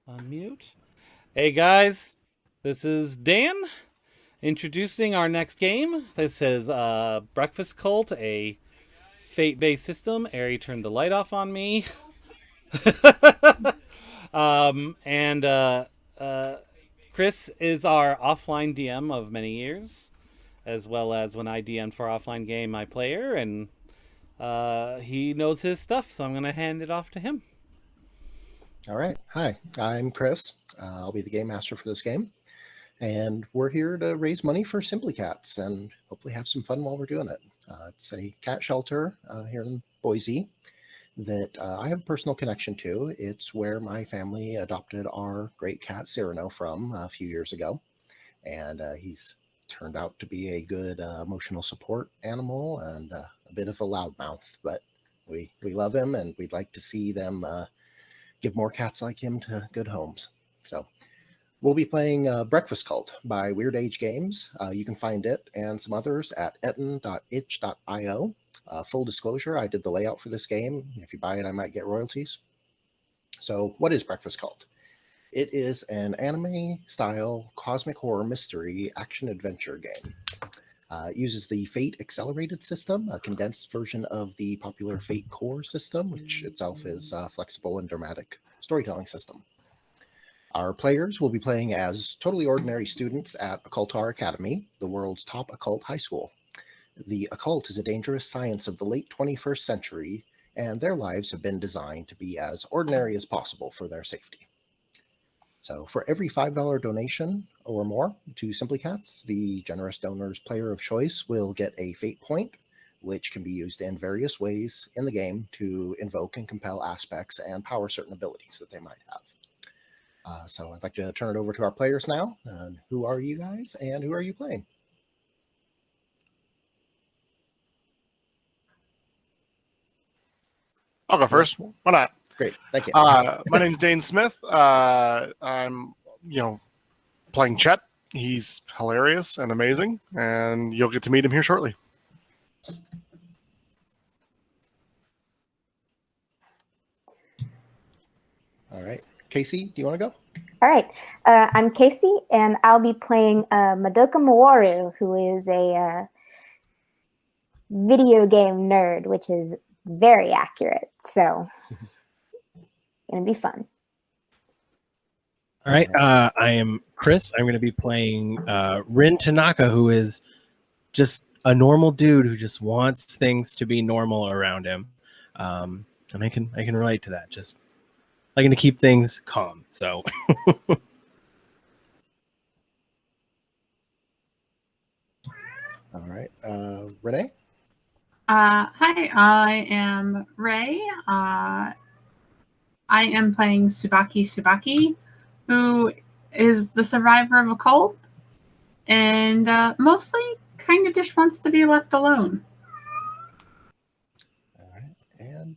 Unmute. Hey guys, this is Dan introducing our next game. This is Breakfast Cult, a fate-based system. Ari turned the light off on me. And Chris is our offline DM of many years, as well as when I DM'd for offline game, my player, and he knows his stuff, so I'm going to hand it off to him. All right. Hi, I'm Chris. I'll be the game master for this game. And we're here to raise money for Simply Cats and hopefully have some fun while we're doing it. It's a cat shelter here in Boise that I have a personal connection to. It's where my family adopted our great cat Cyrano from a few years ago. And he's turned out to be a good emotional support animal and a bit of a loudmouth. But we love him, and we'd like to see them give more cats like him to good homes. So we'll be playing Breakfast Cult by Weird Age Games. You can find it and some others at etten.itch.io. Full disclosure, I did the layout for this game. If you buy it, I might get royalties. So what is Breakfast Cult? It is an anime-style cosmic horror mystery action-adventure game. It uses the Fate Accelerated system, a condensed version of the popular Fate Core system, which itself is a flexible and dramatic storytelling system. Our players will be playing as totally ordinary students at Occultar Academy, the world's top occult high school. The occult is a dangerous science of the late 21st century, and their lives have been designed to be as ordinary as possible for their safety. So for every $5 donation or more to Simply Cats, the generous donor's player of choice will get a fate point, which can be used in various ways in the game to invoke and compel aspects and power certain abilities that they might have. So I'd like to turn it over to our players now. Who are you guys, and who are you playing? I'll go first. Why not? Great, thank you. My name's Dane Smith. I'm, playing Chet. He's hilarious and amazing, and you'll get to meet him here shortly. All right, Casey, do you want to go? All right, I'm Casey, and I'll be playing Madoka Mawaru, who is a video game nerd, which is very accurate. So, gonna be fun. All right, I am Chris. I'm going to be playing Rin Tanaka, who is just a normal dude who just wants things to be normal around him, and I can relate to that. Just liking to keep things calm. So. All right, Renee. Hi, I am Ray. I am playing Tsubaki, who is the survivor of a cult, and mostly kind of just wants to be left alone. All right, and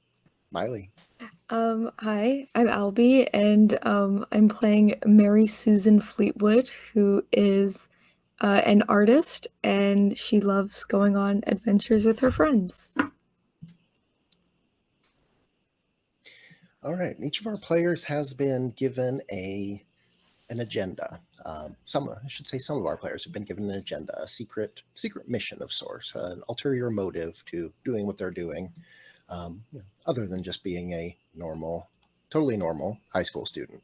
Miley. Hi, I'm Albie, and I'm playing Mary Susan Fleetwood, who is an artist, and she loves going on adventures with her friends. All right, each of our players has been given an agenda. Some of our players have been given an agenda, a secret mission of sorts, an ulterior motive to doing what they're doing, other than just being a totally normal high school student.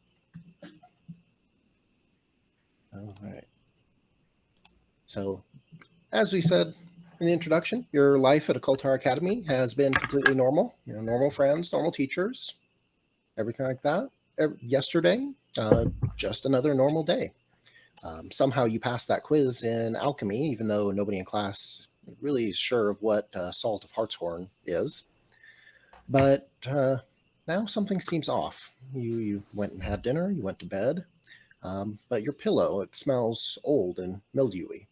All right. So, as we said in the introduction, your life at Occultar Academy has been completely normal. Normal friends, normal teachers, everything like that. Yesterday, just another normal day. Somehow you passed that quiz in alchemy, even though nobody in class really is sure of what salt of hartshorn is. But now something seems off. You went and had dinner, you went to bed, but your pillow, it smells old and mildewy.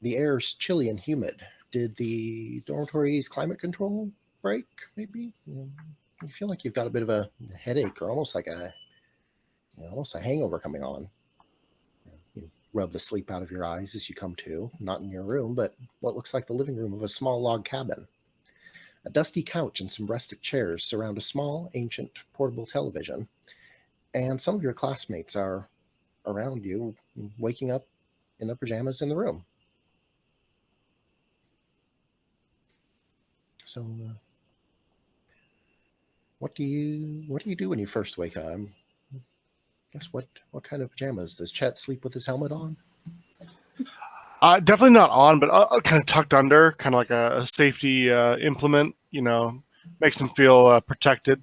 The air's chilly and humid. Did the dormitory's climate control break, maybe? You feel like you've got a bit of a headache or almost like a hangover coming on. You rub the sleep out of your eyes as you come to, not in your room, but what looks like the living room of a small log cabin. A dusty couch and some rustic chairs surround a small, ancient, portable television, and some of your classmates are around you, waking up in their pajamas in the room. So, what do you do when you first wake up? Guess what kind of pajamas? Does Chet sleep with his helmet on? Definitely not on, but kind of tucked under, kind of like a safety implement. Makes him feel protected.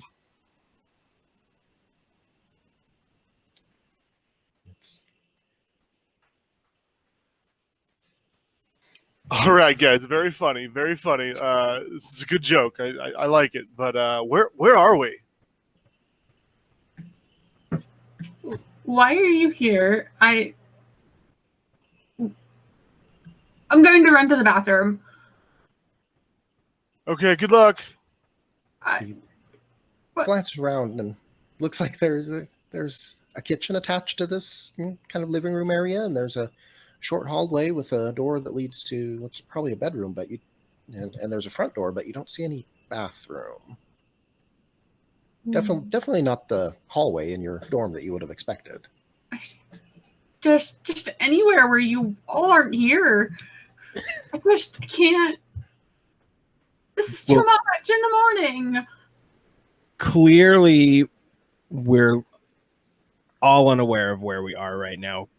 All right, guys. Very funny. Very funny. This is a good joke. I like it. But where are we? Why are you here? I'm going to run to the bathroom. Okay. Good luck. Glances around and looks like there's a kitchen attached to this kind of living room area, and there's a short hallway with a door that leads to what's probably a bedroom, but and there's a front door, but you don't see any bathroom. Definitely not the hallway in your dorm that you would have expected. Just anywhere where you all aren't here. I can't. This is too much in the morning. Clearly, we're all unaware of where we are right now.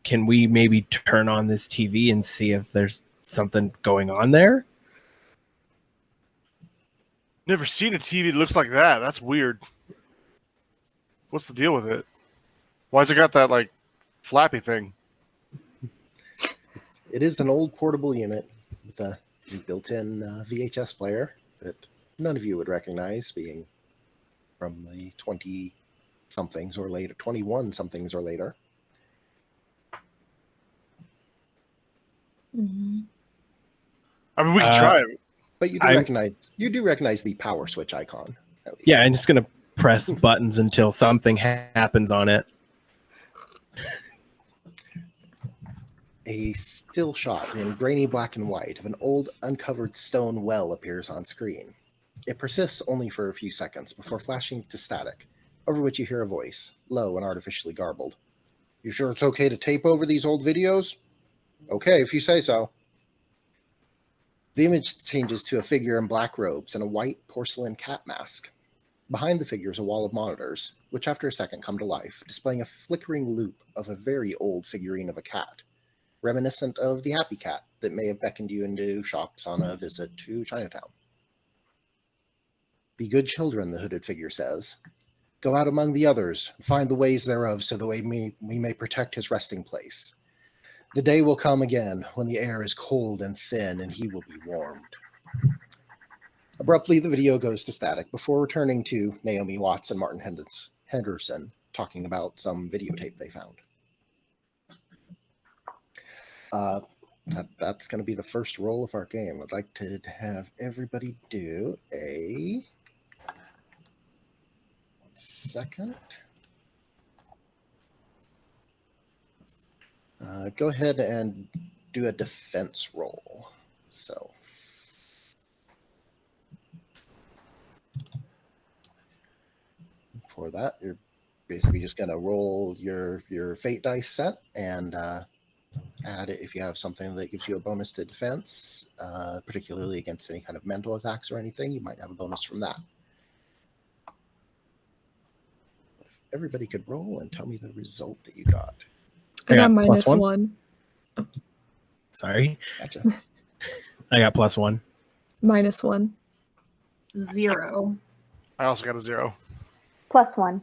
Can we maybe turn on this TV and see if there's something going on there? Never seen a TV that looks like that. That's weird. What's the deal with it? Why's it got that like flappy thing? It is an old portable unit with a built-in VHS player that none of you would recognize, being from the 20-somethings or later, 21-somethings or later. Mm-hmm. I mean, we can try it. But you do recognize the power switch icon. At least. Yeah, I'm just gonna press buttons until something happens on it. A still shot in grainy black and white of an old uncovered stone well appears on screen. It persists only for a few seconds before flashing to static, over which you hear a voice, low and artificially garbled. You sure it's okay to tape over these old videos? Okay, if you say so. The image changes to a figure in black robes and a white porcelain cat mask. Behind the figure is a wall of monitors, which after a second come to life, displaying a flickering loop of a very old figurine of a cat, reminiscent of the Happy Cat that may have beckoned you into shops on a visit to Chinatown. Be good children, the hooded figure says. Go out among the others, find the ways thereof, so that we may protect his resting place. The day will come again when the air is cold and thin and he will be warmed. Abruptly, the video goes to static before returning to Naomi Watts and Martin Henderson talking about some videotape they found. That's going to be the first roll of our game. I'd like to have everybody do a second. Go ahead and do a defense roll. So, for that, you're basically just going to roll your fate dice set and add it if you have something that gives you a bonus to defense, particularly against any kind of mental attacks or anything. You might have a bonus from that. If everybody could roll and tell me the result that you got. I got minus +1. one. Sorry. Gotcha. I got +1. Minus one. 0. I also got a 0. +1.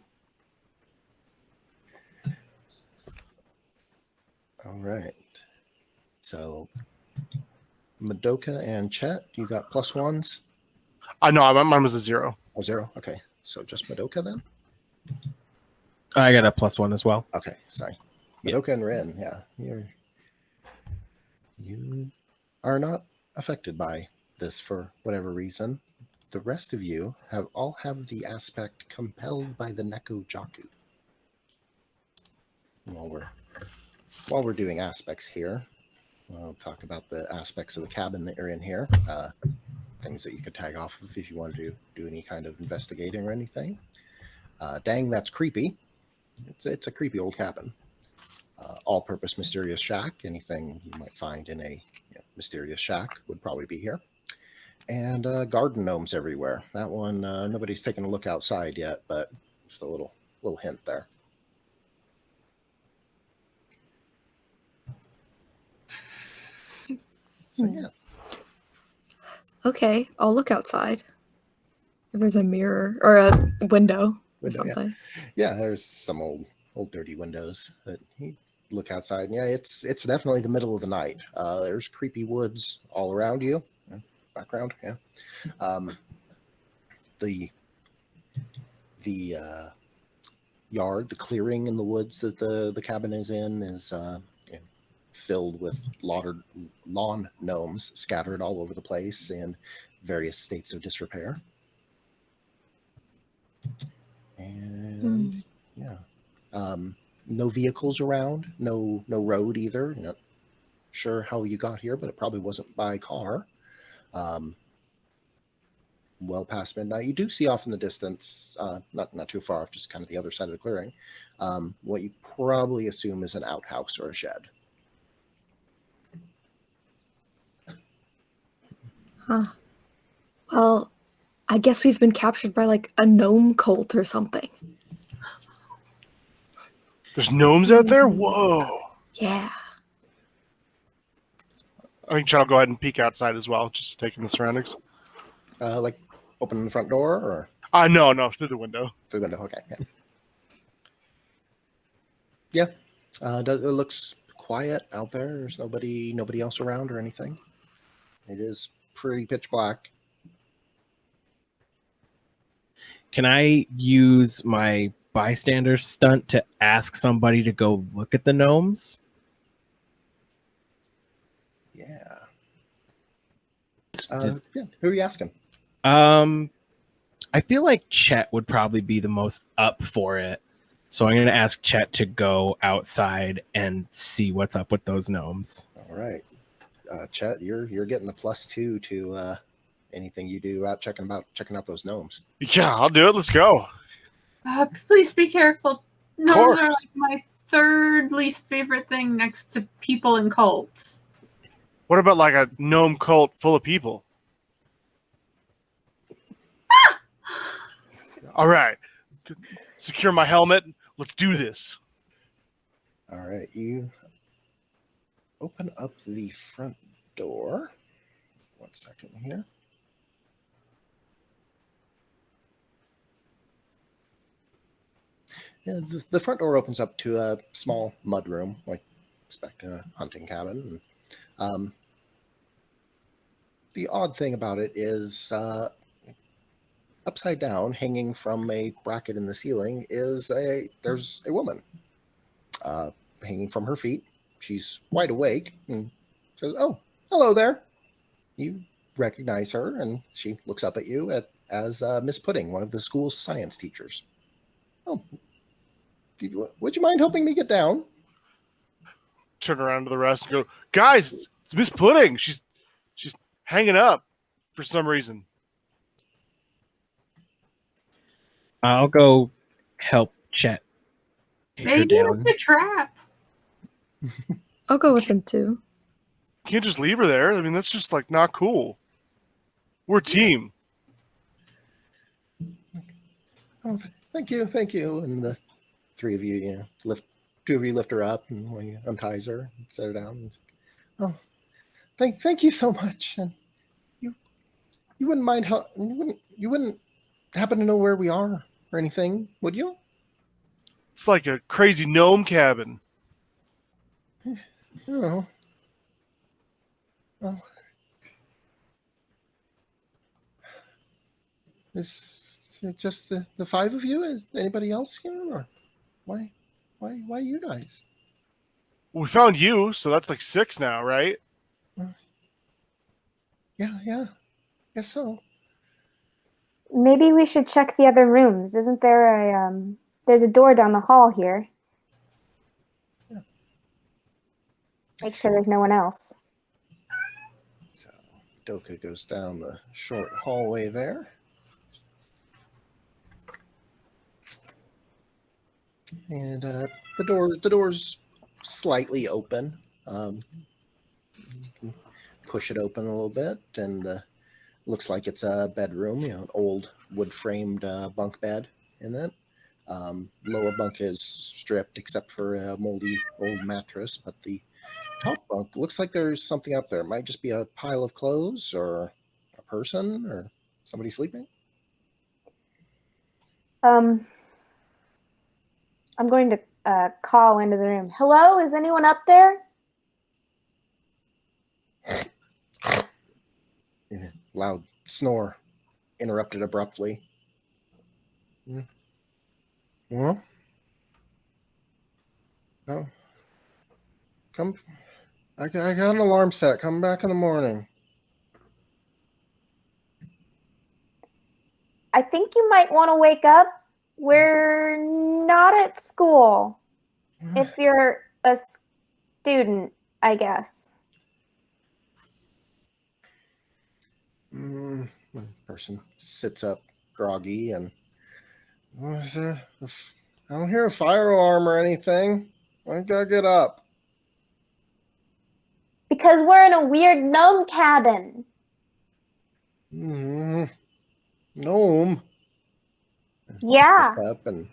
All right. So, Madoka and Chet, you got +1s? No, mine was a 0. Oh, 0? Okay. So just Madoka then? I got a +1 as well. Okay, sorry. Madoka and Rin, yeah. You are not affected by this for whatever reason. The rest of you all have the aspect compelled by the Neko Jaku. While we're doing aspects here, I'll talk about the aspects of the cabin that you're in here. Things that you could tag off of if you want to do any kind of investigating or anything. Dang, that's creepy. It's a creepy old cabin. All-purpose mysterious shack. Anything you might find in a mysterious shack would probably be here. And garden gnomes everywhere. That one, nobody's taken a look outside yet, but just a little hint there. So yeah. Okay, I'll look outside. If there's a mirror or a window or Window, yeah. something. Yeah, there's some old dirty windows that you look outside. And yeah, it's definitely the middle of the night. There's creepy woods all around you. Background, yeah. The yard, the clearing in the woods that the cabin is in is filled with lawn gnomes scattered all over the place in various states of disrepair. And yeah, no vehicles around, no road either. Not sure how you got here, but it probably wasn't by car. Well past midnight, you do see off in the distance, not too far off, just kind of the other side of the clearing, what you probably assume is an outhouse or a shed. Huh. Well, I guess we've been captured by like a gnome cult or something. There's gnomes out there? Whoa. Yeah. I think Chad will go ahead and peek outside as well, just to take in the surroundings. Like opening the front door or? No, through the window. Through the window, okay. Yeah. It looks quiet out there. There's nobody else around or anything. It is pretty pitch black. Can I use my bystander stunt to ask somebody to go look at the gnomes? Yeah. Yeah. Who are you asking? I feel like Chet would probably be the most up for it. So I'm going to ask Chet to go outside and see what's up with those gnomes. All right. Chet, you're getting a +2 to anything you do out checking out those gnomes. Yeah, I'll do it. Let's go. Please be careful. Gnomes course. are like my third least favorite thing next to people and cults. What about like a gnome cult full of people? All right. Secure my helmet. Let's do this. All right. You open up the front door. 1 second here. Yeah, the front door opens up to a small mud room, like expect in a hunting cabin. And, the odd thing about it is upside down, hanging from a bracket in the ceiling, there's a woman hanging from her feet. She's wide awake and says, "Oh, hello there." You recognize her, and she looks up at you as Miss Pudding, one of the school's science teachers. "Oh, would you mind helping me get down?" Turn around to the rest and go, "Guys, it's Miss Pudding. She's hanging up for some reason." I'll go help Chet. Take her Maybe down. it's a trap. I'll go with him too. Can't just leave her there. I mean, that's just like not cool. We're a team. "Oh, thank you. And the three of you, two of you lift her up, and one unties her, and set her down. "Oh, thank you so much. And you wouldn't mind you wouldn't happen to know where we are or anything, would you?" It's like a crazy gnome cabin. "Oh, well, is it just the five of you? Is anybody else here, or why you guys?" We found you, so that's like 6 now, right? Yeah, guess so. Maybe we should check the other rooms. Isn't there there's a door down the hall here? Yeah. Make sure there's no one else. So Doka goes down the short hallway there. And the door's slightly open. You can push it open a little bit, and looks like it's a bedroom. An old wood-framed bunk bed in it. Lower bunk is stripped except for a moldy old mattress, but the top bunk looks like there's something up there. It might just be a pile of clothes or a person or somebody sleeping. I'm going to call into the room. Hello, is anyone up there? Loud snore interrupted abruptly. Well, no. Come. I got an alarm set. Come back in the morning. I think you might want to wake up. We're not at school. If you're a student, I guess. Person sits up groggy and what's there? I don't hear a fire alarm or anything. I gotta get up. Because we're in a weird gnome cabin. Gnome. Yeah. Up and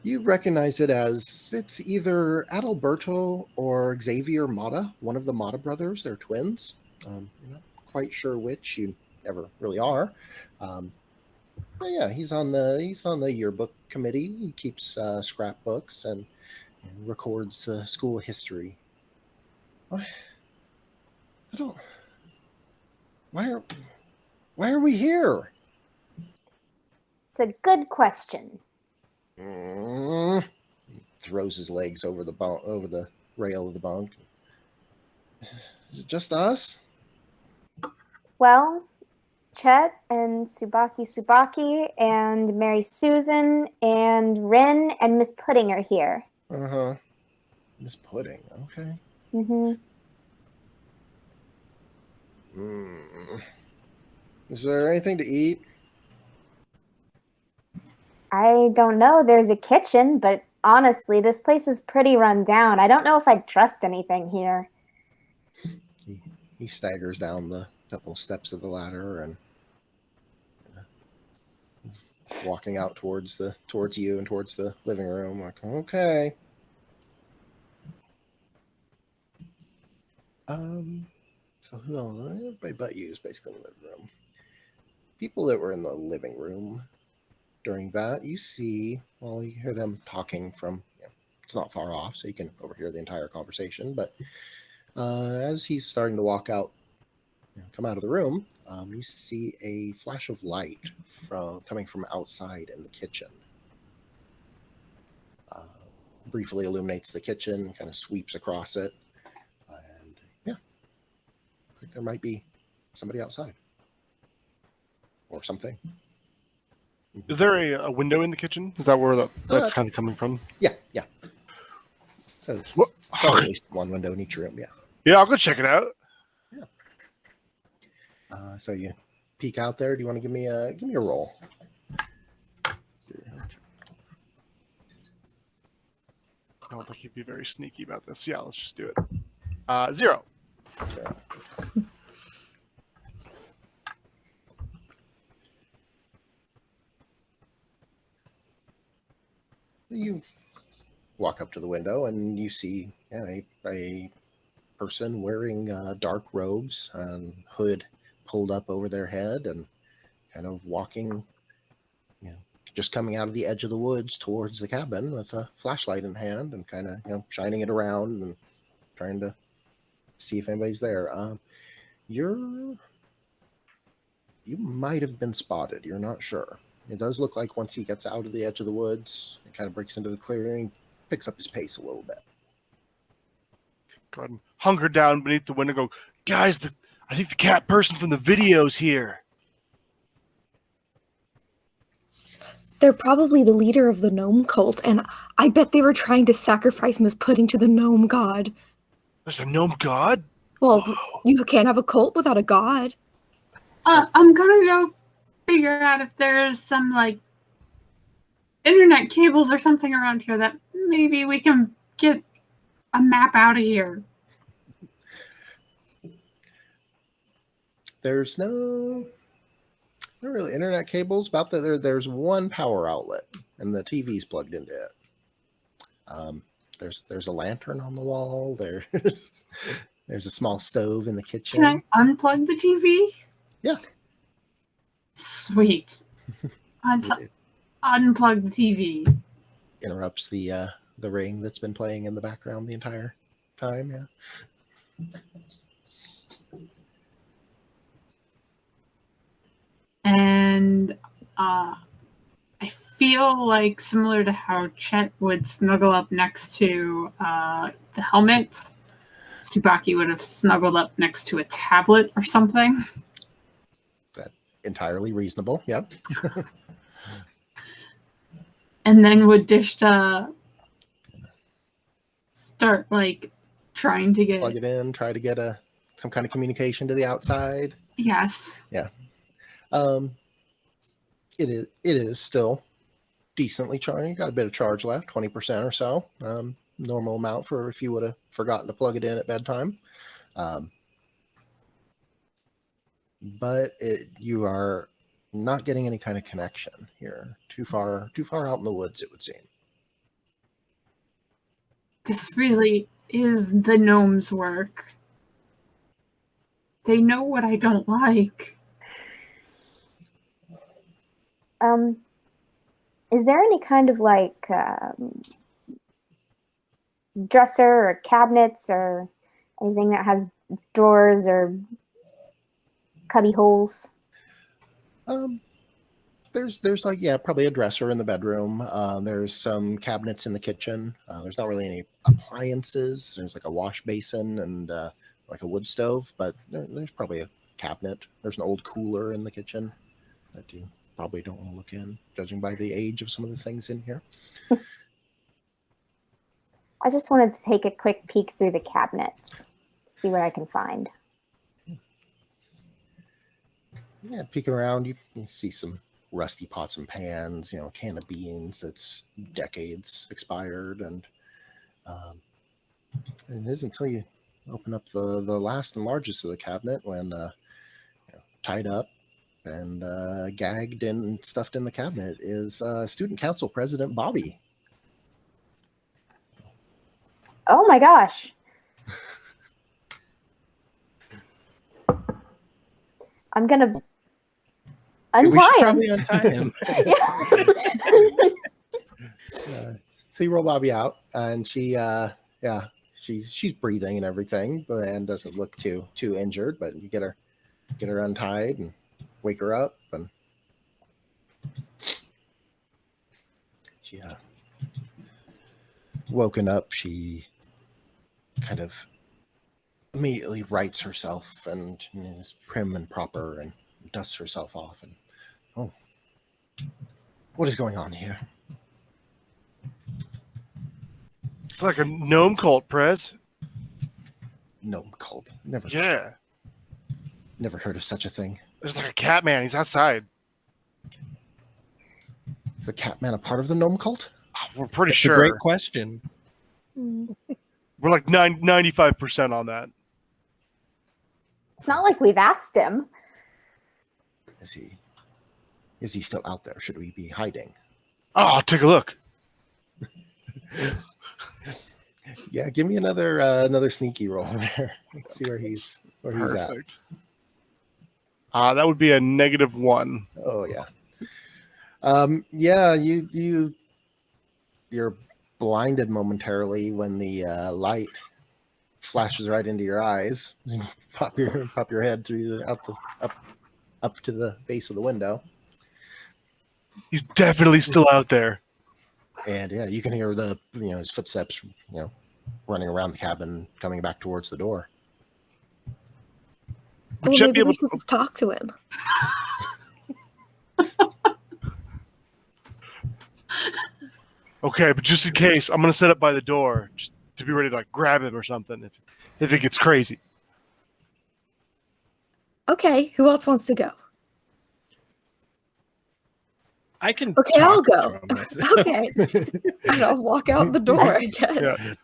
you recognize it as it's either Adalberto or Xavier Mata, one of the Mata brothers. They're twins. You're not quite sure which. You never really are. But yeah, he's on the yearbook committee. He keeps scrapbooks and records the school history. I don't. Why are we here? It's a good question. Throws his legs over the rail of the bunk. Is it just us? Well, Chet and Subaki and Mary Susan and Ren and Miss Pudding are here. Miss Pudding. Okay. Is there anything to eat? I don't know. There's a kitchen, but honestly, this place is pretty run down. I don't know if I'd trust anything here. He staggers down the couple steps of the ladder and walking out towards you and towards the living room. Like, okay. So who else? Everybody but you is basically in the living room. People that were in the living room during that, you hear them talking from, it's not far off, so you can overhear the entire conversation. But as he's starting to walk out, come out of the room, you see a flash of light coming from outside in the kitchen. Briefly illuminates the kitchen, kind of sweeps across it, and I think there might be somebody outside or something. Is there a window in the kitchen? Is that where that's kind of coming from? Yeah. So at least one window in each room. Yeah. Yeah, I'll go check it out. Yeah. So you peek out there. Do you want to give me a roll? I don't think he'd be very sneaky about this. Yeah, let's just do it. 0. You walk up to the window and you see a person wearing dark robes and hood pulled up over their head and kind of walking, just coming out of the edge of the woods towards the cabin with a flashlight in hand and kind of, shining it around and trying to see if anybody's there. You might have been spotted. You're not sure. It does look like once he gets out of the edge of the woods and kind of breaks into the clearing, picks up his pace a little bit. Go ahead and hunker down beneath the window and go, guys, I think the cat person from the video's here. They're probably the leader of the gnome cult, and I bet they were trying to sacrifice Miss Pudding to the gnome god. There's a gnome god? Well, Whoa. you can't have a cult without a god. I'm gonna go figure out if there's some, internet cables or something around here that maybe we can get a map out of here. There's no really internet cables. There's one power outlet, and the TV's plugged into it. There's a lantern on the wall. There's a small stove in the kitchen. Can I unplug the TV? Yeah. Sweet. It Unplug the TV. interrupts the ring that's been playing in the background the entire time. Yeah. And I feel like similar to how Chet would snuggle up next to the helmet, Tsubaki would have snuggled up next to a tablet or something. That entirely reasonable. Yep. And then would Dishta start like trying to get Plug it in. Try to get some kind of communication to the outside. Yes. Yeah. It is still decently charged. Got a bit of charge left, 20% or so. Normal amount for if you would have forgotten to plug it in at bedtime. But you are not getting any kind of connection here. Too far out in the woods, it would seem. This really is the gnomes' work. They know what I don't like. Is there any kind of like dresser or cabinets or anything that has drawers or cubby holes? There's like, yeah, probably a dresser in the bedroom. There's some cabinets in the kitchen. There's not really any appliances. There's like a wash basin and like a wood stove, but there's probably a cabinet. There's an old cooler in the kitchen that you probably don't want to look in, judging by the age of some of the things in here. I just wanted to take a quick peek through the cabinets, see what I can find. Yeah, peeking around, you can see some rusty pots and pans, a can of beans that's decades expired, and it isn't until you open up the last and largest of the cabinet when tied up and gagged and stuffed in the cabinet is student council president Bobby. Oh my gosh. I'm gonna untie him. Untie him. So you roll Bobby out, and she's breathing and everything, and doesn't look too injured. But you get her untied and wake her up, and she woken up. She kind of immediately rights herself and is prim and proper and dusts herself off. And what is going on here? It's like a gnome cult, Prez. Gnome cult. Never heard of such a thing. There's like a cat man. He's outside. Is the cat man a part of the gnome cult? Oh, we're pretty It's sure. a great question. We're like 95% on that. It's not like we've asked him. Is he still out there? Should we be hiding? Oh, take a look. Yeah, give me another sneaky roll there. Let's see where he's at. Perfect. That would be a -1. Oh yeah. Yeah, you're blinded momentarily when the light flashes right into your eyes. Pop your head through up to the base of the window. He's definitely still out there. And yeah, you can hear his footsteps, running around the cabin, coming back towards the door. Well, Chet maybe we should just talk to him. Okay, but just in case, I'm gonna set up by the door just to be ready to like grab him or something if it gets crazy. Okay, who else wants to go? I can. Okay, I'll talk go. to him. Okay. And I'll walk out the door, I guess. Yeah.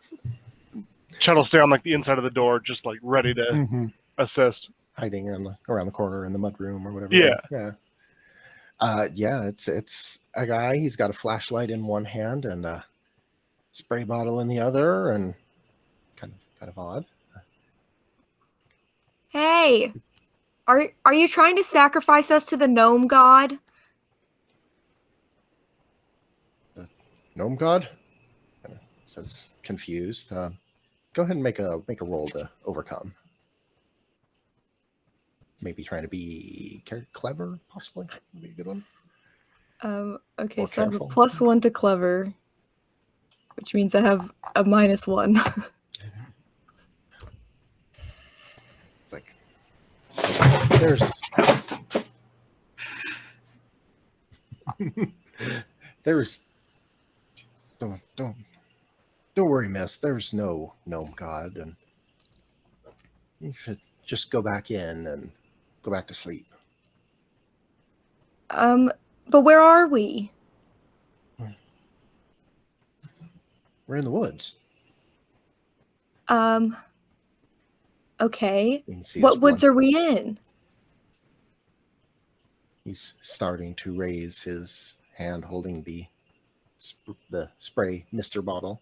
Chet will stay on like the inside of the door, just like ready to Mhm. assist. Hiding around the corner in the mud room or whatever. Yeah. Yeah. It's a guy. He's got a flashlight in one hand and a spray bottle in the other, and kind of odd. Hey, are you trying to sacrifice us to the gnome god? Gnome god? Says confused. Go ahead and make a roll to overcome. Maybe trying to be clever, possibly. Would be a good one. Okay, Or so I have a careful. +1 to clever, which means I have a -1. It's like there's there's don't worry, miss. There's no gnome god, and you should just go back in and go back to sleep. But where are we? We're in the woods. Okay. You can see What his woods one- are we in? He's starting to raise his hand, holding the spray mister bottle.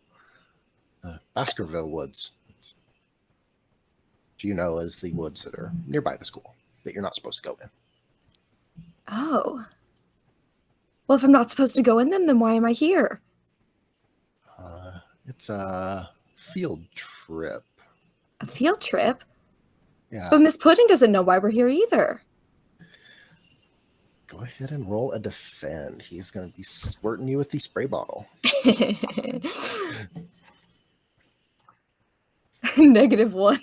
Baskerville Woods. Do you know as the woods that are nearby the school that you're not supposed to go in? Oh. Well, if I'm not supposed to go in them, then why am I here? It's a field trip. A field trip? Yeah. But Miss Pudding doesn't know why we're here either. Go ahead and roll a defend. He's going to be squirting you with the spray bottle. -1.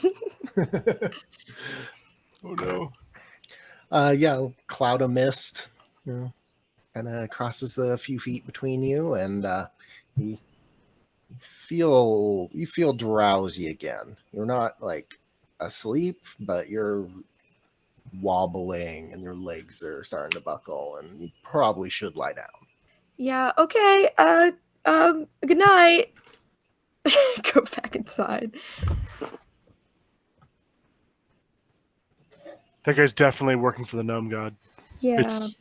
Oh no. Yeah, cloud of mist, kind of crosses the few feet between you, and you feel drowsy again. You're not like asleep, but you're wobbling, and your legs are starting to buckle, and you probably should lie down. Yeah, okay. Good night. Go back inside. That guy's definitely working for the gnome god. Yeah. It's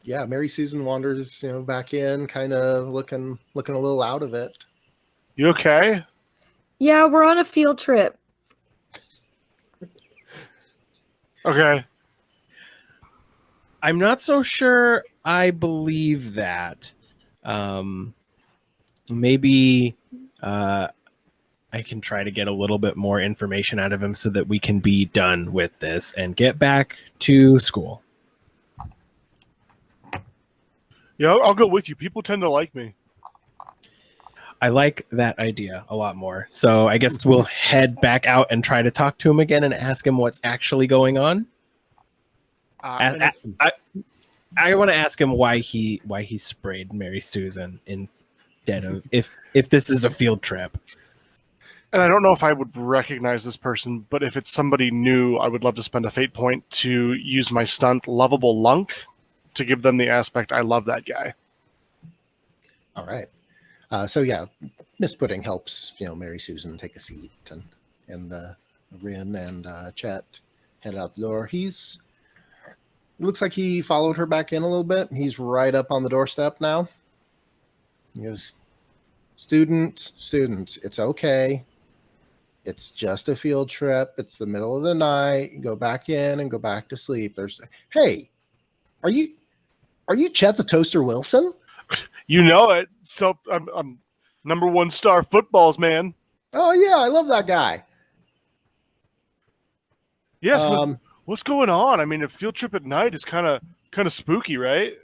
Yeah, Mary Susan wanders, back in, kind of looking a little out of it. you okay? Yeah, we're on a field trip. Okay. I'm not so sure I believe that. Maybe I can try to get a little bit more information out of him so that we can be done with this and get back to school. Yeah, I'll go with you. People tend to like me. I like that idea a lot more. So I guess we'll head back out and try to talk to him again and ask him what's actually going on. And if- I want to ask him why he sprayed Mary Susan instead of if this is a field trip. And I don't know if I would recognize this person, but if it's somebody new, I would love to spend a fate point to use my stunt Lovable Lunk to give them the aspect, I love that guy. All right. So yeah, Miss Pudding helps, Mary Susan take a seat, and Rin and Chet head out the door. It looks like he followed her back in a little bit. He's right up on the doorstep now. He goes, students, it's okay. It's just a field trip. It's the middle of the night. You go back in and go back to sleep. Hey, are you Chet the Toaster Wilson? You know it. So I'm #1 star footballs, man. Oh yeah, I love that guy. Yes. What's going on? I mean, a field trip at night is kind of spooky, right?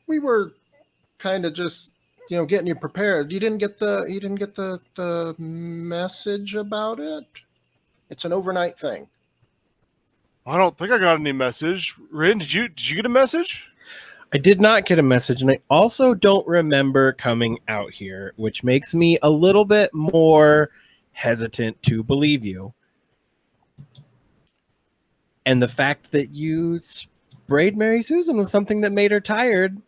We were kind of just getting you prepared. You didn't get the message about it. It's an overnight thing. I don't think I got any message. Rin, did you get a message? I did not get a message, and I also don't remember coming out here, which makes me a little bit more hesitant to believe you. And the fact that you braid Mary Susan with something that made her tired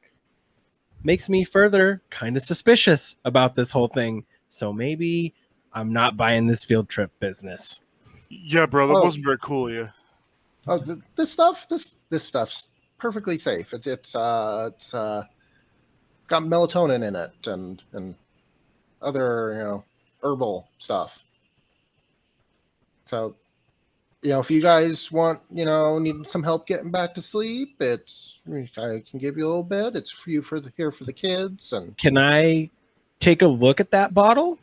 makes me further kind of suspicious about this whole thing. So maybe I'm not buying this field trip business. Yeah, bro, that Oh. wasn't very cool of you. Oh, this stuff's perfectly safe. It's got melatonin in it and other herbal stuff. So, if you guys want need some help getting back to sleep, I can give you a little bit. It's for you here for the kids. And Can I take a look at that bottle?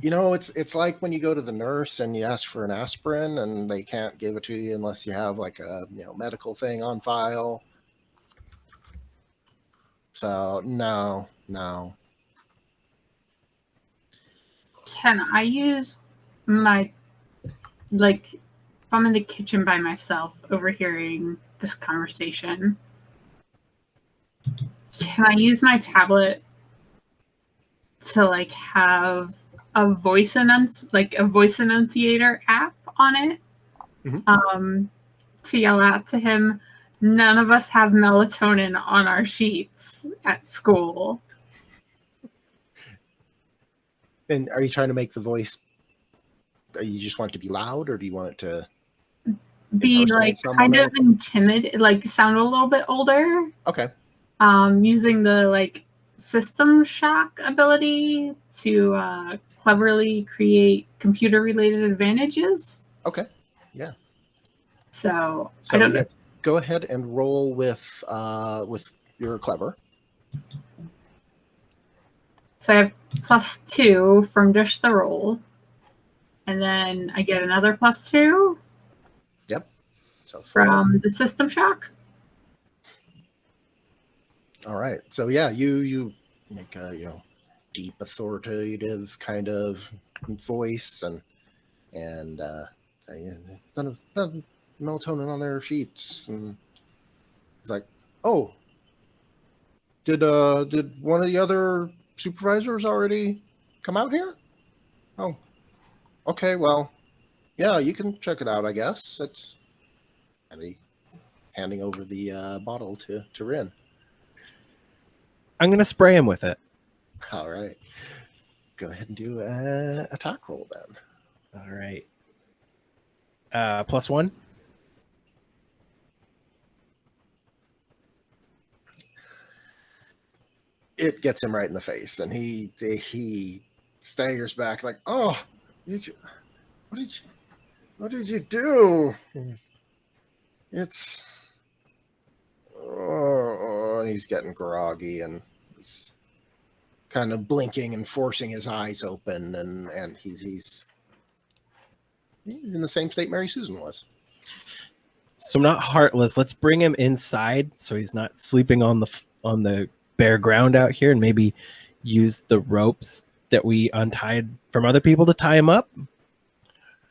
it's like when you go to the nurse and you ask for an aspirin and they can't give it to you unless you have like a medical thing on file. So no. Can I use my, if I'm in the kitchen by myself overhearing this conversation, can I use my tablet to have a voice enunciator app on it? Mhm. To yell out to him, none of us have melatonin on our sheets at school. And are you trying to make the voice? You just want it to be loud, or do you want it to Be impersonate someone kind or- of intimidated, sound a little bit older. Okay. Using the system shock ability to cleverly create computer related advantages. Okay. Yeah. So I don't know. Go ahead and roll with your clever. So I have +2 from just the roll. And then I get another +2. Yep. So from the system shock. All right. So yeah, you make a deep authoritative kind of voice and say none of melatonin on their sheets, and it's like, oh, did one of the other supervisors already come out here? Oh, okay, well, yeah, you can check it out, I guess. It's handing over the bottle to Rin. I'm going to spray him with it. All right. Go ahead and do an attack roll then. All right. +1. It gets him right in the face, and he staggers back like, "Oh, what did you do? It's and he's getting groggy, and he's kind of blinking and forcing his eyes open, and he's in the same state Mary Susan was. So I'm not heartless. Let's bring him inside so he's not sleeping on the bare ground out here, and maybe use the ropes that we untied from other people to tie him up,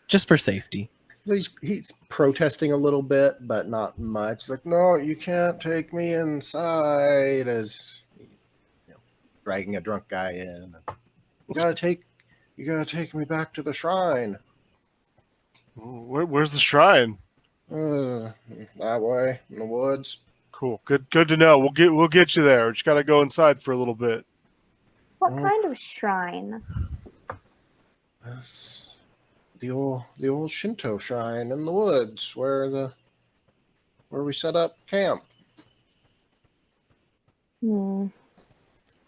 just for safety. He's protesting a little bit, but not much. He's like, "No, you can't take me inside," as dragging a drunk guy in. You gotta take me back to the shrine. Where's the shrine? That way in the woods. Cool. Good to know. We'll get you there. Just gotta go inside for a little bit. What kind of shrine? That's the old Shinto shrine in the woods where we set up camp.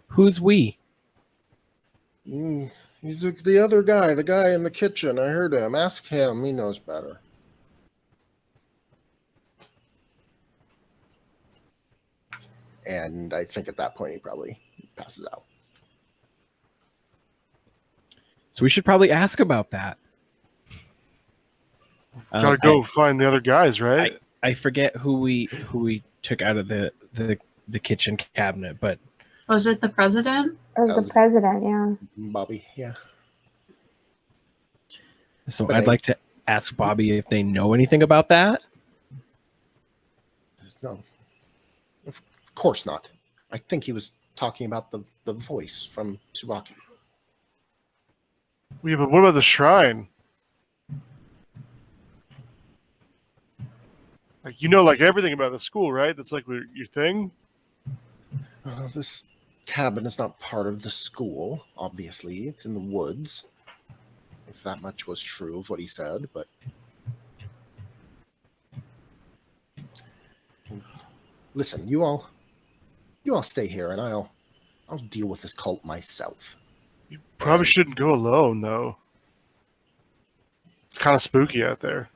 Who's we? He's the other guy, the guy in the kitchen. I heard him. Ask him. He knows better. And I think at that point he probably passes out. So we should probably ask about that. Gotta go find the other guys, right? I forget who we took out of the kitchen cabinet, but Was it the president? It was the president, yeah. Bobby, yeah. So But I'd like to ask Bobby if they know anything about that. No, of course not. I think he was talking about the voice from Tsubaki. Yeah, but what about the shrine? Like, you know, like everything about the school, right? That's like your thing. This cabin is not part of the school, obviously. It's in the woods. If that much was true of what he said, but listen, you all stay here and I'll deal with this cult myself. You probably shouldn't go alone, though. It's kind of spooky out there.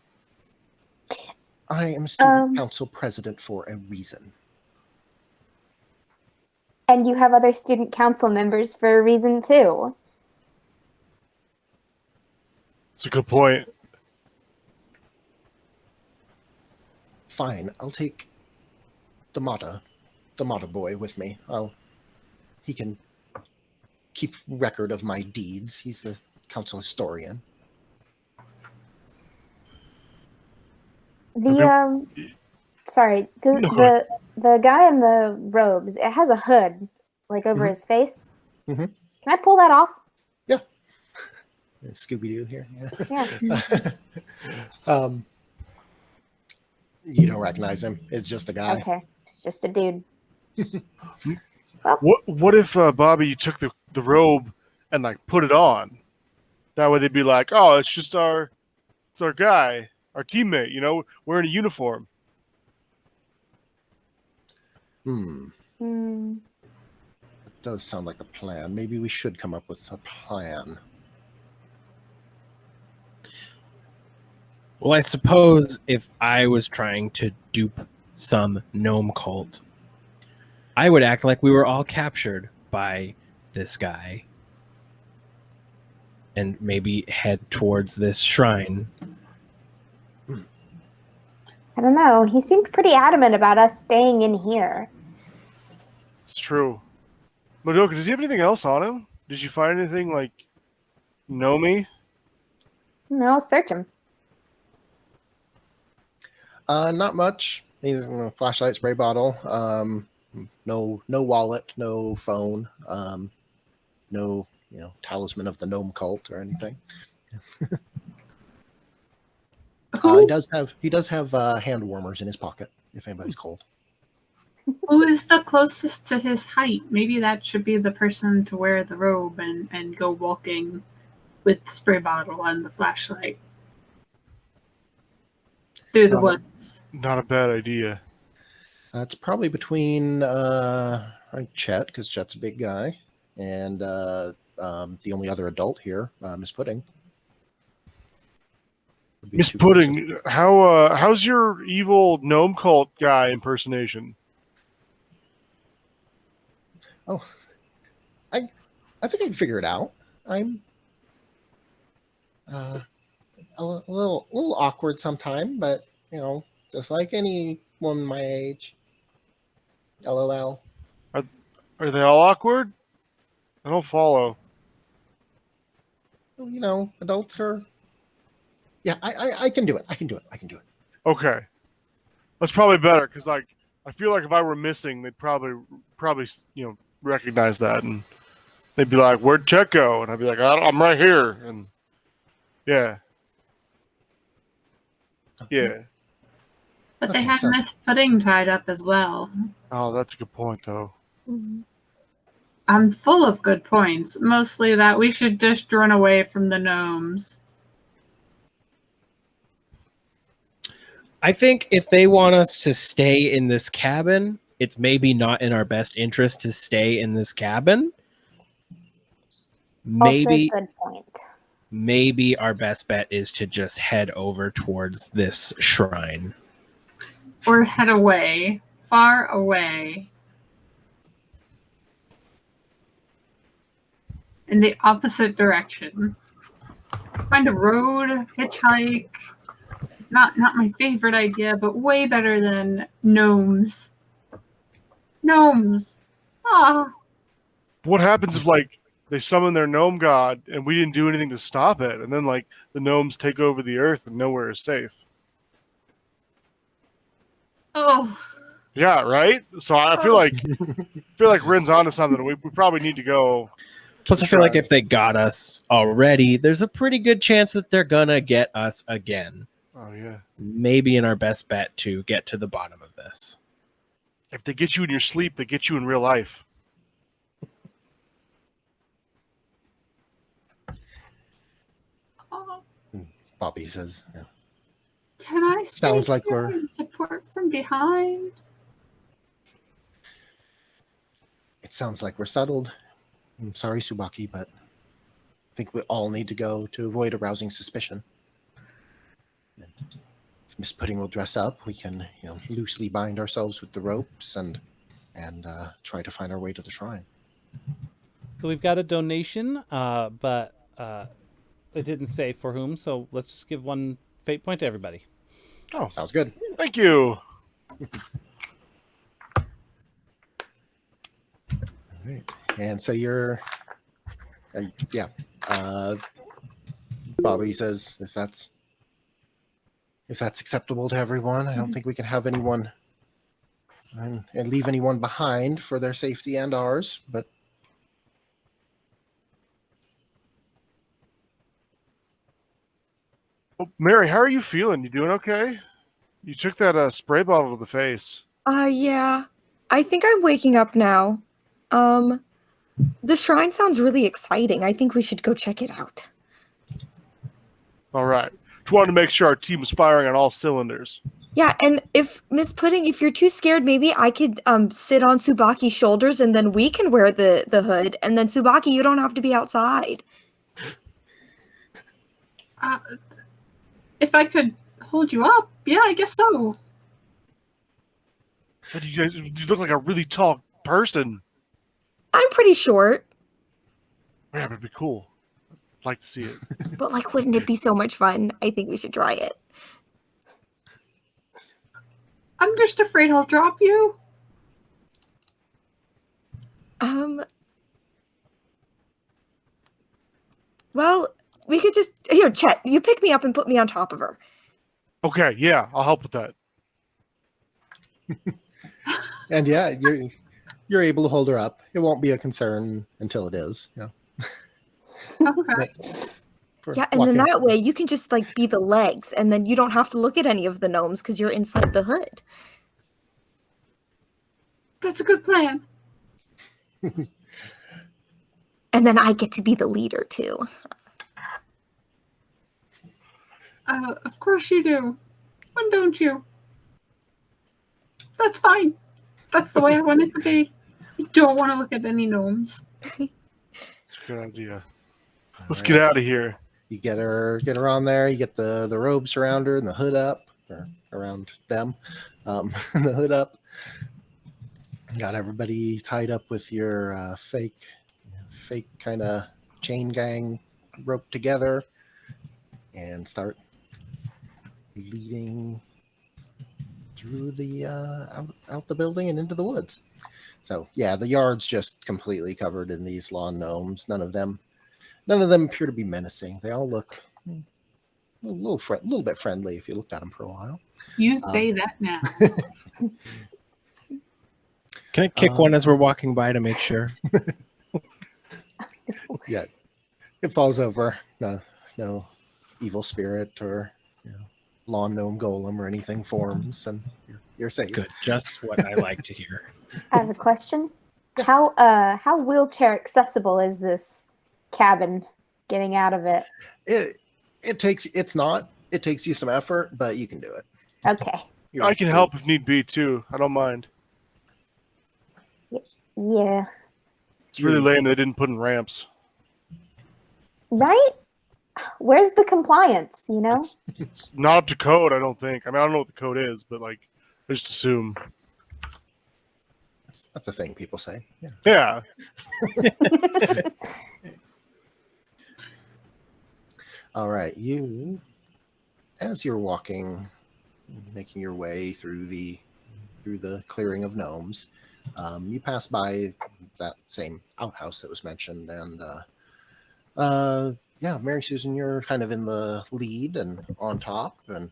I am student council president for a reason. And you have other student council members for a reason too. It's a good point. Fine, I'll take the Mata boy with me. He can keep record of my deeds. He's the council historian. Sorry, the guy in the robes, it has a hood like over his face. Mm-hmm. Can I pull that off? Yeah. Scooby-Doo here. Yeah. You don't recognize him. It's just a guy. Okay. It's just a dude. What if Bobby, you took the robe and like put it on? That way they'd be like, oh, it's our guy, our teammate, you know, wearing a uniform. It does sound like a plan. Maybe we should come up with a plan. Well, I suppose if I was trying to dupe some gnome cult, I would act like we were all captured by this guy and maybe head towards this shrine. I don't know. He seemed pretty adamant about us staying in here. It's true. Madoka, does he have anything else on him? Did you find anything like Nomi? No, I'll search him. Not much. He's flashlight, spray bottle. No wallet, no phone. No, talisman of the gnome cult or anything. He does have hand warmers in his pocket if anybody's cold. Who is the closest to his height? Maybe that should be the person to wear the robe and go walking with the spray bottle and the flashlight through the woods. Not a bad idea. It's probably between Chet, because Chet's a big guy, and the only other adult here, Miss Pudding. Miss Pudding, how's your evil gnome cult guy impersonation? Oh, I think I can figure it out. I'm a little awkward sometime, but just like anyone my age. LOL. Are they all awkward? I don't follow. Adults are. Yeah, I can do it. I can do it. Okay, that's probably better because I feel like if I were missing, they'd probably recognize that and they'd be like, "Where'd Chet go?" And I'd be like, "I'm right here." And yeah. But they had Miss Pudding tied up as well. Oh, that's a good point, though. Mm-hmm. I'm full of good points. Mostly that we should just run away from the gnomes. I think if they want us to stay in this cabin, it's maybe not in our best interest to stay in this cabin. Maybe, also, good point. Maybe our best bet is to just head over towards this shrine. Or head away, far away. In the opposite direction. Find a road, hitchhike. Not my favorite idea, but way better than gnomes. Gnomes. Ah. What happens if they summon their gnome god and we didn't do anything to stop it, and then the gnomes take over the earth and nowhere is safe? Oh. Yeah, right? So I feel like Rin's onto something. We probably need to go. Plus, I feel like if they got us already, there's a pretty good chance that they're gonna get us again. Oh yeah. maybe in our best bet to get to the bottom of this. If they get you in your sleep, they get you in real life. Oh, Bobby says, yeah. can I stay Sounds like here we're- and support from behind? It sounds like we're settled. I'm sorry, Subaki, but I think we all need to go to avoid arousing suspicion. If Miss Pudding will dress up, we can, loosely bind ourselves with the ropes and try to find our way to the shrine. So we've got a donation, but it didn't say for whom. So let's just give one fate point to everybody. Oh, Sounds good. thank you. All right. And so you're, yeah. Bobby says, if that's acceptable to everyone, I don't think we can have anyone and leave anyone behind for their safety and ours. But Oh, Mary, how are you feeling? You doing okay? You took that spray bottle to the face. Yeah. I think I'm waking up now. The shrine sounds really exciting. I think we should go check it out. All right. Just wanted to make sure our team was firing on all cylinders. Yeah, and if Miss Pudding, if you're too scared, maybe I could sit on Tsubaki's shoulders and then we can wear the hood. And then Tsubaki, you don't have to be outside. If I could hold you up, yeah, I guess so. But you look like a really tall person. I'm pretty short, Yeah, but it'd be cool. I'd like to see it. but like, wouldn't it be so much fun? I think we should try it. I'm just afraid I'll drop you. Well, we could just here, Chet. You pick me up and put me on top of her. Okay, yeah, I'll help with that. and yeah, you're able to hold her up. It won't be a concern until it is. Okay. Yeah, and then that way you can just like be the legs, and then you don't have to look at any of the gnomes because you're inside the hood. That's a good plan. And then I get to be the leader too. Of course you do. When don't you? That's fine. That's the way I want it to be. I don't want to look at any gnomes. That's a good idea. Let's get out of here. You get her on there. You get the robes around her and the hood up, or around them, the hood up. Got everybody tied up with your fake kind of chain gang roped together, and start leading through the out the building and into the woods. So yeah, the yard's just completely covered in these lawn gnomes. None of them appear to be menacing. They all look a little bit friendly if you looked at them for a while. You say that now. Can I kick one as we're walking by to make sure? Yeah, it falls over. No evil spirit or lawn gnome golem or anything forms, and you're safe. Good, just what I like to hear. I have a question. How wheelchair accessible is this cabin? Getting out of it. It takes you some effort, but you can do it. Okay. I can help if need be too. I don't mind. Yeah. It's really lame they didn't put in ramps. Right? Where's the compliance, you know? It's not up to code, I don't think. I mean, I don't know what the code is, but like, I just assume. That's a thing people say. Yeah. Yeah. All right. As you're walking, making your way through the clearing of gnomes, you pass by that same outhouse that was mentioned, and yeah, Mary Susan, you're kind of in the lead and on top, and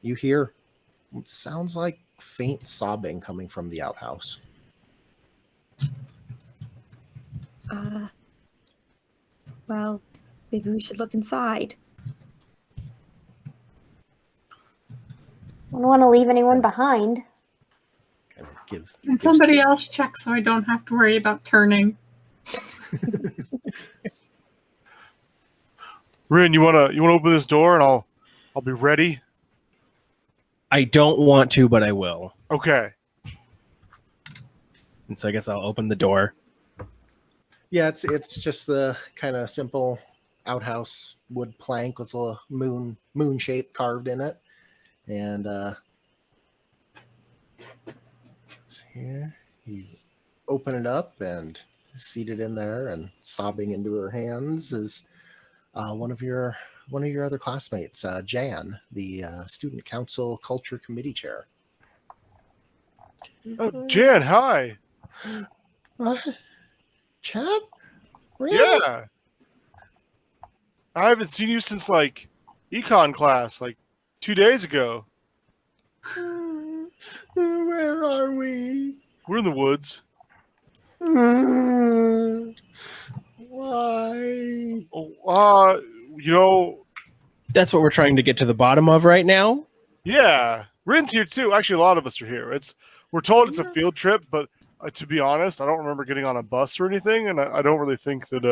you hear what sounds like faint sobbing coming from the outhouse. Well, maybe we should look inside. don't want to leave anyone behind. Kind of give. And somebody else check so I don't have to worry about turning. Rin, you wanna open this door and I'll be ready. I don't want to, but I will. Okay. And so I guess I'll open the door. Yeah, it's just the kind of simple outhouse wood plank with a moon shape carved in it, and here you open it up, and seated in there and sobbing into her hands is one of your other classmates, Jan, the student council culture committee chair. Jan, hi. Chad? Really? Yeah. I haven't seen you since like econ class, like 2 days ago. Where are we? We're in the woods. Why? Oh, That's what we're trying to get to the bottom of right now. yeah. Rin's here too. Actually, a lot of us are here. We're told it's a field trip, but to be honest, I don't remember getting on a bus or anything, and I don't really think that.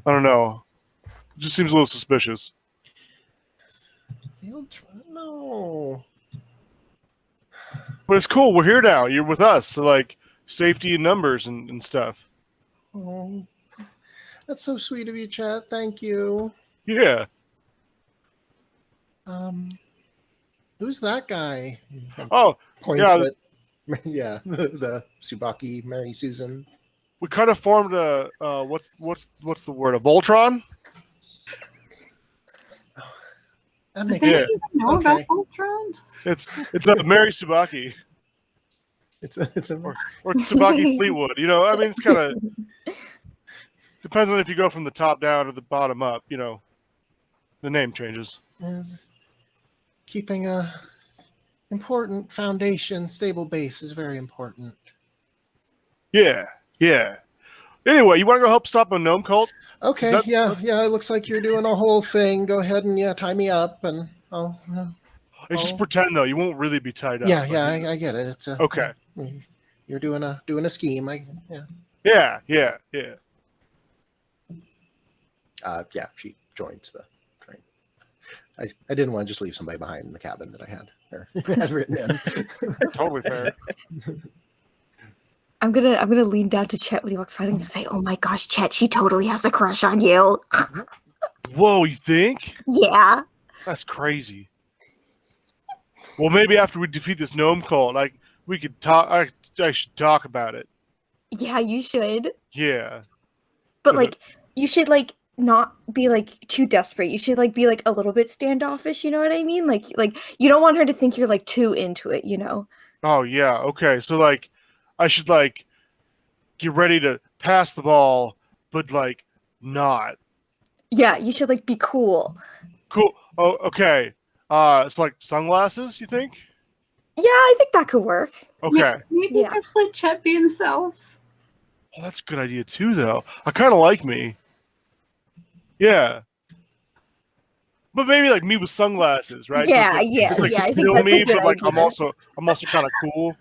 I don't know. It just seems a little suspicious. No. But it's cool. We're here now. You're with us. So like safety in numbers and stuff. Oh, that's so sweet of you, Chad. Thank you. Yeah. Who's that guy? Oh, Points yeah. at the Tsubaki, Mary Susan. We kind of formed a what's the word? A Voltron? That makes Yeah. sense. Know Okay. about Voltron? It's a Mary Tsubaki It's a or Tsubaki Fleetwood. I mean, it's kind of depends on if you go from the top down or the bottom up. The name changes. keeping a important foundation, stable base is very important. Yeah. Anyway, you want to go help stop a gnome cult? Okay, That's- yeah. It looks like you're doing a whole thing. Go ahead and tie me up, and It's just pretend though. You won't really be tied up. I get it. It's Okay. You're doing a scheme. Yeah. Yeah. She joins the train. I didn't want to just leave somebody behind in the cabin that I had written in. Totally fair. I'm gonna lean down to Chet when he walks by and say, "Oh my gosh, Chet, she totally has a crush on you." Whoa, you think? Yeah. That's crazy. Well, maybe after we defeat this gnome cult, we could talk. I should talk about it. Yeah, you should. Yeah. But you should not be too desperate. You should be a little bit standoffish, you know what I mean? Like you don't want her to think you're too into it, you know? Oh yeah. Okay. So I should get ready to pass the ball, but not. Yeah, you should be cool. Cool. Oh, okay. It's sunglasses. You think? Yeah, I think that could work. Okay. Maybe Yeah. just let Chet be himself. Oh, that's a good idea too, though. I kind of like me. Yeah. But maybe me with sunglasses, right? Yeah, so yeah, it's yeah, I to think steal that's a me, good but I'm idea. also kind of cool.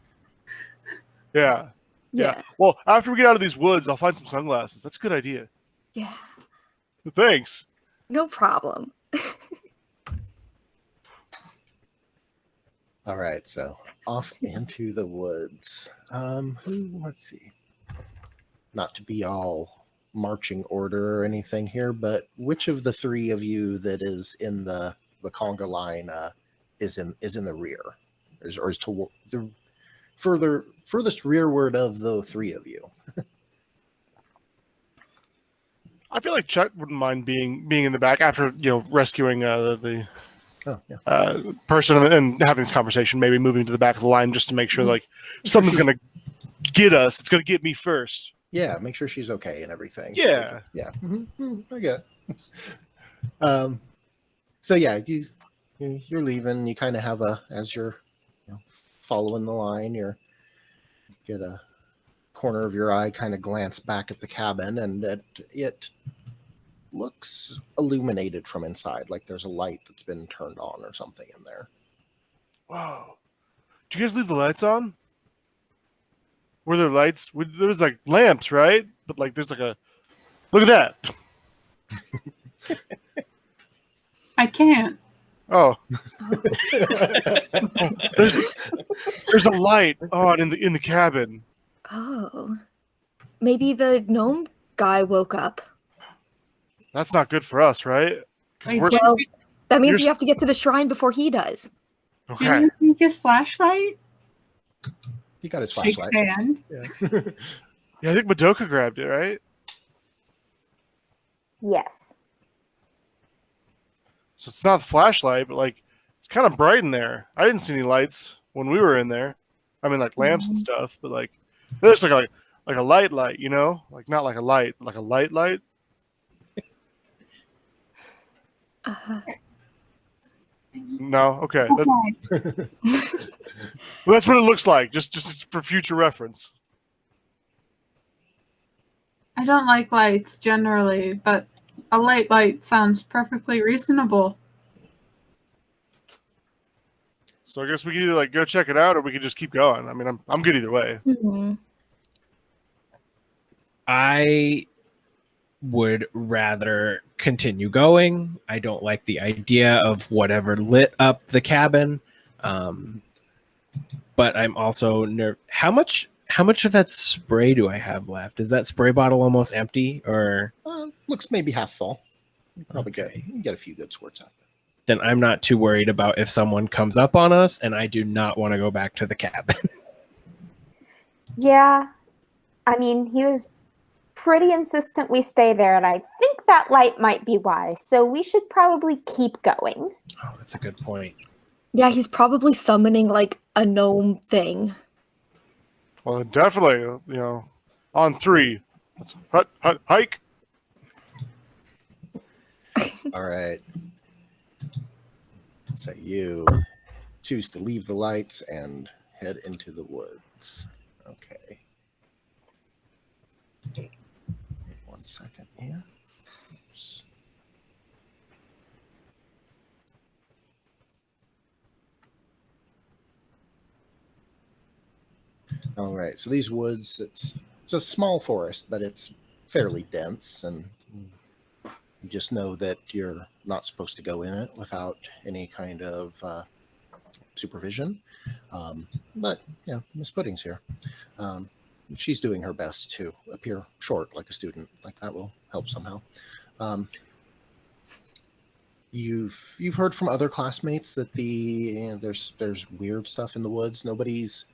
Yeah. Yeah. Well, after we get out of these woods, I'll find some sunglasses. That's a good idea. Yeah. Thanks. No problem. All right, so off into the woods. Let's see. Not to be all marching order or anything here, but which of the three of you that is in the conga line is in the rear, or is to the furthest rearward of the three of you? I feel like Chet wouldn't mind being in the back after rescuing the Oh, yeah. person and having this conversation. Maybe moving to the back of the line just to make sure something's gonna get us. It's gonna get me first. Yeah, make sure she's okay and everything. Yeah. Yeah. I get it. So yeah, you're leaving. You kind of have as you're following the line, you get a corner of your eye kind of glance back at the cabin, and it looks illuminated from inside, like there's a light that's been turned on or something in there. Whoa. Did you guys leave the lights on? Were there lights? There was like lamps, right? But like there's like a... Look at that. I can't. Oh. There's a light on in the cabin. Oh. Maybe the gnome guy woke up. That's not good for us, right? Wait, We're... Well, that means You're- we have to get to the shrine before he does. Okay. Did you take his flashlight? He got his Shakes flashlight. hand. Yeah, I think Madoka grabbed it, right? Yes. So it's not the flashlight, but like it's kind of bright in there. I didn't see any lights when we were in there. I mean, like lamps and stuff, but like it looks like a light, you know, like not like a light, like a light. No, okay. Okay. Well, that's what it looks like. Just for future reference. I don't like lights generally, but a light sounds perfectly reasonable. So I guess we can either like go check it out, or we can just keep going. I mean, I'm good either way. Mhm. I would rather continue going. I don't like the idea of whatever lit up the cabin. But I'm also How much of that spray do I have left? Is that spray bottle almost empty, or Looks maybe half full. You probably Okay. get a few good squirts out there. then I'm not too worried about if someone comes up on us, and I do not want to go back to the cabin. Yeah. I mean, he was pretty insistent we stay there, and I think that light might be why. So we should probably keep going. Oh, that's a good point. Yeah, he's probably summoning like a gnome thing. Well, definitely, you know, on 3. Let's hike. All right. So you choose to leave the lights and head into the woods. Okay. 1 second here. Oops. All right. So these woods, it's a small forest, but it's fairly dense, and you just know that you're not supposed to go in it without any kind of supervision. But yeah, Miss Pudding's here. She's doing her best to appear short like a student. Like that will help somehow. You've heard from other classmates that there's weird stuff in the woods. Nobody's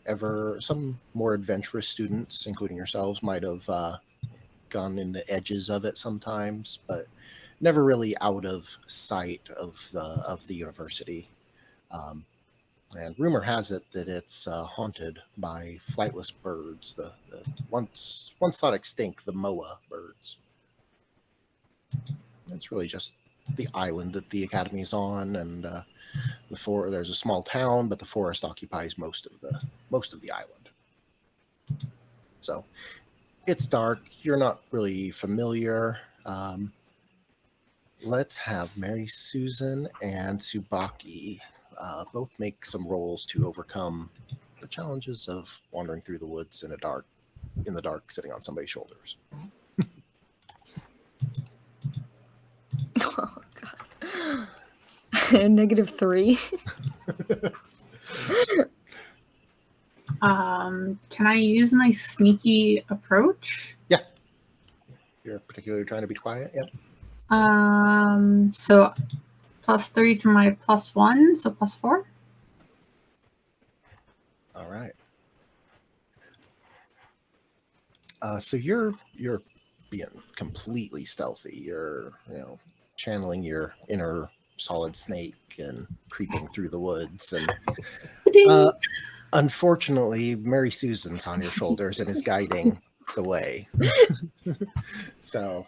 ever. Some more adventurous students, including yourselves, might have gone in the edges of it sometimes, but never really out of sight of the university. And rumor has it that it's haunted by flightless birds, the once thought extinct, the moa birds. It's really just the island that the academy's on, and there's a small town, but the forest occupies most of the island. So it's dark. You're not really familiar. Let's have Mary Susan and Tsubaki both make some rolls to overcome the challenges of wandering through the woods in the dark, sitting on somebody's shoulders. Oh god. -3. Can I use my sneaky approach? Yeah. You're particularly trying to be quiet? Yep. So +3 to my +1, so +4. All right. So you're being completely stealthy. You're channeling your inner solid snake and creeping through the woods. And unfortunately, Mary Susan's on your shoulders and is guiding the way. So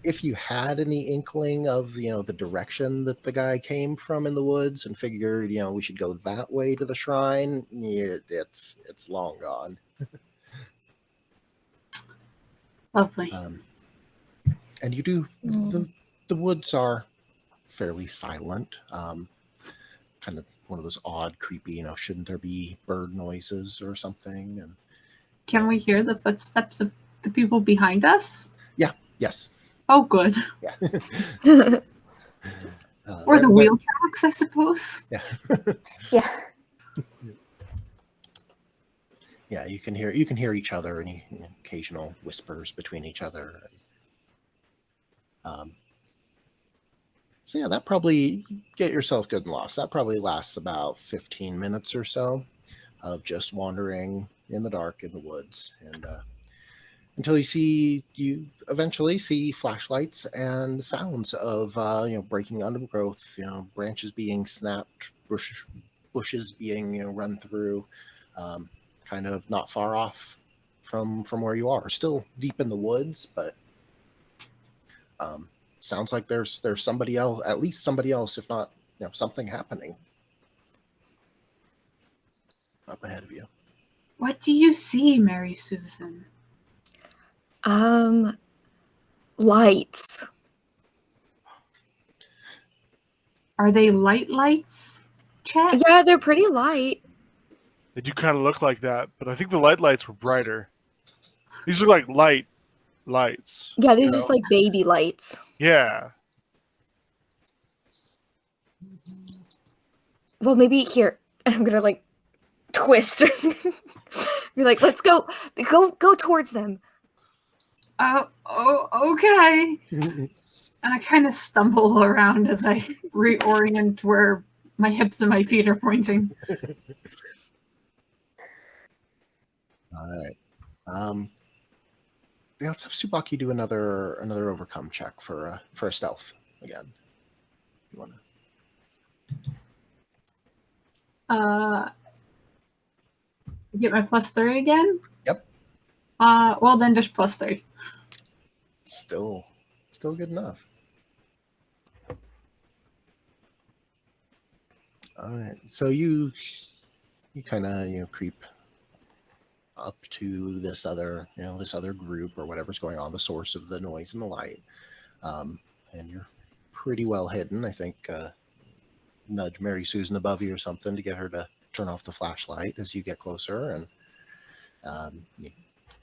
if you had any inkling of the direction that the guy came from in the woods and figured we should go that way to the shrine, it's long gone. Lovely. And you do the woods are fairly silent, kind of one of those odd, creepy, shouldn't there be bird noises or something? And Can we hear the footsteps of the people behind us? yes, Oh, good. yeah. Or the that- wheel tracks, I suppose. Yeah. Yeah. Yeah, you can hear each other and occasional whispers between each other. So yeah, that probably get yourself good and lost. That probably lasts about 15 minutes or so of just wandering in the dark in the woods, and until you eventually see flashlights and sounds of breaking undergrowth, branches being snapped, bushes being run through. Kind of not far off from where you are. Still deep in the woods, but sounds like there's somebody else, at least somebody else, if not something happening up ahead of you. What do you see, Mary Susan? Lights. Are they lights, Chet? Yeah, they're pretty light. They do kind of look like that, but I think the lights were brighter. These are like lights. Yeah, these are just like baby lights. Yeah. Well, maybe here. I'm gonna like twist. Be like, let's go towards them. Oh, okay. And I kind of stumble around as I reorient where my hips and my feet are pointing. All right. Yeah, let's have Tsubaki do another overcome check for a stealth again. You want to? Get my +3 again? Yep. Well then just +3. Still good enough. All right. So you kind of creep up to this other group or whatever's going on, the source of the noise and the light, and you're pretty well hidden. I think nudge Mary Susan above you or something to get her to turn off the flashlight as you get closer, and you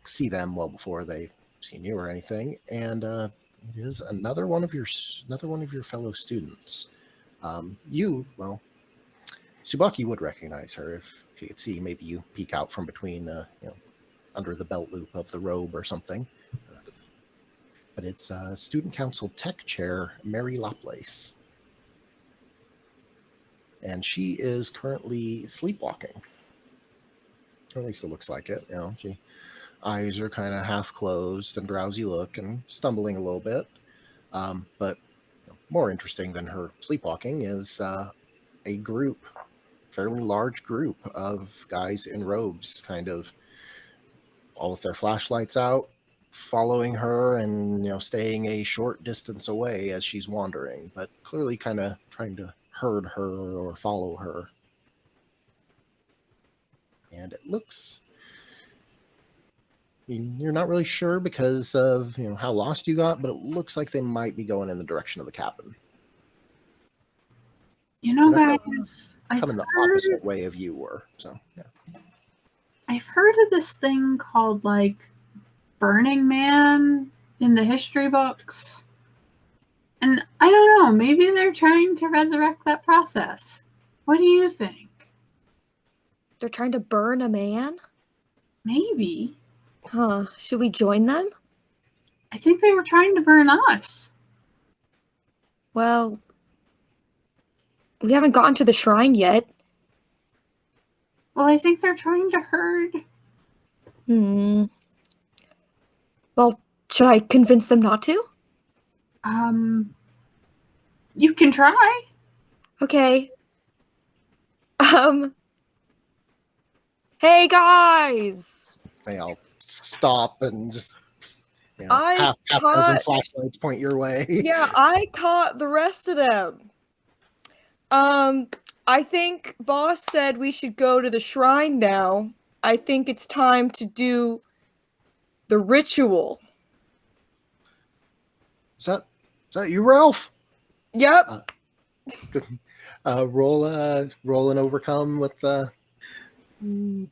see them well before they've seen you or anything. And it is another one of your fellow students. Tsubaki would recognize her if you could see. Maybe you peek out from between, under the belt loop of the robe or something. But it's Student Council Tech Chair Mary Laplace. And she is currently sleepwalking. Or at least it looks like it. She eyes are kind of half closed and drowsy look and stumbling a little bit. But more interesting than her sleepwalking is a fairly large group of guys in robes, kind of all with their flashlights out, following her and staying a short distance away as she's wandering, but clearly kind of trying to herd her or follow her. And it looks, you're not really sure because of how lost you got, but it looks like they might be going in the direction of the cabin. Guys, Coming the opposite way of you were. So yeah. I've heard of this thing called like Burning Man in the history books. And I don't know, maybe they're trying to resurrect that process. What do you think? They're trying to burn a man? Maybe. Huh. Should we join them? I think they were trying to burn us. Well, we haven't gotten to the shrine yet. Well, I think they're trying to herd. Well, should I convince them not to? You can try. Okay. Hey guys! They all stop and just I half dozen flashlights point your way. Yeah, I caught the rest of them. I think boss said we should go to the shrine now. I think it's time to do the ritual. Is that you, Ralph? Yep. Roll and overcome with the. I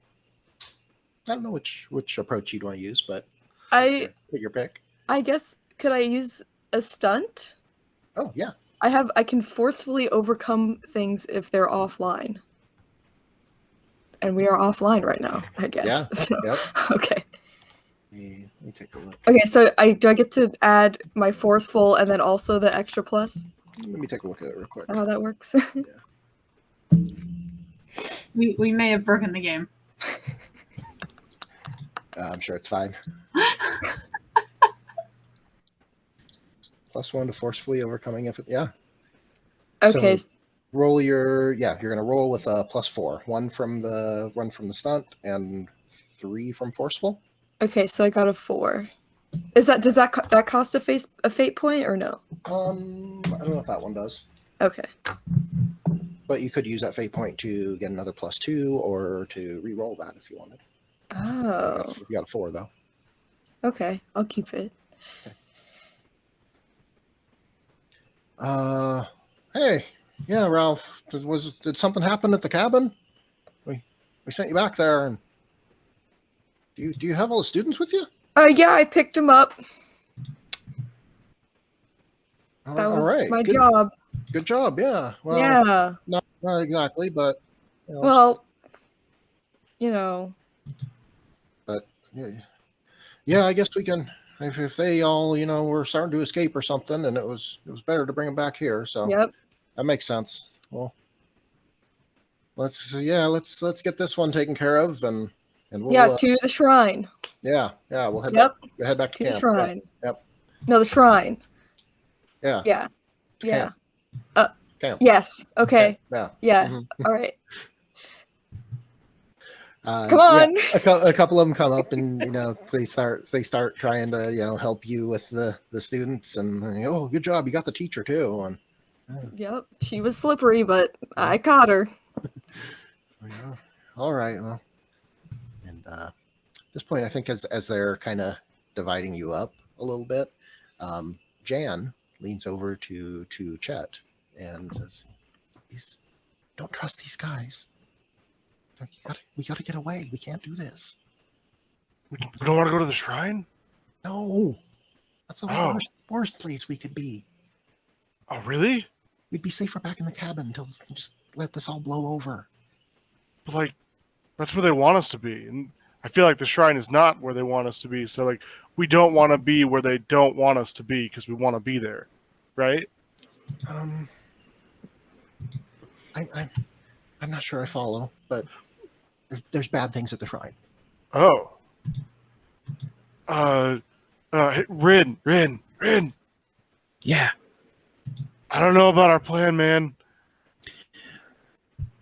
don't know which approach you'd want to use, but I take your pick. I guess could I use a stunt? Oh yeah. I can forcefully overcome things if they're offline. And we are offline right now, I guess. Yeah. So, Yep. okay. Let me take a look. Okay, so do I get to add my forceful and then also the extra plus? Let me take a look at it real quick. How that works? We may have broken the game. I'm sure it's fine. +1 to forcefully overcoming if it. Yeah. Okay. So roll your. Yeah, you're gonna roll with a +4. One from the stunt and 3 from forceful. Okay, so I got a 4. Does that cost a fate point or no? I don't know if that one does. Okay. But you could use that fate point to get another +2 or to re-roll that if you wanted. Oh. You got a 4 though. Okay, I'll keep it. Hey, yeah, Ralph. Did something happen at the cabin? We sent you back there, and do you have all the students with you? Yeah, I picked him up. That All was right. my job. Good job. Yeah. Well, yeah. Not exactly, but. Well, you know. But yeah, I guess we can. If they all were starting to escape or something, and it was better to bring them back here. So Yep. That makes sense. Well, let's get this one taken care of, and we'll to the shrine. we'll head back to camp. The shrine. Yep. No, the shrine. Yeah. Yeah. Yeah. Camp. Yes. Okay. Yeah. Yeah. Mm-hmm. All right. Come on. Yeah, a couple of them come up, and they start trying to help you with the students, and oh, good job, you got the teacher too. And yep, she was slippery, but I caught her. All right, well, and at this point, I think as they're kind of dividing you up a little bit, Jan leans over to Chet and says, "Please, don't trust these guys. We gotta get away. We can't do this. We don't want to go to the shrine? No. That's the worst place we could be. Oh, really? We'd be safer back in the cabin until we just let this all blow over. But, that's where they want us to be. And I feel like the shrine is not where they want us to be. So, we don't want to be where they don't want us to be because we want to be there. Right? I'm not sure I follow, but there's bad things at the shrine. Oh. Rin. Yeah. I don't know about our plan, man.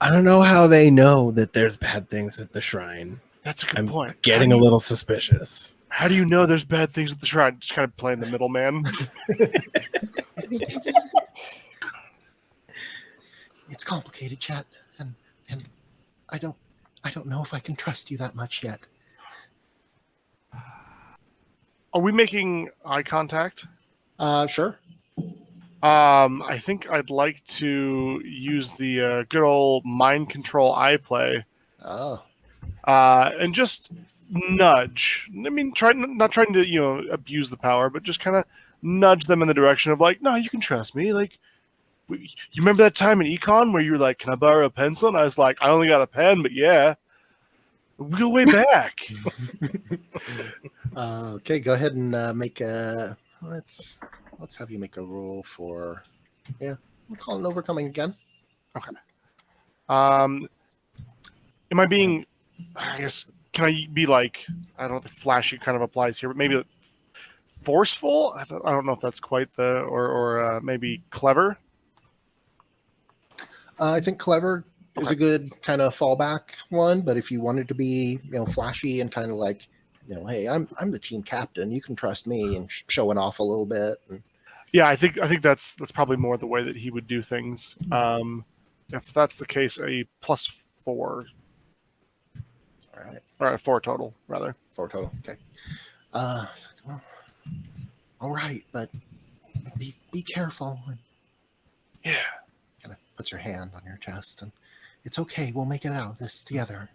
I don't know how they know that there's bad things at the shrine. That's a good point. Getting a little suspicious. How do you know there's bad things at the shrine? Just kind of playing the middleman. It's complicated, Chet, and I don't know if I can trust you that much yet. Are we making eye contact? Sure. I think I'd like to use the good old mind control eye play. Oh. And just nudge. I mean, not trying to abuse the power, but just kind of nudge them in the direction of no, you can trust me. You remember that time in econ where you were like, "Can I borrow a pencil?" And I was like, "I only got a pen, but yeah." We go way back. Okay, go ahead and make a. Let's have you make a roll for. Yeah, we'll call it an overcoming again. Okay. Am I being? I guess can I be I don't think flashy kind of applies here, but maybe forceful. I don't know if that's quite the or maybe clever. I think clever is a good kind of fallback one, but if you wanted to be, flashy and kind of hey, I'm the team captain, you can trust me, and showing off a little bit. And... Yeah, I think that's probably more the way that he would do things. If that's the case, a +4. All right. All right, 4 total, rather. 4 total. Okay. Well, all right, but be careful. Yeah. Kind of puts her hand on your chest, and it's okay. We'll make it out of this together.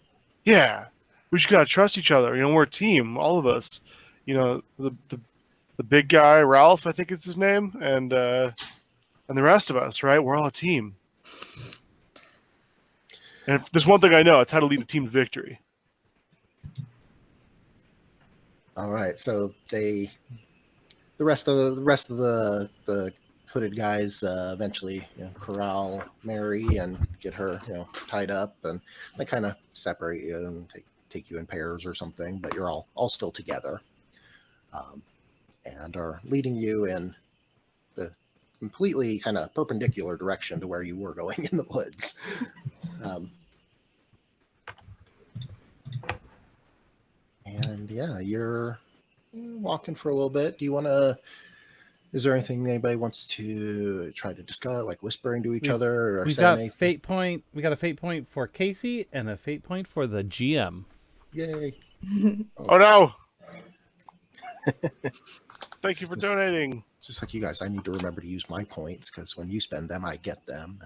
Yeah, we just gotta trust each other. You know, we're a team, all of us. You know, the big guy, Ralph, I think is his name, and the rest of us, right? We're all a team. And if there's one thing I know, it's how to lead a team to victory. All right, so the rest of the hooded guys eventually corral Mary and get her tied up, and they kind of separate you and take you in pairs or something, but you're all still together, and are leading you in the completely kind of perpendicular direction to where you were going in the woods. And yeah, you're walking for a little bit. Do you want to? Is there anything anybody wants to try to discuss, like whispering to each other? Or We've got fate point. We got a fate point for Casey and a fate point for the GM. Yay! Oh no! Thank you for donating. Just like you guys, I need to remember to use my points because when you spend them, I get them.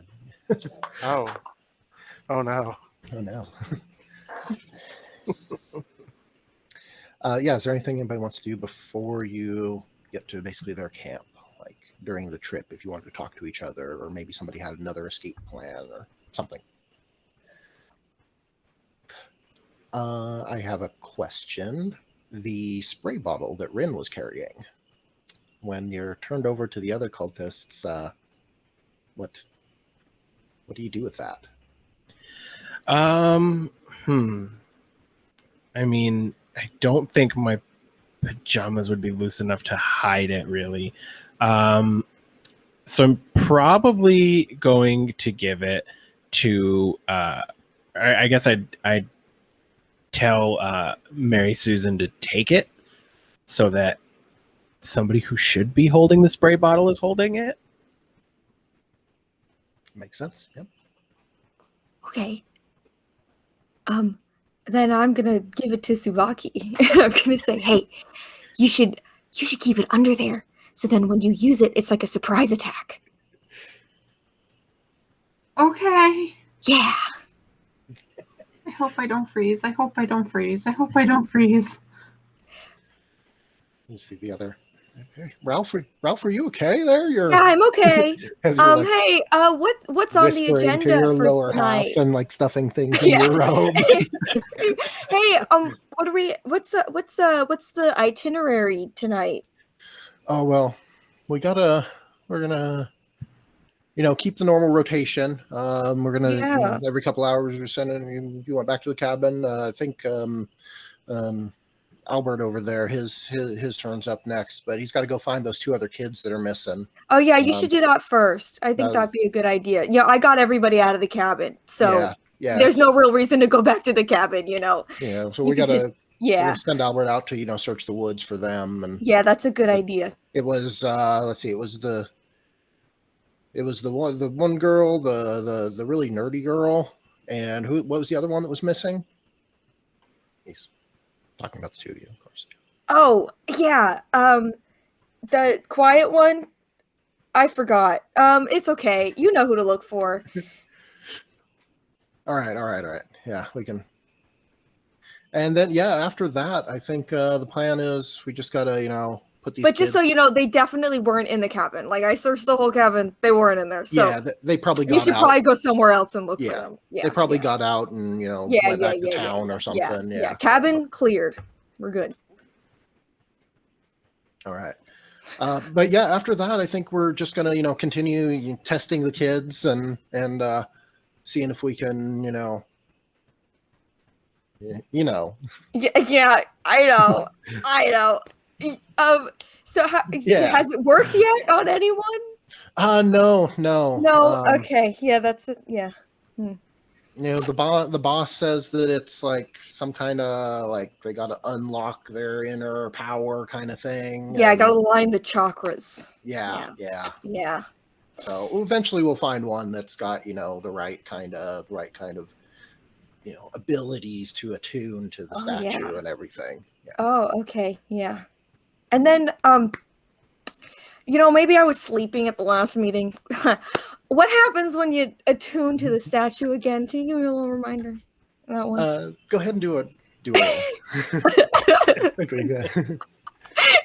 Oh no! Oh no! Yeah, is there anything anybody wants to do before you get to basically their camp, like during the trip, if you wanted to talk to each other, or maybe somebody had another escape plan or something? I have a question. The spray bottle that Rin was carrying, when you're turned over to the other cultists, what do you do with that? I mean, I don't think my pajamas would be loose enough to hide it, really. So I'm probably going to give it to. I guess I'd tell Mary Susan to take it, so that somebody who should be holding the spray bottle is holding it. Makes sense. Yep. Okay. Then I'm gonna give it to Subaki. I'm gonna say, hey, you should keep it under there. So then when you use it, it's like a surprise attack. Okay. Yeah. I hope I don't freeze. I hope I don't freeze. I hope I don't freeze. You see the other. Okay. Ralph, are you okay there? Yeah, I'm okay. As you're, like, hey, what's on the whispering to agenda your for lower tonight? half and like stuffing things in Yeah. your robe. Hey, what's the itinerary tonight? Oh well, we're gonna keep the normal rotation. We're gonna every couple hours we're sending you went back to the cabin. I think Albert over there, his turn's up next, but he's got to go find those two other kids that are missing. Oh yeah, you should do that first. I think that'd be a good idea. Yeah, I got everybody out of the cabin, so there's no real reason to go back to the cabin, Yeah, so we gotta send Albert out to search the woods for them. And yeah, that's a good idea. It was let's see, it was the one girl, the really nerdy girl, and what was the other one that was missing? He's talking about the two of you, of course. Oh yeah, the quiet one. I forgot. It's okay. You know who to look for. All right. Yeah, we can. And then after that, I think the plan is we just gotta put these. But just so you know, they definitely weren't in the cabin. Like I searched the whole cabin, they weren't in there. So they probably got out. You should probably go somewhere else and look for them. Yeah, they probably got out and went back to town or something. Yeah, cabin cleared. We're good. All right. But after that, I think we're just gonna continue testing the kids and seeing if we can Yeah, I know. So has it worked yet on anyone? No. Okay. Yeah, that's it. Yeah. The boss says that it's like some kind of like they got to unlock their inner power kind of thing. Yeah, I got to align the chakras. Yeah. So eventually we'll find one that's got the right kind of abilities to attune to the statue and everything. Yeah. Oh, okay. Yeah. And then maybe I was sleeping at the last meeting. What happens when you attune to the statue again? Can you give me a little reminder? That one. Go ahead and do a roll. Okay, good.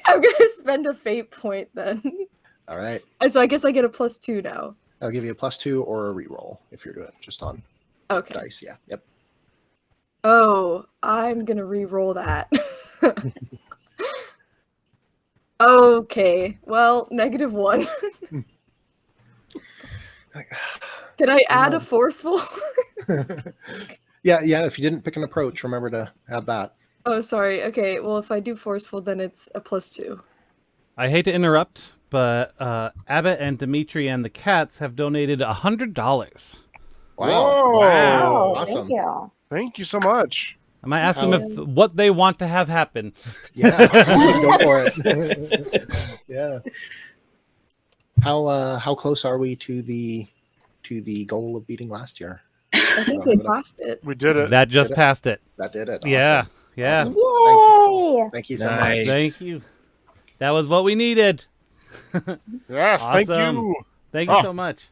I'm gonna spend a fate point then. All right. So I guess I get a +2 now. I'll give you a +2 or a reroll if you're doing it just on Okay. dice. Yeah. Yep. Oh, I'm gonna re-roll that. Okay. Well, -1. Can I add a forceful? Yeah. If you didn't pick an approach, remember to add that. Oh, sorry. Okay. Well, if I do forceful, then it's a +2. I hate to interrupt, but Abbott and Dimitri and the cats have donated $100. Wow. Whoa. Oh, Awesome. thank you. Thank you so much. I might ask them if what they want to have happen. Yeah. Go for it. Yeah. How close are we to the goal of beating last year? I think they passed it. We did it. That just Did it? passed it. That did it. Yeah. Awesome. Yeah. Awesome. Yay! Thank you so Nice. much. Thank you. That was what we needed. Yes, thank Awesome. you. Thank you so much.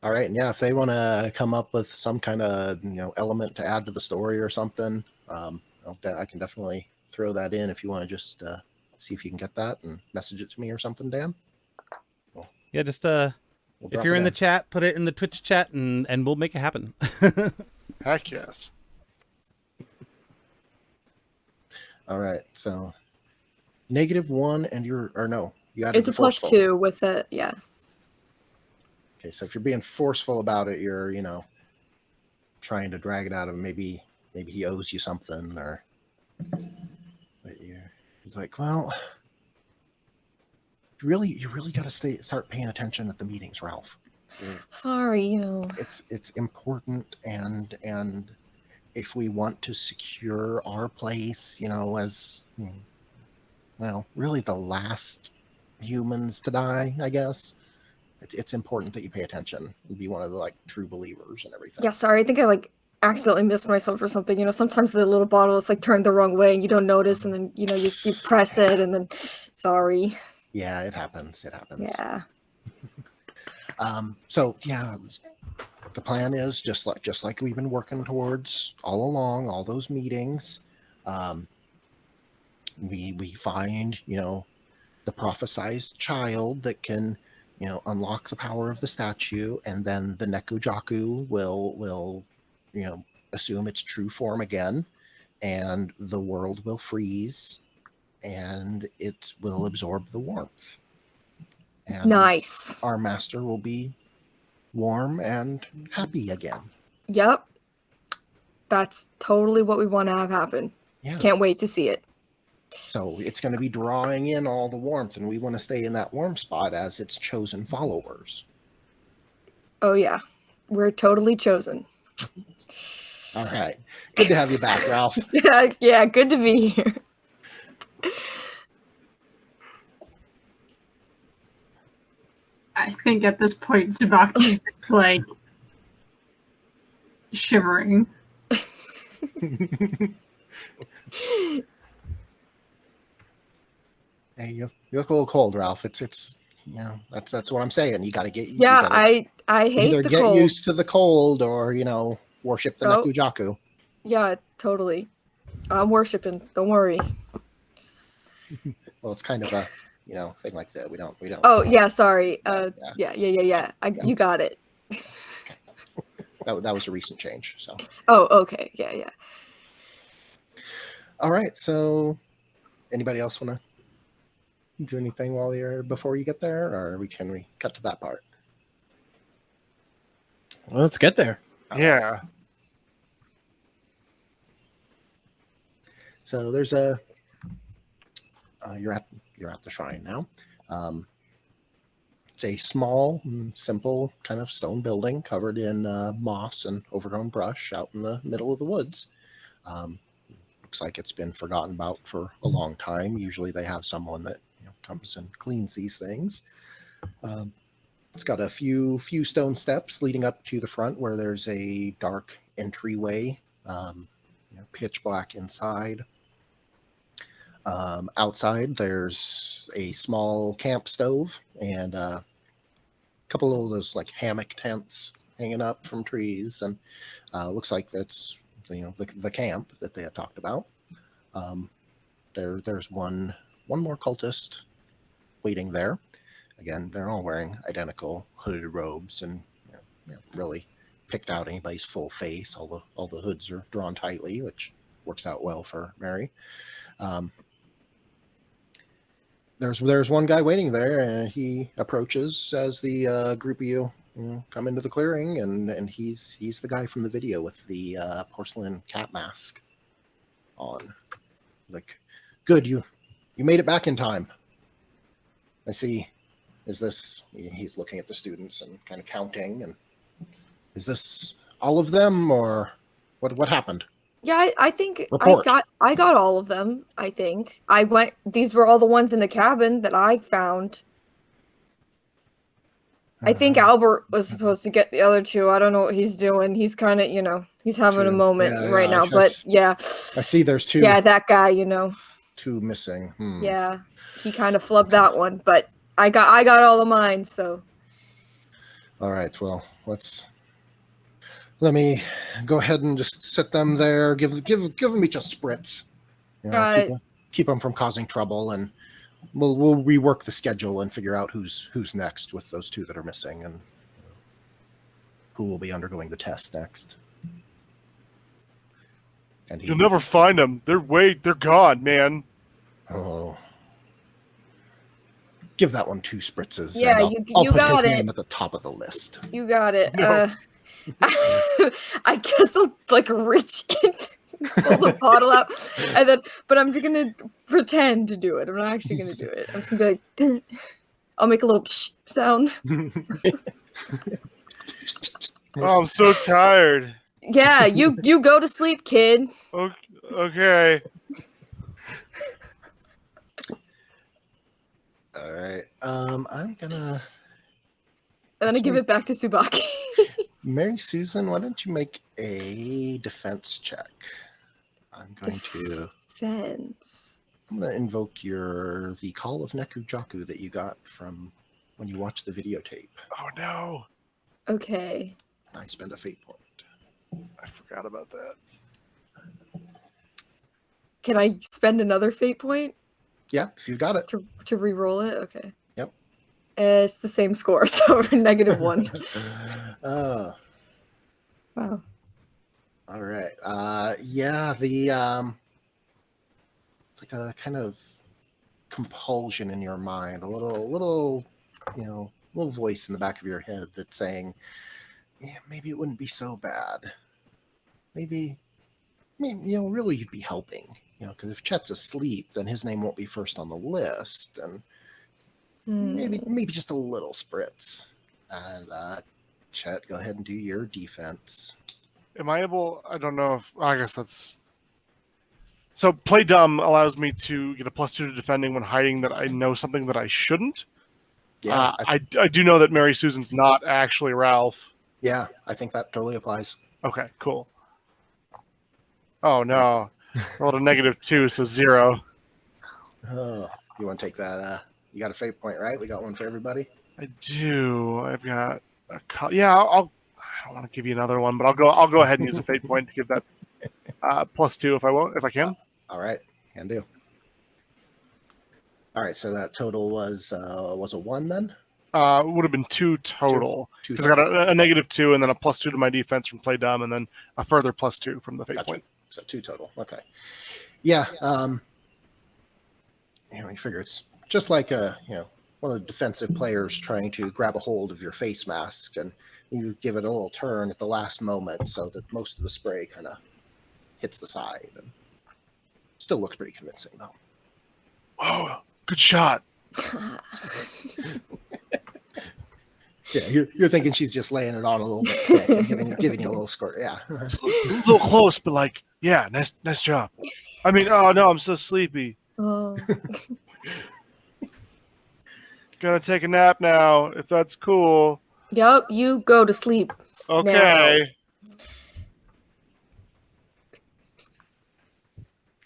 All right, and yeah, if they want to come up with some kind of element to add to the story or something, I can definitely throw that in if you want to just see if you can get that and message it to me or something, Dan. Yeah, just We'll if drop you're it in the chat, put it in the Twitch chat, and we'll make it happen. Heck yes. All right, so -1, and you added It's a the forceful. +2 with it. Yeah. Okay, so if you're being forceful about it, you're trying to drag it out of him. Maybe he owes you something, or he's like, well, you really got to start paying attention at the meetings, Ralph. Sorry, It's important, and if we want to secure our place, as really the last humans to die, I guess. It's important that you pay attention and be one of the true believers and everything. Yeah, sorry. I think I accidentally missed myself or something. Sometimes the little bottle is turned the wrong way and you don't notice, and then you press it, and then sorry. Yeah, it happens. Yeah. So yeah, the plan is just like we've been working towards all along, all those meetings. We find the prophesized child that can unlock the power of the statue, and then the Nekujaku will assume its true form again, and the world will freeze, and it will absorb the warmth. And Nice. our master will be warm and happy again. Yep. That's totally what we want to have happen. Yeah. Can't wait to see it. So it's going to be drawing in all the warmth, and we want to stay in that warm spot as its chosen followers. Oh yeah, we're totally chosen. All right. Good to have you back, Ralph. Yeah, good to be here. I think at this point, Tsubaki's shivering. Hey, you look a little cold, Ralph. It's that's what I'm saying. You got to get. Yeah, I hate either the get cold. used to the cold, or worship the Nekujaku. Yeah, totally. I'm worshiping. Don't worry. Well, it's kind of a thing like that. We don't. Oh yeah, sorry. Yeah. You got it. That was a recent change. So. Oh, okay. Yeah. All right. So, anybody else want to do anything before you get there, or can we cut to that part? Well, let's get there. Yeah. So there's you're at the shrine now. It's a small, simple kind of stone building covered in moss and overgrown brush out in the middle of the woods. Looks like it's been forgotten about for a long time. Usually they have someone that comes and cleans these things. It's got a few stone steps leading up to the front where there's a dark entryway, pitch black inside. Outside there's a small camp stove and a couple of those like hammock tents hanging up from trees, and looks like that's the camp that they had talked about. There's one more cultist waiting there. Again, they're all wearing identical hooded robes, and really picked out anybody's full face. All the hoods are drawn tightly, which works out well for Mary. There's one guy waiting there, and he approaches as the group of you come into the clearing, and he's the guy from the video with the porcelain cat mask on. Like, good, you made it back in time. I see. Is this? He's looking at the students and kind of counting. And is this all of them, or what happened? Yeah, I think Report. I got all of them. I think these were all the ones in the cabin that I found. I think Albert was supposed to get the other two. I don't know what he's doing. He's kind of, he's having a moment right now. But yeah, I see. There's two. Yeah, that guy. Two missing. Yeah, he kind of flubbed that one, but I got all of mine. So. All right. Well, let me go ahead and just sit them there. Give them each a spritz. Keep them from causing trouble, and we'll rework the schedule and figure out who's next with those two that are missing, and who will be undergoing the test next. And you'll never find them. They're gone, man. Oh. Give that one 2 spritzes. Yeah, I'll you put got his it. name at the top of the list. You got it. No. I guess I'll reach in, pull the bottle out, but I'm just gonna pretend to do it. I'm not actually gonna do it. I'm just gonna be like, I'll make a little psh sound. Oh, I'm so tired. Yeah, you go to sleep, kid. Okay. All right. I'm gonna. And then I give it back to Tsubaki. Mary Susan, why don't you make a defense check? I'm going to invoke the call of Nekujaku that you got from when you watched the videotape. Oh no. Okay. I spend a fate point. I forgot about that. Can I spend another fate point? Yeah, if you got it. To re-roll it? Okay. Yep. It's the same score, so -1. Oh. Wow. All right. Yeah, it's like a kind of compulsion in your mind, a little voice in the back of your head that's saying, yeah, maybe it wouldn't be so bad. Maybe really you'd be helping, because if Chet's asleep, then his name won't be first on the list, and maybe just a little spritz. And Chet, go ahead and do your defense. Am I able? I don't know if. I guess that's. So play dumb allows me to get a +2 to defending when hiding that I know something that I shouldn't. Yeah, I do know that Mary Susan's not actually Ralph. Yeah, I think that totally applies. Okay, cool. Oh no, rolled a -2, so 0. Oh, you want to take that? You got a fate point, right? We got one for everybody. I do. I've got a. Yeah, I don't want to give you another one, but I'll go ahead and use a fate point to give that +2 if I can. All right, can do. All right, so that total was a 1 then? It would have been 2 total because I got a -2 and then a +2 to my defense from play dumb, and then a further +2 from the fate point. So 2 total. Okay. Yeah. You figure it's just like one of the defensive players trying to grab a hold of your face mask, and you give it a little turn at the last moment so that most of the spray kind of hits the side, and still looks pretty convincing though. Whoa, good shot. Yeah, you're thinking she's just laying it on a little bit thick and giving you a little squirt. Yeah. A little close, but yeah, nice job. I mean, oh no, I'm so sleepy. Oh. Gonna take a nap now, if that's cool. Yep, you go to sleep. Okay.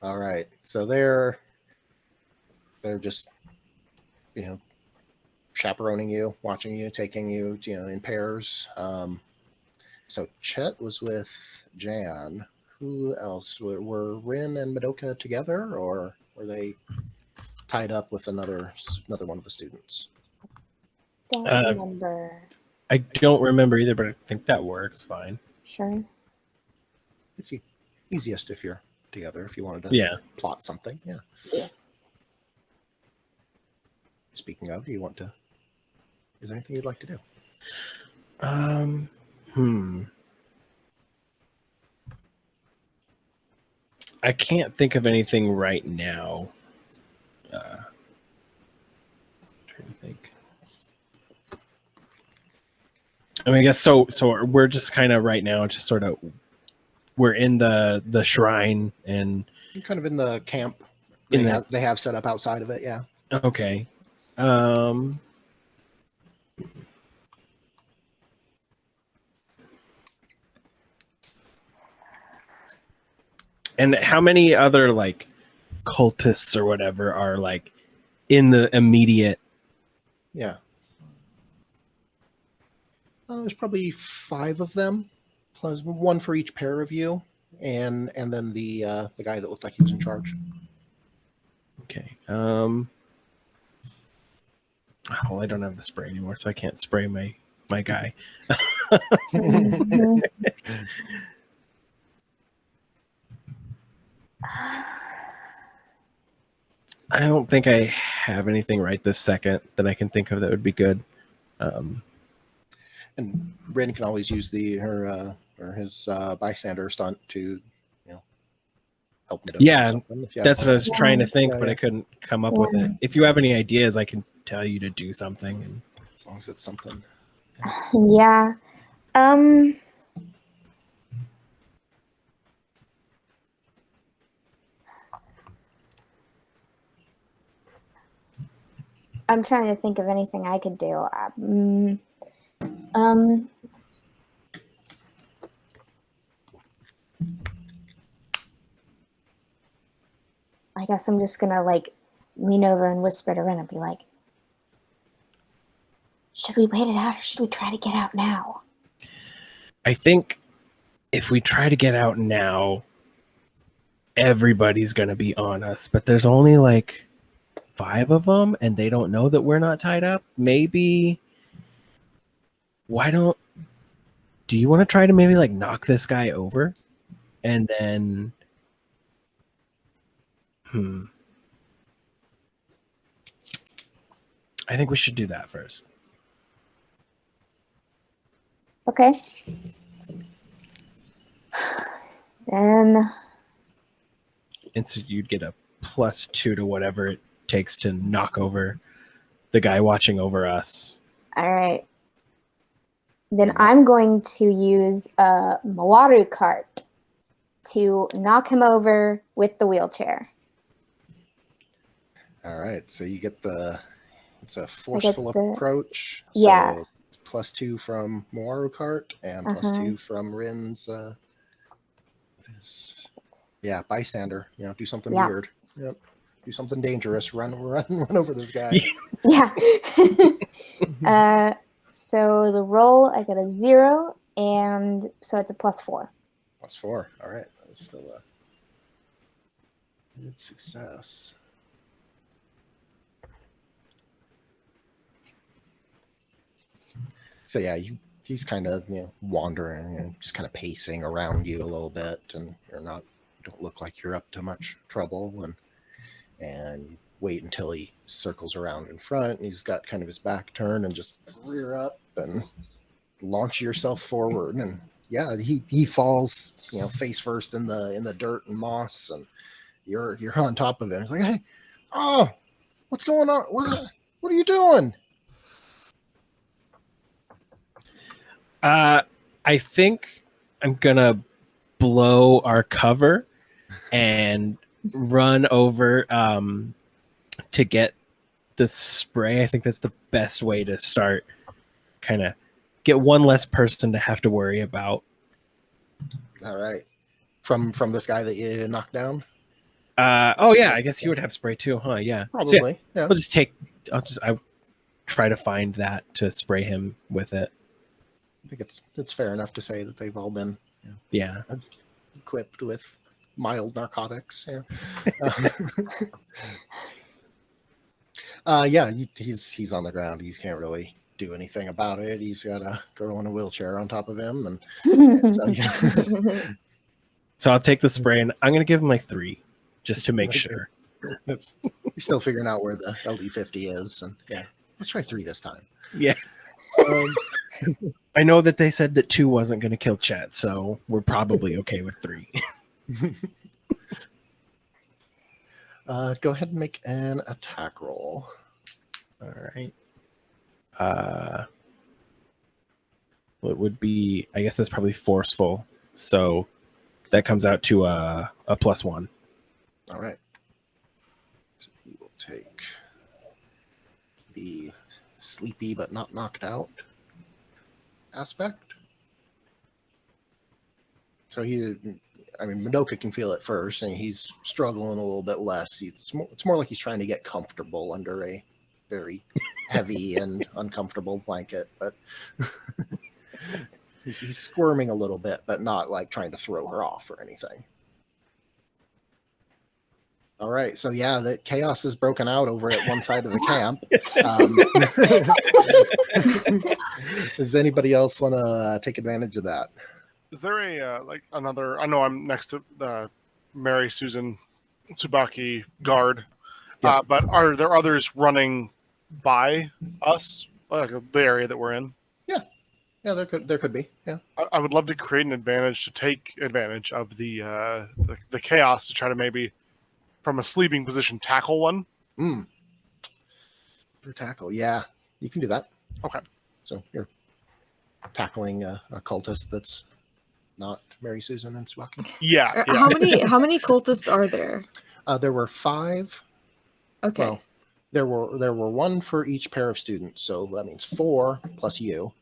All right. So they're just chaperoning you, watching you, taking you, in pairs. So Chet was with Jan. Who else? Were Rin and Madoka together, or were they tied up with another one of the students? Don't Uh, remember. I don't remember either, but I think that works fine. Sure. It's easiest if you're together, if you wanted to Yeah. plot something. Yeah. Yeah. Speaking of, is there anything you'd like to do? I can't think of anything right now. Trying to think. I mean, I guess so. So we're just kind of right now, just sort of, we're in the shrine and You're kind of in the camp. In They have set up outside of it. Yeah. okay. And how many other like cultists or whatever are like in the immediate? Yeah. There's probably 5 of them, plus one for each pair of you, and then the guy that looked like he was in charge. Okay. Oh, I don't have the spray anymore, so I can't spray my guy. Mhm. I don't think I have anything right this second that I can think of that would be good. And Rin can always use his bystander stunt to, help Madoka. Yeah, if you have that's what I was plans. trying to think, Yeah, but yeah. I couldn't come up with it. If you have any ideas, I can tell you to do something. And As long as it's something. Yeah. I'm trying to think of anything I could do. I guess I'm just gonna like lean over and whisper to Ren and be like, should we wait it out or should we try to get out now? I think if we try to get out now, everybody's going to be on us, but there's only like 5 of them and they don't know that we're not tied up. Maybe do you want to try to maybe like knock this guy over and then I think we should do that first. Okay. Then And so you'd get a +2 to whatever it takes to knock over the guy watching over us. all right. Then I'm going to use a Mawaru cart to knock him over with the wheelchair. All right. So you get it's a forceful approach. Yeah. So +2 from Mawaru cart and +2 from Rin's bystander. Do something weird. Yep. Do something dangerous. Run over this guy. Yeah. So the roll, I got a 0, and so it's a +4. +4. All right. That's still a good success. So yeah, he's kind of wandering and just kind of pacing around you a little bit, and don't look like you're up to much trouble, and wait until he circles around in front. And he's got kind of his back turned and just rear up and launch yourself forward, and yeah, he falls face first in the dirt and moss, and you're on top of it. It's like, hey, oh, what's going on? What are you doing? I think I'm gonna blow our cover and run over to get the spray. I think that's the best way to start. Kind of get one less person to have to worry about. All right, from this guy that you knocked down. Oh yeah, I guess he would have spray too, huh? Yeah, Probably. So, yeah. I'll just take. try to find that to spray him with it. I think it's fair enough to say that they've all been Yeah. equipped with mild narcotics. Yeah. Yeah, he's on the ground. He can't really do anything about it. He's got a girl in a wheelchair on top of him, and so, yeah. So I'll take the spray, and I'm going to give him like 3 just to make Okay. sure. You're still figuring out where the LD50 is, and yeah, let's try 3 this time. Yeah. I know that they said that 2 wasn't going to kill Chet, so we're probably okay with 3. Go ahead and make an attack roll. All right. Well, it would be, I guess that's probably forceful. So that comes out to a +1. All right. So he will take the sleepy but not knocked out aspect. So Madoka can feel it first, and he's struggling a little bit less. It's more like he's trying to get comfortable under a very heavy and uncomfortable blanket, but he's squirming a little bit, but not like trying to throw her off or anything. All right, so yeah, the chaos is broken out over at one side of the camp. Does anybody else want to take advantage of that? Is there a another? I know I'm next to Mary Susan Tsubaki guard, Yeah. but are there others running by us, like the area that we're in? Yeah, there could be. Yeah. I would love to create an advantage to take advantage of the chaos to try to maybe from a sleeping position tackle one. Your tackle, yeah, you can do that. Okay. So you're tackling a cultist that's not Mary Susan and Tsubaki. Yeah. How many cultists are there? There were 5. Okay. Well, there were 1 for each pair of students, so that means 4 plus you,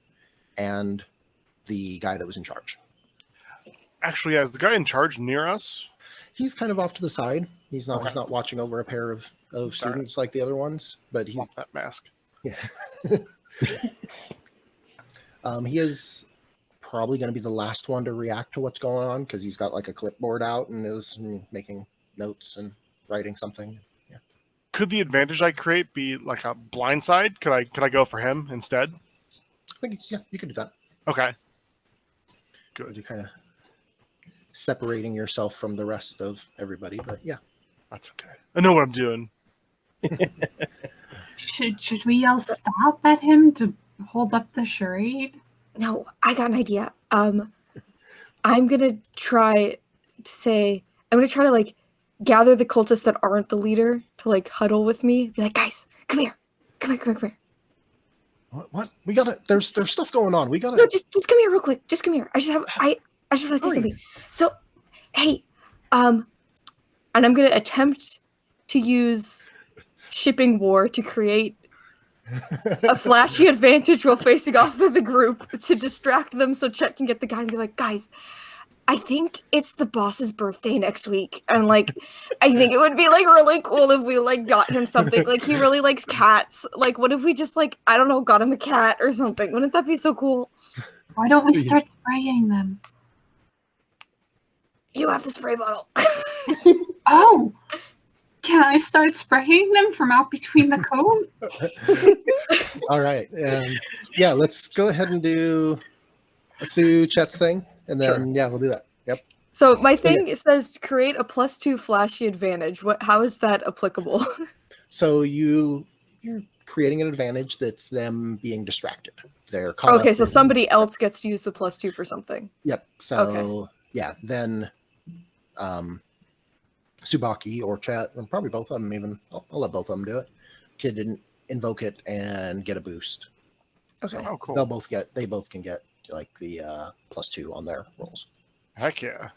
and the guy that was in charge. Actually, is the guy in charge near us? He's kind of off to the side. He's not. Okay. He's not watching over a pair of students like the other ones, but he. Want that mask? Yeah. He is probably going to be the last one to react to what's going on because he's got like a clipboard out and is making notes and writing something. Yeah. Could the advantage I create be like a blindside? Could I go for him instead? I think you could do that. Okay. Good. You kind of separating yourself from the rest of everybody, but yeah. That's okay. I know what I'm doing. Should we yell stop at him to hold up the charade? No, I got an idea. I'm gonna try to like gather the cultists that aren't the leader to like huddle with me. Be like, guys, come here. What? We gotta. There's stuff going on. We gotta. No, just come here real quick. Just come here. I just want to say something. So, hey, and I'm gonna attempt to use shipping war to create a flashy advantage while facing off with the group to distract them so Chet can get the guy and be like, guys, I think it's the boss's birthday next week. And like, I think it would be like really cool if we like got him something. Like he really likes cats. Like what if we just like, I don't know, got him a cat or something? Wouldn't that be so cool? Why don't we start spraying them? You have the spray bottle. Oh, can I start spraying them from out between the coat? All right. Yeah, let's go ahead and do Chet's thing. And then, yeah, we'll do that. Yep. So my thing it says create a +2 flashy advantage. How is that applicable? So you're creating an advantage that's them being distracted. They're caught okay, up so in- somebody else gets to use the +2 for something. Yep. So yeah, then Tsubaki or Chet, and probably both of them even. I'll let both of them do it. Kid didn't invoke it and get a boost. Okay. Oh, cool. They both can get like the +2 on their rolls. Heck yeah.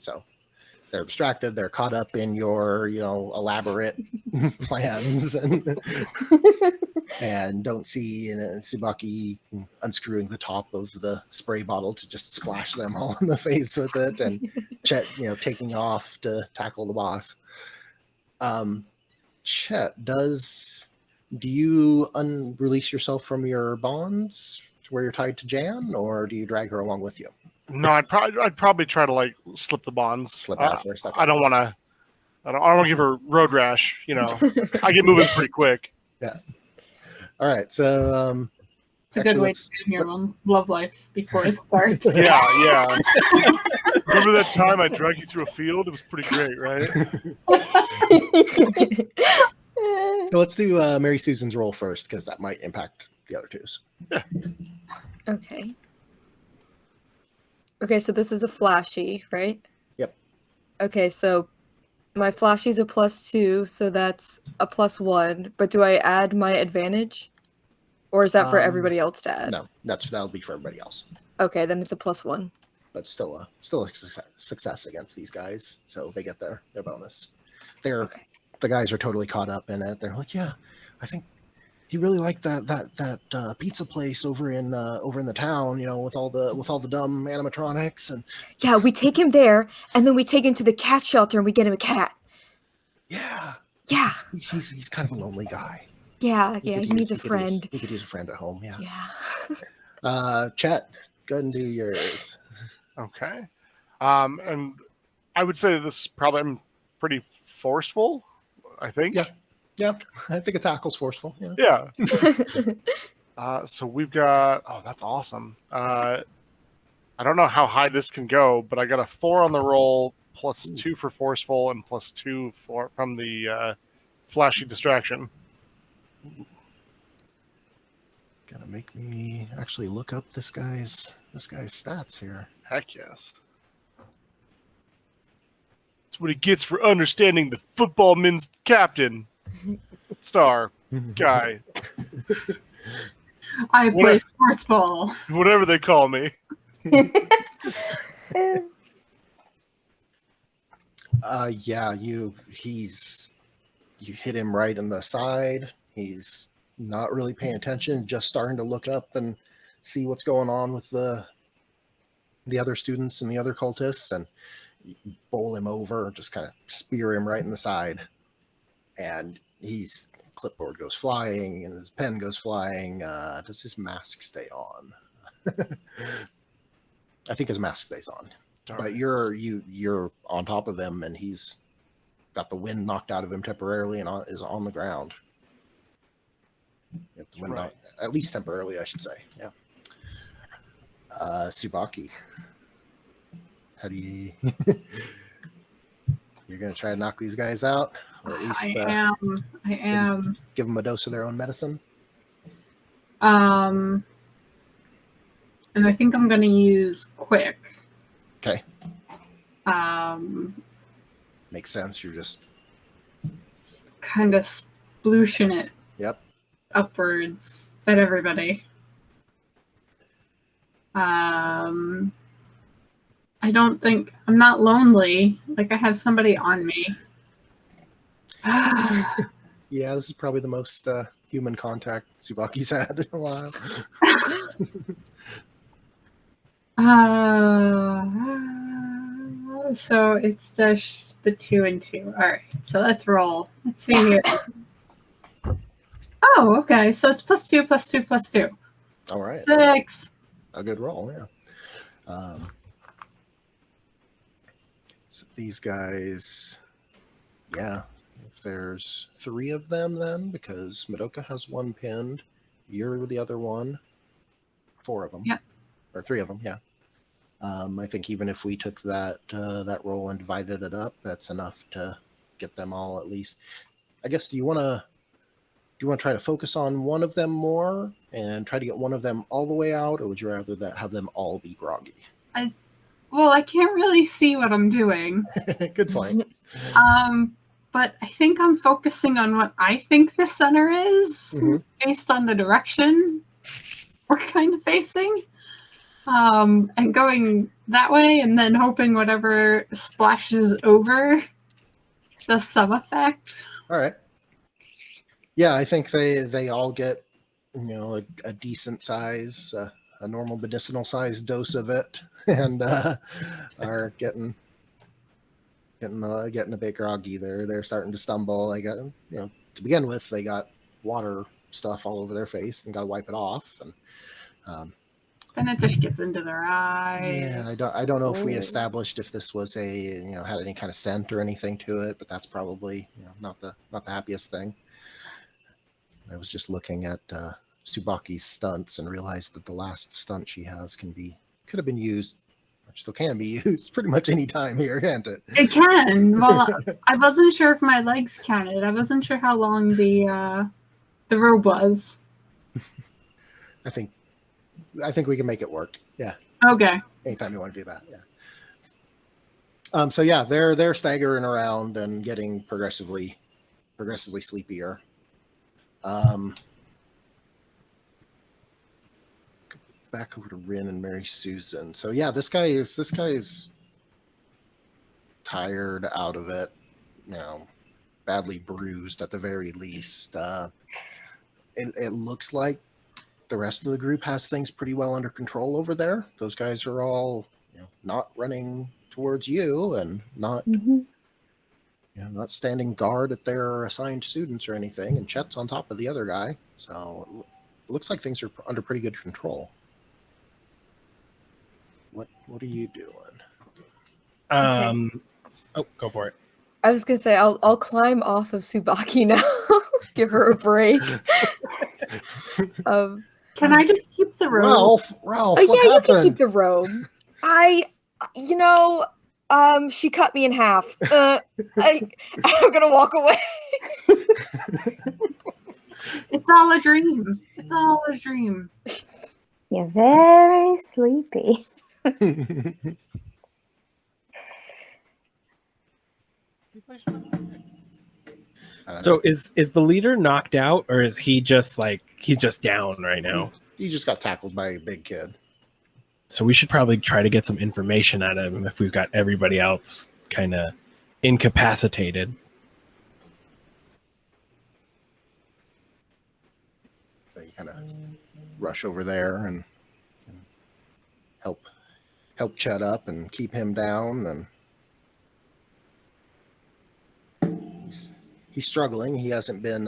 So they're distracted. They're caught up in your, elaborate plans and don't see Tsubaki unscrewing the top of the spray bottle to just splash them all in the face with it, and Chet, taking off to tackle the boss. Chet, does Do you release yourself from your bonds to where you're tied to Jan, or do you drag her along with you? No, I'd probably try to like slip the bonds. Slip out first. Okay. I don't want to. I don't want to give her road rash. You know, I get moving pretty quick. Yeah. All right. So It's a good way to get your love life before it starts. Yeah. Remember that time I dragged you through a field? It was pretty great, right? So let's do Mary Susan's roll first, because that might impact the other twos. Yeah. Okay. Okay, so this is a flashy, right? Yep. Okay, so my flashy's a +2, so that's a +1. But do I add my advantage? Or is that for everybody else to add? No, that'll be for everybody else. Okay, then it's a +1. But still a success against these guys, so they get their bonus. The guys are totally caught up in it. They're like, yeah, I think he really liked that pizza place over in the town, with all the dumb animatronics. And yeah, we take him there, and then we take him to the cat shelter, and we get him a cat. Yeah, he's kind of a lonely guy. Yeah, he needs a friend. He could use a friend at home. Yeah. Chet, go ahead and do yours. Okay. And I would say this probably I'm pretty forceful, I think. Yeah. I think a tackle's forceful. Yeah. So we've got, that's awesome. I don't know how high this can go, but I got a 4 on the roll, +2 for forceful, and +2 from the flashy distraction. Gotta make me actually look up this guy's stats here. Heck yes. That's what he gets for understanding the footballman's captain. Star guy. I play sports ball. Whatever they call me. You hit him right in the side. He's not really paying attention, just starting to look up and see what's going on with the other students and the other cultists, and you bowl him over, just kind of spear him right in the side. And his clipboard goes flying and his pen goes flying. Does his mask stay on? I think his mask stays on. Darn. But you're on top of him, and he's got the wind knocked out of him temporarily and is on the ground. It's wind knocked, at least temporarily, I should say. Yeah. Tsubaki, how do you? You're gonna try to knock these guys out, or at least I am. Give them a dose of their own medicine. And I think I'm gonna use quick. Okay. Makes sense. You're just kind of splooshing it. Yep. Upwards at everybody. I don't think I'm not lonely. Like I have somebody on me. Yeah, this is probably the most human contact Tsubaki's had in a while. So it's just the 2 and 2. All right, so let's roll. Let's see here. Oh, okay. So it's +2, +2, +2. All right. 6. A good roll, yeah. So these guys, yeah. If there's 3 of them, then because Madoka has 1 pinned, you're the other one. 4 of them. Yep. Or 3 of them, yeah. I think even if we took that roll and divided it up, that's enough to get them all at least. I guess do you want to try to focus on one of them more and try to get one of them all the way out, or would you rather have them all be groggy? I can't really see what I'm doing. Good point. But I think I'm focusing on what I think the center is based on the direction we're kind of facing. And going that way and then hoping whatever splashes over does some effect. All right. Yeah, I think they all get, a decent size, a normal medicinal size dose of it, and are getting a bit groggy. They're starting to stumble. They got, to begin with, they got water stuff all over their face and got to wipe it off. And Then it just gets into their eyes. yeah, I don't know if we Ooh. established if this was had any kind of scent or anything to it, but that's probably not the happiest thing. I was just looking at Tsubaki's stunts and realized that the last stunt she has could have been used, or still can be used pretty much any time here, can't it? It can. Well, I wasn't sure if my legs counted. I wasn't sure how long the robe was. I think we can make it work. Yeah. Okay. Anytime you want to do that. Yeah. So yeah, they're staggering around and getting progressively sleepier. Back over to Rin and Mary Susan. So yeah, this guy is tired out of it, badly bruised at the very least. It looks like the rest of the group has things pretty well under control over there. Those guys are all not running towards you and not not standing guard at their assigned students or anything. And Chet's on top of the other guy, so it looks like things are under pretty good control. What are you doing? Oh, go for it. I was gonna say I'll climb off of Tsubaki now. Give her a break. Can I just keep the robe? Ralph, Oh yeah, what you happened? can keep the robe. She cut me in half. I'm gonna walk away. It's all a dream. It's all a dream. You're very sleepy. So is the leader knocked out, or is he just he's just down right now? He just got tackled by a big kid. So we should probably try to get some information out of him if we've got everybody else kind of incapacitated. So you kind of rush over there and help Chet up and keep him down. And he's struggling. He hasn't been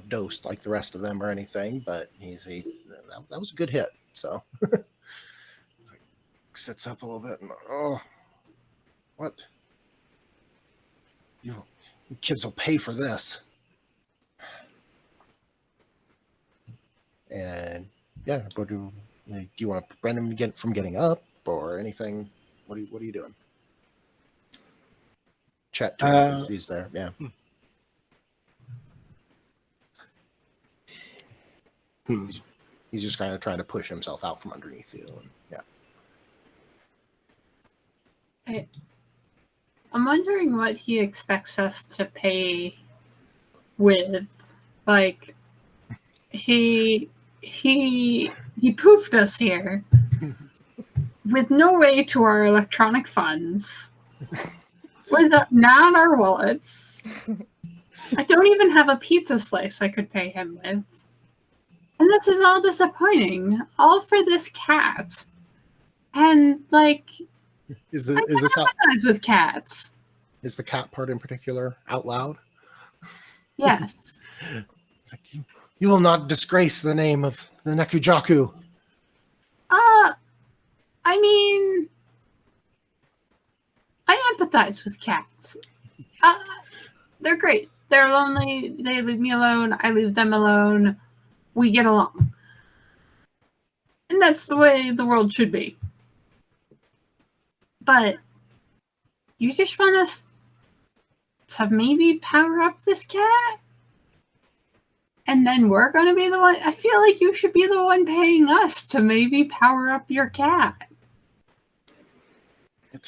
dosed like the rest of them or anything, but that was a good hit. So sits up a little bit and what? You kids will pay for this. And yeah, but do you want to prevent him from getting up or anything? What are you doing? Chet, he's there. Yeah. He's just kind of trying to push himself out from underneath you. And, yeah. I'm wondering what he expects us to pay with. Like, he poofed us here with no way to our electronic funds, with not our wallets. I don't even have a pizza slice I could pay him with. And this is all disappointing. All for this cat. And Is I this empathize with cats. Is the cat part in particular out loud? Yes. It's like, you will not disgrace the name of the Nekujaku. I mean, I empathize with cats. They're great. They're lonely. They leave me alone. I leave them alone. We get along. And that's the way the world should be. But you just want us to maybe power up this cat? And then we're going to be the one. I feel like you should be the one paying us to maybe power up your cat. You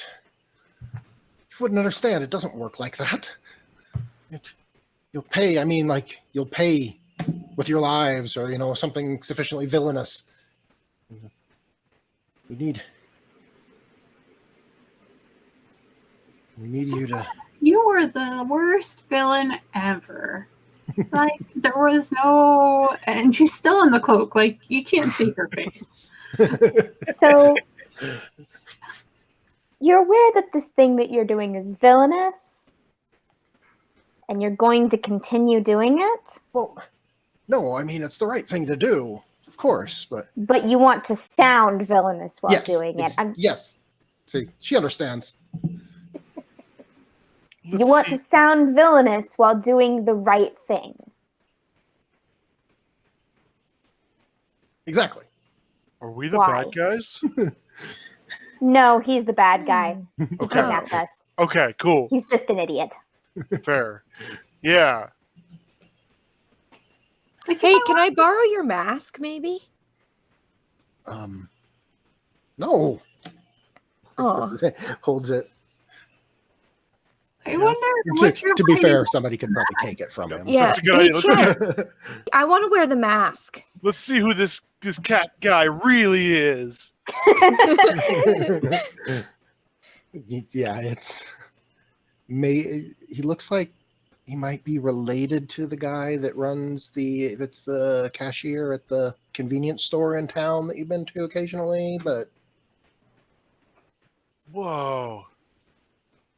wouldn't understand. It doesn't work like that. You'll pay. I mean, you'll pay with your lives, or something sufficiently villainous. We need you to. You were the worst villain ever. There was no, and she's still in the cloak. You can't see her face. So you're aware that this thing that you're doing is villainous, and you're going to continue doing it? Well, No, I mean, it's the right thing to do, of course, but But you want to sound villainous while yes, doing it. yes. See, she understands. You want to sound villainous while doing the right thing. Exactly. Are we the Why? bad guys? No, he's the bad guy. He Okay. kidnapped us. Okay, cool. He's just an idiot. Fair. Yeah. Hey, can I borrow your mask, maybe? No. Oh, Holds it. I wonder To, what you're to be fair, hiding. somebody could probably take it from him. yeah. That's a good Hey, idea. Chet, I want to wear the mask. Let's see who this cat guy really is. Yeah, he looks like he might be related to the guy that's the cashier at the convenience store in town that you've been to occasionally, but Whoa.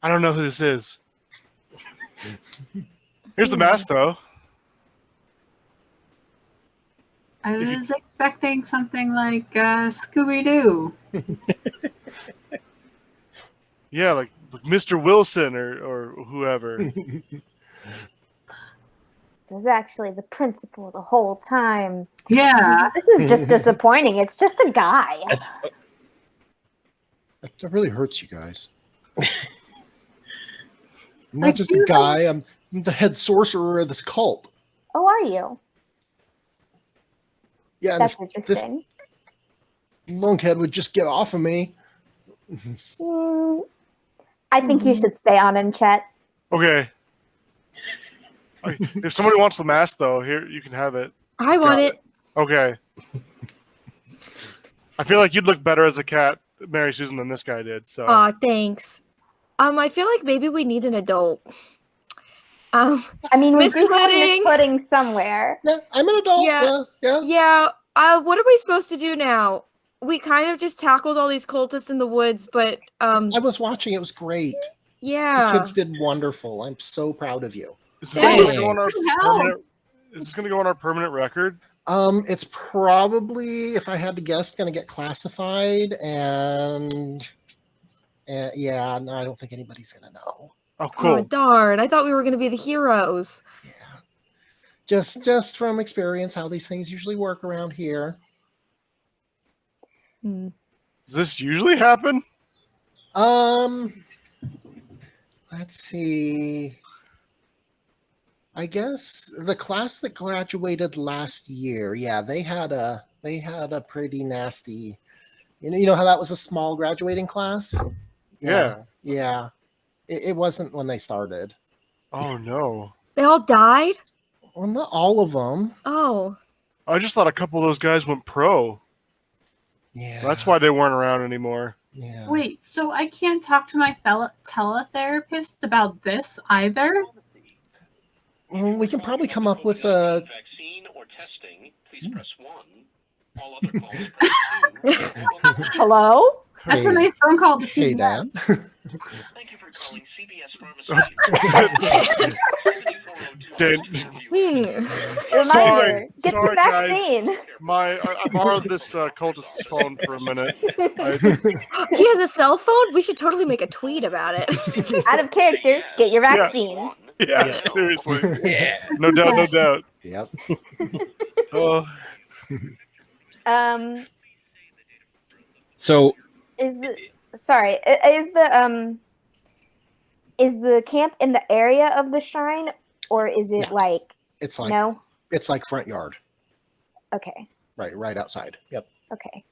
I don't know who this is. Here's the mask, though. I was expecting something like Scooby-Doo. Yeah, like Mr. Wilson or whoever. It was actually the principal the whole time. Yeah. This is just disappointing. It's just a guy. that really hurts you guys. I'm not just a guy, I'm the head sorcerer of this cult. Oh, are you? Yeah, and That's if interesting. this lunkhead would just get off of me. I think you should stay on him, Chet. Okay. If somebody wants the mask, though, here, you can have it. I want it. Okay. I feel like you'd look better as a cat, Mary Susan, than this guy did. So. Aw, thanks. I feel like maybe we need an adult. I mean, we Miss do have Pudding. Miss Pudding somewhere. Yeah, I'm an adult. Yeah. Yeah. What are we supposed to do now? We kind of just tackled all these cultists in the woods, but I was watching. It was great. yeah. The kids did wonderful. I'm so proud of you. Is this going to go on our No. permanent record? It's probably, if I had to guess, going to get classified, and yeah, no, I don't think anybody's going to know. Oh, cool. Oh, darn. I thought we were going to be the heroes. Yeah, just from experience, how these things usually work around here. Hmm. Does this usually happen? Let's see. I guess the class that graduated last year, yeah, they had a pretty nasty. You know how that was a small graduating class? Yeah. Yeah. It wasn't when they started. Oh, no. They all died? Well, not all of them. Oh. I just thought a couple of those guys went pro. Yeah. That's why they weren't around anymore. Yeah. Wait, so I can't talk to my fellow teletherapist about this either? Well, we can probably come up with a. Vaccine or testing, please press 1. All other calls press 2. Hello? That's Hey. a nice phone call to Hey, Dan. CBS. Thank you for calling CBS Pharmacy. Dan, Reminder, Sorry. get Sorry, the guys. vaccine. I borrowed this cultist's phone for a minute. He has a cell phone? We should totally make a tweet about it. Out of character, get your Yeah. vaccines. Yeah, seriously. No doubt, no doubt. Yep. Oh, So Is the camp in the area of the shrine, or is it No. like It's like no? it's like front yard, Okay, right outside. Yep. okay.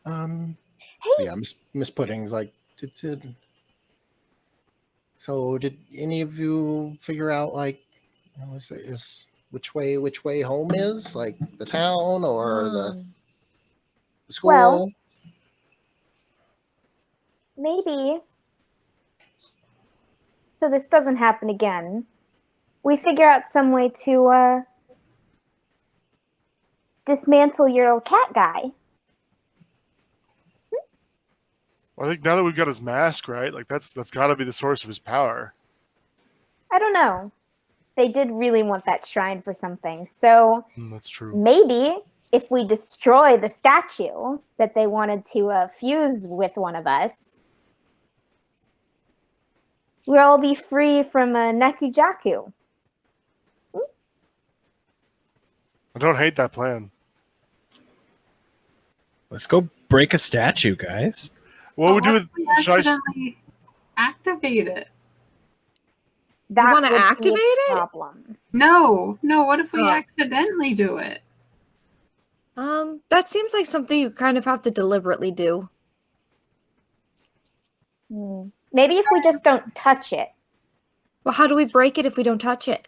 Hey, Yeah, Miss Pudding's like, so did any of you figure out like, is which way home is, like the town or the school? Well, maybe. So this doesn't happen again. We figure out some way to dismantle your old cat guy. I think now that we've got his mask, right? Like that's got to be the source of his power. I don't know. They did really want that shrine for something. So That's true. maybe if we destroy the statue that they wanted to fuse with one of us, we'll all be free from Nekujaku. I don't hate that plan. Let's go break a statue, guys. What would we do if with? we Should I? accidentally activate it? That wanna would be a activate it? problem. No. What if we Oh. accidentally do it? That seems like something you kind of have to deliberately do. Maybe if we just don't touch it. Well, how do we break it if we don't touch it?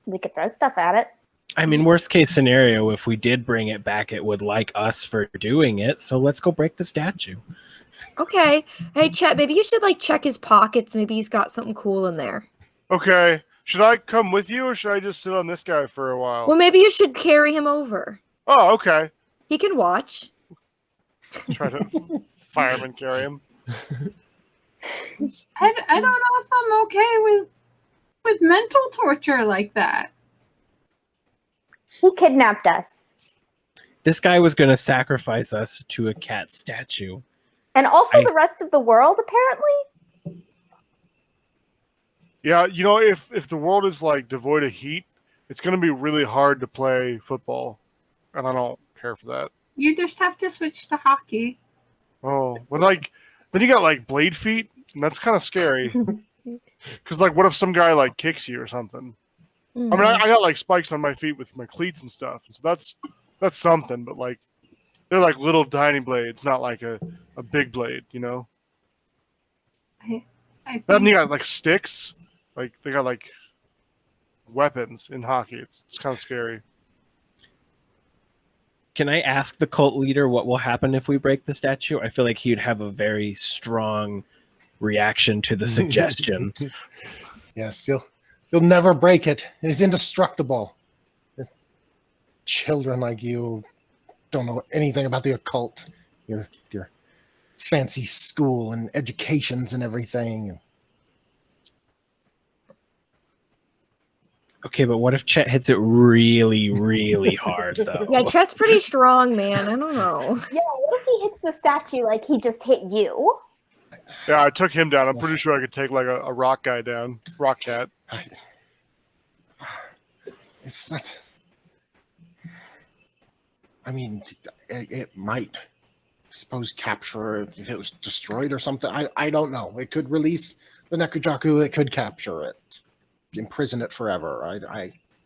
We could throw stuff at it. I mean, worst case scenario, if we did bring it back, it would like us for doing it. So let's go break the statue. Okay. Hey, Chet, maybe you should like check his pockets. Maybe he's got something cool in there. Okay. Should I come with you, or should I just sit on this guy for a while? Well, maybe you should carry him over. Oh, okay. He can watch. Try to fireman carry him. I don't know if I'm okay with mental torture like that. He kidnapped us. This guy was going to sacrifice us to a cat statue. And also the rest of the world, apparently. Yeah, if the world is like devoid of heat, it's going to be really hard to play football, and I don't care for that. You just have to switch to hockey. Oh, but like, then you got like blade feet, and that's kind of scary. Because like, what if some guy like kicks you or something? I mean, I got like spikes on my feet with my cleats and stuff, so that's something. But like, they're like little tiny blades, not like a big blade, I Then you think got like sticks, like they got like weapons in hockey. It's kind of scary. Can I ask the cult leader what will happen if we break the statue? I feel like he'd have a very strong reaction to the suggestion. Yes, you'll never break it. It is indestructible. Children like you don't know anything about the occult. Your fancy school and educations and everything. Okay, but what if Chet hits it really, really hard, though? Yeah, Chet's pretty strong, man. I don't know. Yeah, what if he hits the statue like he just hit you? Yeah, I took him down. I'm pretty sure I could take like a rock guy down, rock cat. It's not. I mean, it might, I suppose, capture it if it was destroyed or something. I don't know. It could release the Nekujaku. It could capture it, imprison it forever.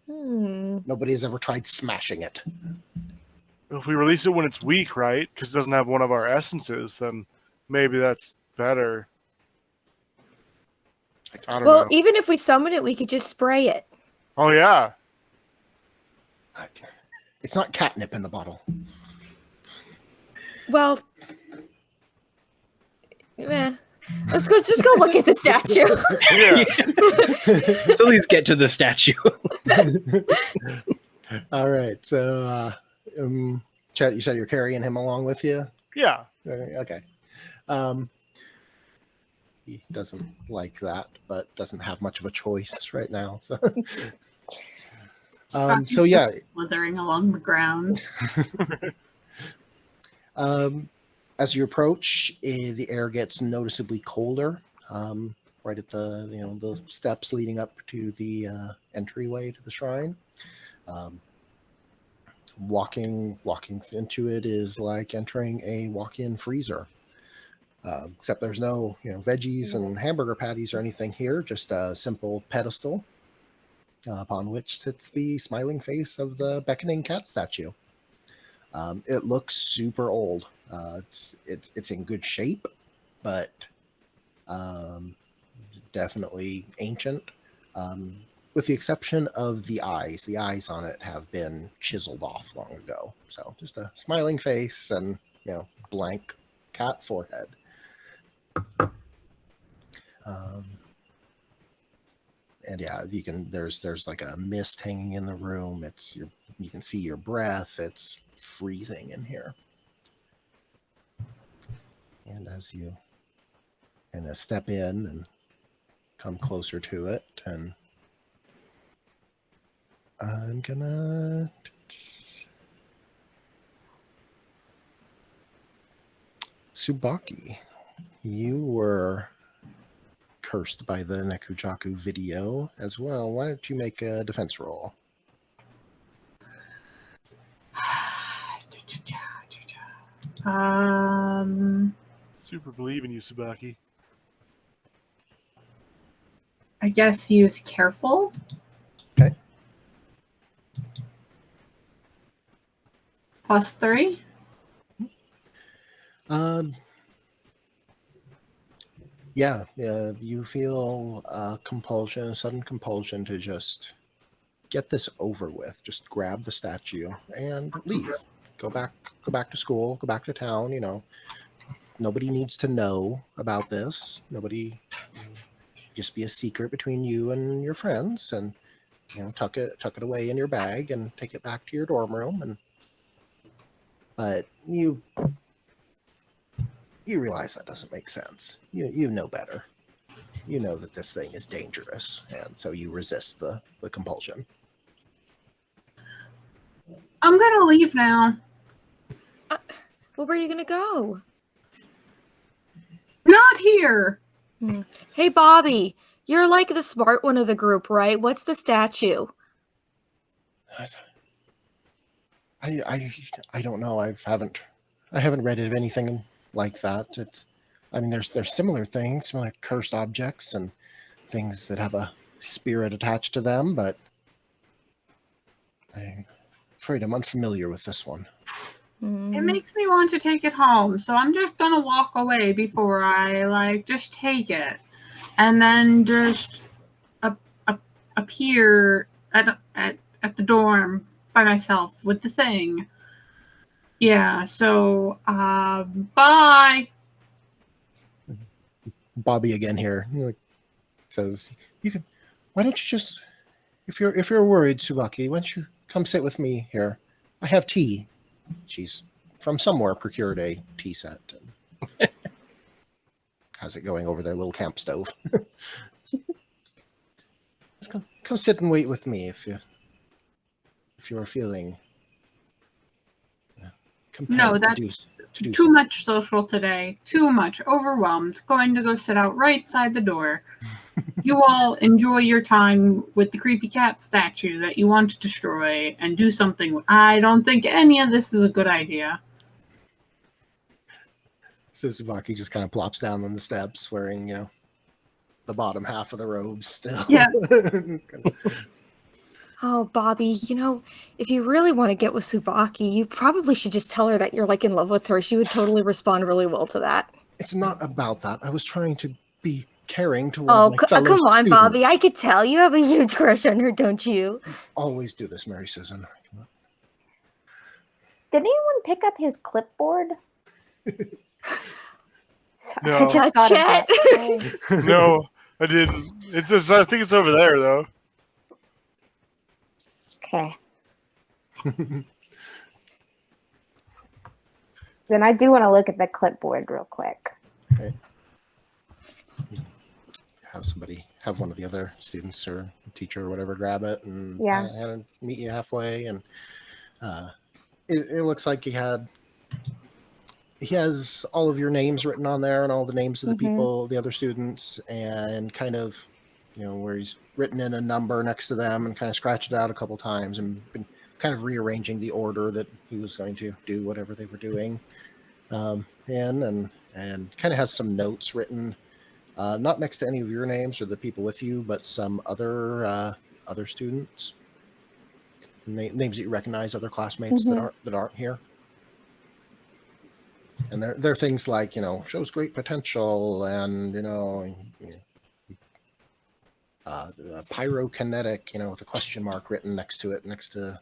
Nobody's ever tried smashing it. If we release it when it's weak, right? Because it doesn't have one of our essences, then maybe that's better. I don't know. Even if we summon it, we could just spray it. Oh yeah. It's not catnip in the bottle. Well, let's just go look at the statue. Yeah. Let's at least get to the statue. All right. So, Chet, you said you're carrying him along with you? Yeah. Okay. He doesn't like that, but doesn't have much of a choice right now. So, so yeah. Slithering along the ground. As you approach, the air gets noticeably colder. Right at the the steps leading up to the entryway to the shrine. Walking into it is like entering a walk-in freezer. Except there's no veggies and hamburger patties or anything here. Just a simple pedestal upon which sits the smiling face of the beckoning cat statue. It looks super old. It's in good shape, but definitely ancient. With the exception of the eyes. The eyes on it have been chiseled off long ago. So just a smiling face and blank cat forehead. And yeah, you can. There's like a mist hanging in the room. You can see your breath. It's freezing in here. And as you kind of step in and come closer to it, and I'm gonna Tsubaki, you were cursed by the Nekujaku video as well. Why don't you make a defense roll? Super believe in you, Subaki. I guess use careful. Okay. +3. Yeah, you feel a compulsion, a sudden compulsion to just get this over with. Just grab the statue and leave. Go back to school, go back to town, you know. Nobody needs to know about this. Nobody, just be a secret between you and your friends, and you know, tuck it away in your bag and take it back to your dorm room. But you realize that doesn't make sense. You know better. You know that this thing is dangerous, and so you resist the compulsion. I'm gonna leave now. Well, where are you gonna go? Not here. Hey, Bobby, you're like the smart one of the group, right? What's the statue? I don't know. I haven't read of anything like that. I mean, there's similar things, similar cursed objects and things that have a spirit attached to them, but I'm afraid I'm unfamiliar with this one. It makes me want to take it home, so I'm just gonna walk away before I just take it, and then just appear at the dorm by myself with the thing. Yeah. So bye. Bobby again here. Says, "You can. Why don't you just, if you're worried, Tsubaki, why don't you come sit with me here? I have tea." She's from somewhere procured a tea set and has it going over their little camp stove. Just come sit and wait with me if you're feeling compelled. No, that's to do too so. much social today. Too much. Overwhelmed. Going to go sit out right side the door. You all enjoy your time with the creepy cat statue that you want to destroy and do something. I don't think any of this is a good idea. So Tsubaki just kind of plops down on the steps wearing, the bottom half of the robes still. Yeah. Oh, Bobby, if you really want to get with Tsubaki, you probably should just tell her that you're in love with her. She would totally respond really well to that. It's not about that. I was trying to be caring toward my fellow come on, students. Bobby. I could tell you have a huge crush on her, don't you? You always do this, Mary Susan. Did anyone pick up his clipboard? No. I just thought of Chet. that. No, I didn't. It's just, I think it's over there though. Okay. Then I do want to look at the clipboard real quick. Okay. Have one of the other students or teacher or whatever grab it and meet you halfway. And it looks like he has all of your names written on there and all the names of the people, the other students, and kind of, where he's written in a number next to them and kind of scratched it out a couple times and been kind of rearranging the order that he was going to do whatever they were doing and kind of has some notes written, not next to any of your names or the people with you, but some other students, names that you recognize, other classmates that aren't here. And they're things like, shows great potential and, pyrokinetic, with a question mark written next to it, next to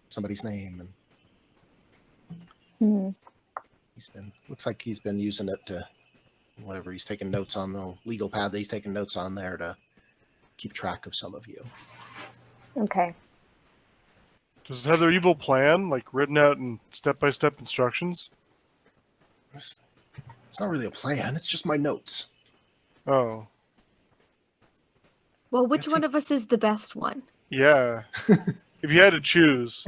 somebody's name. And looks like he's been using it to whatever he's taking notes on, the legal pad that he's taking notes on there to keep track of some of you. Okay. Does it have their evil plan, written out in step-by-step instructions? It's not really a plan. It's just my notes. Oh, Well, which one of us is the best one? yeah. If you had to choose.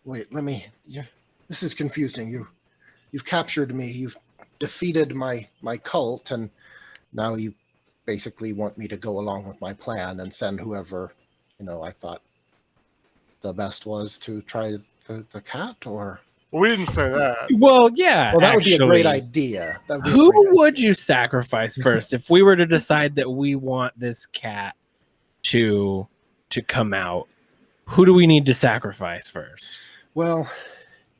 Wait, let me. Yeah, this is confusing. You've captured me. You've defeated my cult, and now you basically want me to go along with my plan and send whoever, I thought the best was to try the cat, or. Well, we didn't say that. Well, yeah. Well, that would be a great actually. idea. That would be a Who great would idea. you sacrifice first if we were to decide that we want this cat to come out? Who do we need to sacrifice first? Well,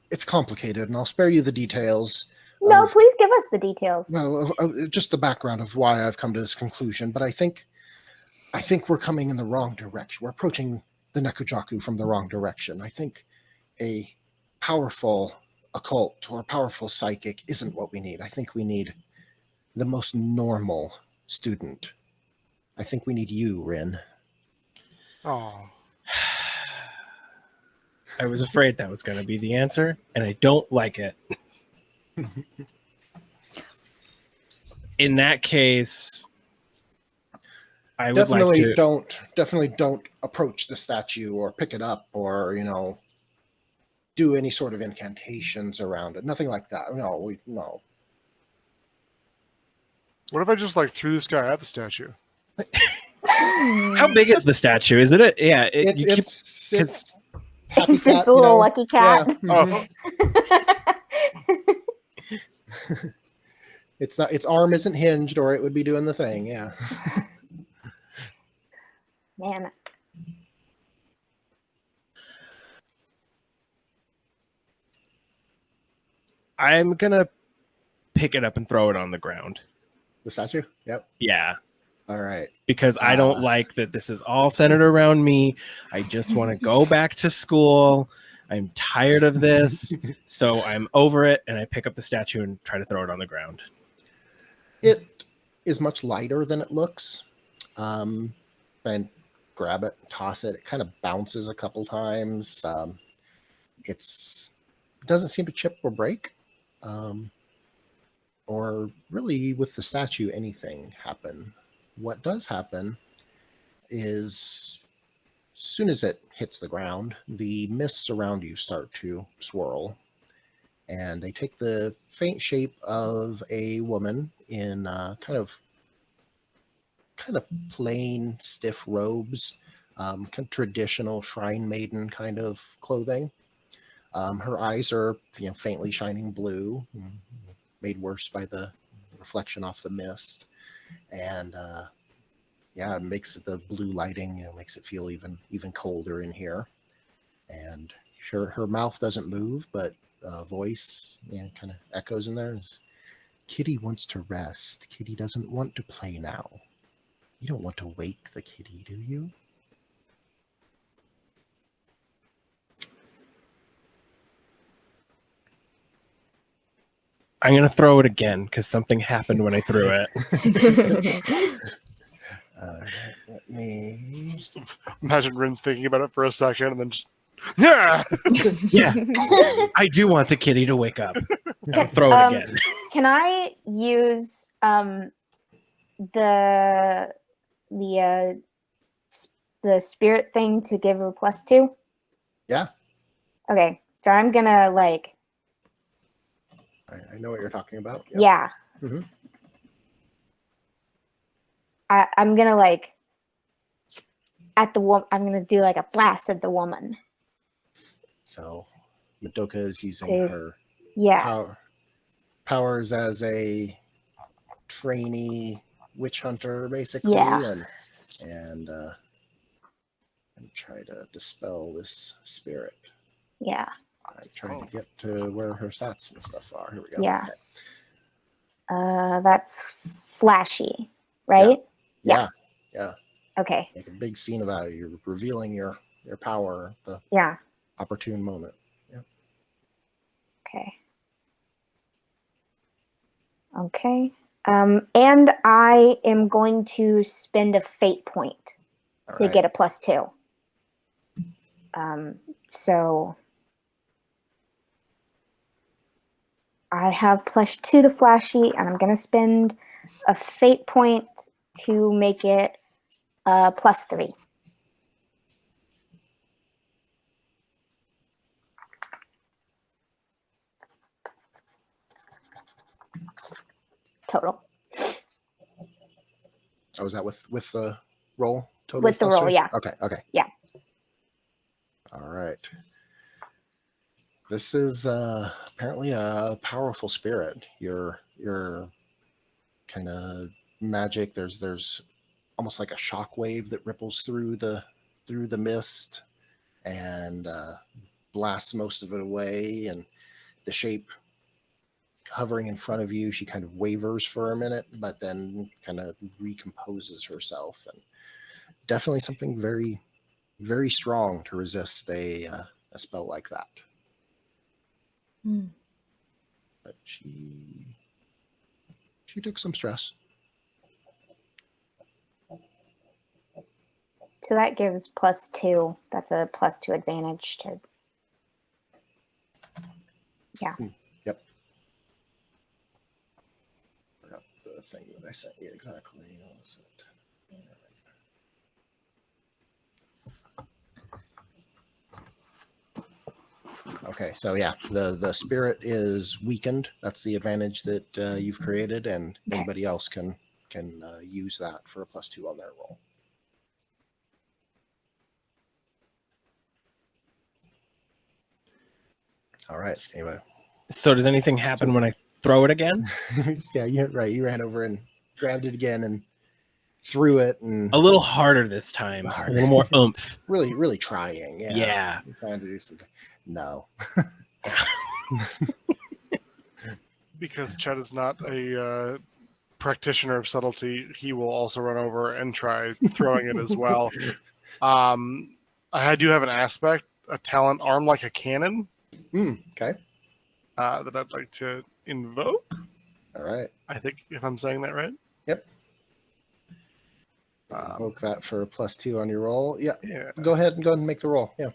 it's complicated, and I'll spare you the details. No, please give us the details. No, just the background of why I've come to this conclusion. But I think we're coming in the wrong direction. We're approaching the Nekujaku from the wrong direction. I think a powerful occult or powerful psychic isn't what we need. I think we need the most normal student. I think we need you, Rin. Oh. I was afraid that was going to be the answer, and I don't like it. In that case, I would like to... Definitely don't approach the statue or pick it up or, do any sort of incantations around it. Nothing like that. No. What if I just threw this guy at the statue? How big is the statue? Is it? Yeah. It's Happy it's cat, a little lucky cat. Yeah. It's not. Its arm isn't hinged, or it would be doing the thing. Yeah. Man. I'm gonna pick it up and throw it on the ground. The statue? Yep. Yeah. All right. Because I don't like that this is all centered around me. I just want to go back to school. I'm tired of this. So I'm over it, and I pick up the statue and try to throw it on the ground. It is much lighter than it looks. And grab it, toss it. It kind of bounces a couple times. It doesn't seem to chip or break. Or really with the statue, anything happen. What does happen is as soon as it hits the ground, the mists around you start to swirl, and they take the faint shape of a woman in kind of plain, stiff robes, kind of traditional shrine maiden kind of clothing. Her eyes are faintly shining blue, made worse by the reflection off the mist. And it makes the blue lighting, makes it feel even colder in here. And sure, her mouth doesn't move, but voice kind of echoes in there. Kitty wants to rest. Kitty doesn't want to play now. You don't want to wake the kitty, do you? I'm going to throw it again because something happened when I threw it. Let me... Imagine Rin thinking about it for a second and then just... Yeah! Yeah. I do want the kitty to wake up. I'll throw it again. Can I use the spirit thing to give her +2? Yeah. Okay, so I'm gonna I know what you're talking about. Yep. Yeah. Mm-hmm. I'm gonna I'm gonna do a blast at the woman. So Madoka is using her powers as a trainee witch hunter, basically, and try to dispel this spirit. Yeah. I'm trying to get to where her stats and stuff are. Here we go. Yeah. Okay. That's flashy, right? Yeah. Okay. Make a big scene about it. You're revealing your power at the opportune moment. Yeah. Okay. And I am going to spend a fate point to get a +2. So I have +2 to flashy, and I'm going to spend a fate point to make it +3. Total. Oh, is that with the roll total? With the roll, +3? yeah. Okay. Yeah. All right. This is apparently a powerful spirit. Your kind of magic. There's almost like a shock wave that ripples through the mist and blasts most of it away. And the shape hovering in front of you, she kind of wavers for a minute, but then kind of recomposes herself. And definitely something very, very strong to resist a spell like that. But she took some stress. So that gives +2. That's a +2 advantage to. Yeah. Yep. Forgot the thing that I sent you exactly. What was it? Okay, so yeah, the spirit is weakened. That's the advantage that you've created, and Okay. anybody else can use that for a +2 on their roll. All right. Anyway, So does anything happen when I throw it again? yeah, right. You ran over and grabbed it again and threw it, and A little harder this time. A little more oomph. really, really trying. Yeah. Yeah. You're trying to do something. No. Because Chet is not a practitioner of subtlety, he will also run over and try throwing it as well. I do have an aspect, a talent armed like a cannon. Okay. That I'd like to invoke. All right. I think if I'm saying that right. Yep. Invoke that for a +2 on your roll. Yeah. Yeah. Go ahead and make the roll. Yeah.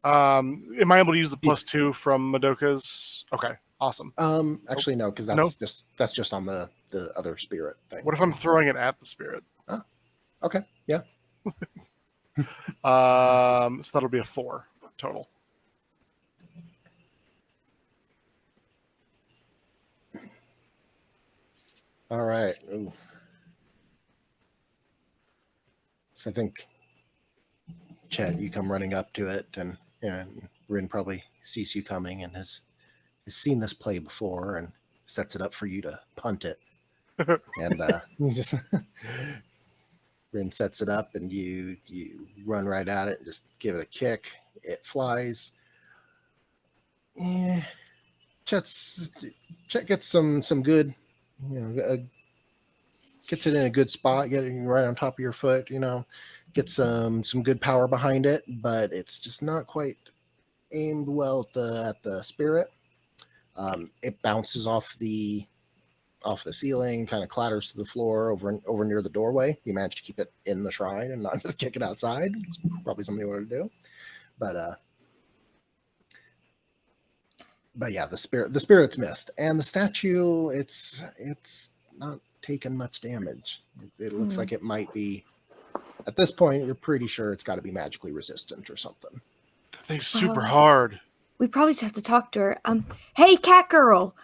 Am I able to use the +2 from Madoka's? Okay, awesome. Actually, no, because that's just on the other spirit thing. What if I'm throwing it at the spirit? Okay. Yeah. So that'll be a 4 total. All right. Ooh. So I think, Chad, you come running up to it, and Rin probably sees you coming and has seen this play before and sets it up for you to punt it. And you just Rin sets it up, and you run right at it, and just give it a kick. It flies. Yeah. Chet gets some good, gets it in a good spot, getting right on top of your foot, gets some good power behind it, but it's just not quite aimed well at the spirit. It bounces off the ceiling, kind of clatters to the floor over near the doorway. You managed to keep it in the shrine and not just kick it outside. Probably something you wanted to do, but yeah, the spirit's missed, and the statue, it's not taken much damage. It looks like it might be, at this point, you're pretty sure it's got to be magically resistant or something. The thing's super hard. We probably just have to talk to her. Hey, cat girl.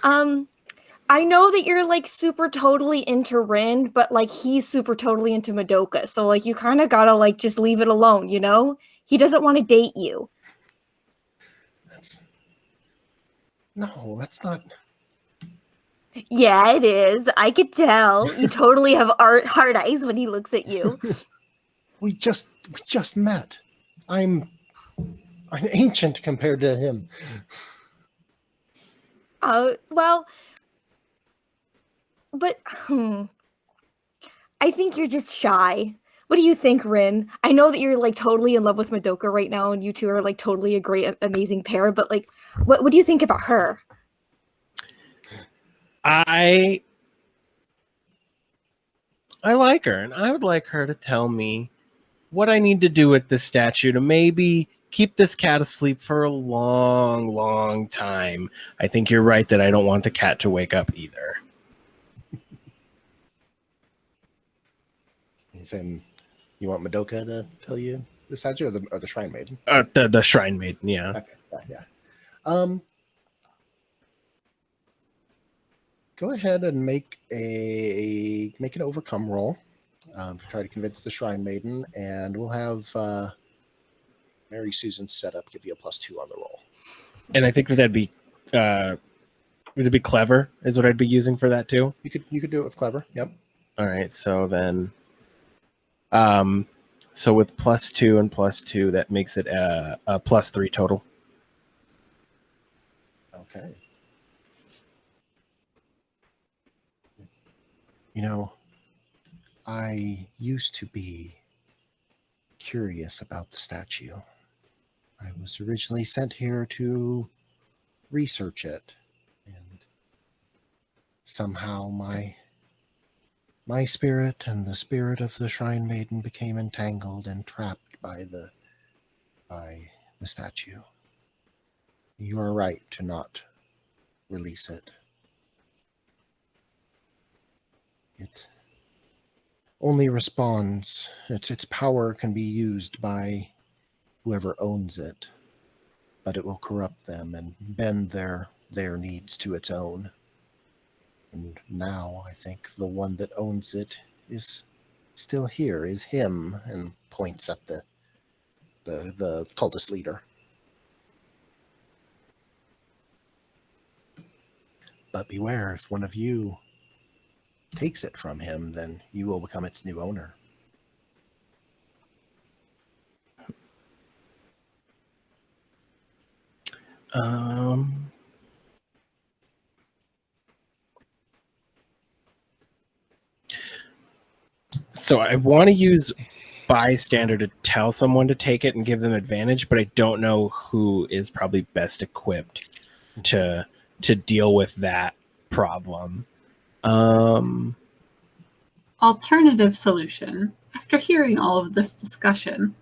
I know that you're like super totally into Rin, but like he's super totally into Madoka. So like you kind of gotta like just leave it alone, He doesn't want to date you. That's not. Yeah, it is. I could tell. You totally have hard eyes when he looks at you. We just met. I'm ancient compared to him. Well, but I think you're just shy. What do you think, Rin? I know that you're like totally in love with Madoka right now, and you two are like totally a great, amazing pair. But like, what do you think about her? I like her, and I would like her to tell me what I need to do with this statue to maybe keep this cat asleep for a long, long time. I think you're right that I don't want the cat to wake up either. He's saying, you want Madoka to tell you the statue or the Shrine Maiden? The Shrine Maiden, yeah. Okay, yeah. Go ahead and make an overcome roll to try to convince the Shrine Maiden, and we'll have Mary Susan's setup give you a +2 on the roll. And I think that'd be would it be clever is what I'd be using for that too? You could do it with clever. Yep. All right, so then so with +2 and +2, that makes it a +3 total. Okay. You know, I used to be curious about the statue. I was originally sent here to research it, and somehow my spirit and the spirit of the Shrine Maiden became entangled and trapped by the statue. You are right to not release it. It only responds. Its power can be used by whoever owns it, but it will corrupt them and bend their needs to its own. And now I think the one that owns it is still here, is him, and points at the cultist leader. But beware, if one of you takes it from him, then you will become its new owner. So I want to use bystander to tell someone to take it and give them advantage, but I don't know who is probably best equipped to deal with that problem. Alternative solution. After hearing all of this discussion,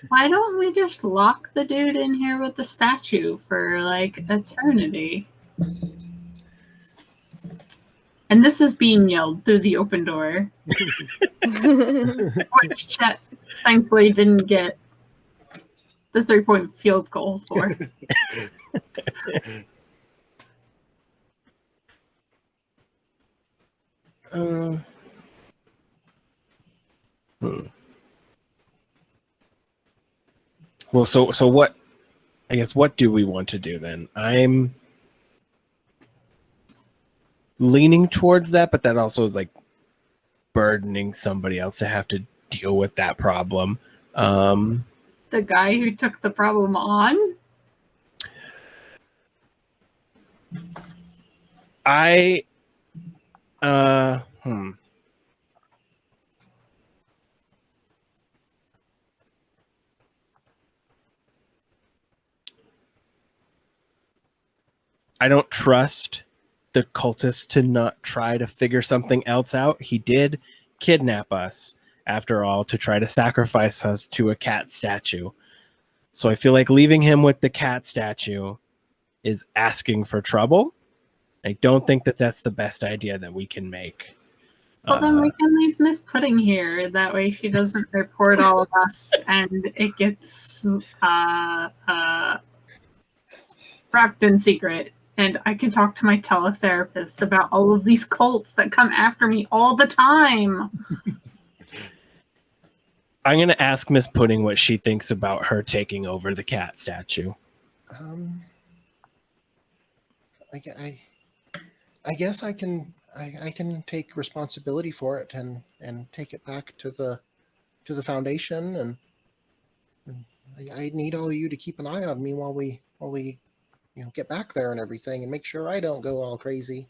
why don't we just lock the dude in here with the statue for like eternity? And this is being yelled through the open door, which Chet thankfully didn't get the 3-point field goal for. Well, so what? I guess what do we want to do then? I'm leaning towards that, but that also is like burdening somebody else to have to deal with that problem. The guy who took the problem on? I don't trust the cultist to not try to figure something else out. He did kidnap us, after all, to try to sacrifice us to a cat statue. So I feel like leaving him with the cat statue is asking for trouble. I don't think that that's the best idea that we can make. Well, then we can leave Miss Pudding here. That way she doesn't report all of us and it gets wrapped in secret. And I can talk to my teletherapist about all of these cults that come after me all the time. I'm going to ask Miss Pudding what she thinks about her taking over the cat statue. I guess I can take responsibility for it and take it back to the foundation, and I need all of you to keep an eye on me while we get back there and everything, and make sure I don't go all crazy.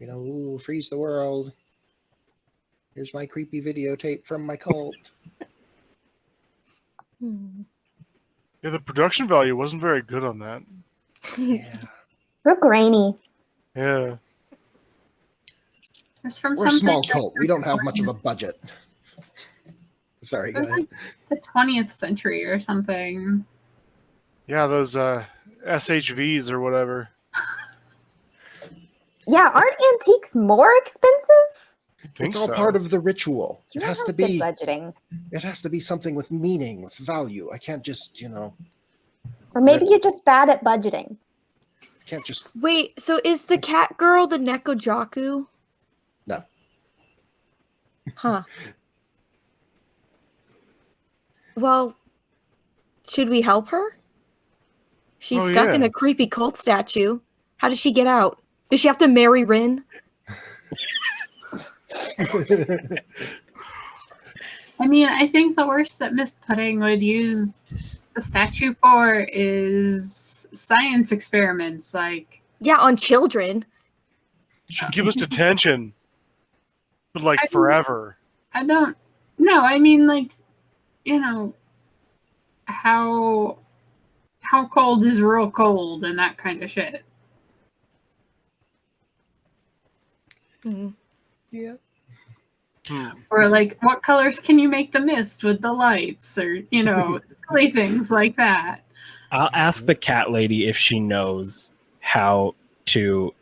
Ooh, freeze the world. Here's my creepy videotape from my cult. Yeah, the production value wasn't very good on that. Yeah. Real grainy. Yeah. It's from We're a small something cult. We don't have much of a budget. This Sorry, It go was ahead. like the 20th century or something. Yeah, those SHVs or whatever. Yeah, aren't antiques more expensive? I think It's all so. part of the ritual. You It has have to good be. budgeting. It has to be something with meaning, with value. I can't just, Or maybe you're just bad at budgeting. can't just. Wait, so is the cat girl the Nekojaku? No. Huh. Well, should we help her? She's Oh, stuck in yeah. a creepy cult statue. How does she get out? Does she have to marry Rin? I mean, I think the worst that Miss Pudding would use the statue for is science experiments. Like, Yeah, on children. Should give us detention. But like I mean- forever. I don't know. I mean, like, you know, how cold is real cold and that kind of shit. Yeah. Or like, what colors can you make the mist with the lights? Or, you know, silly things like that. I'll ask the cat lady if she knows how to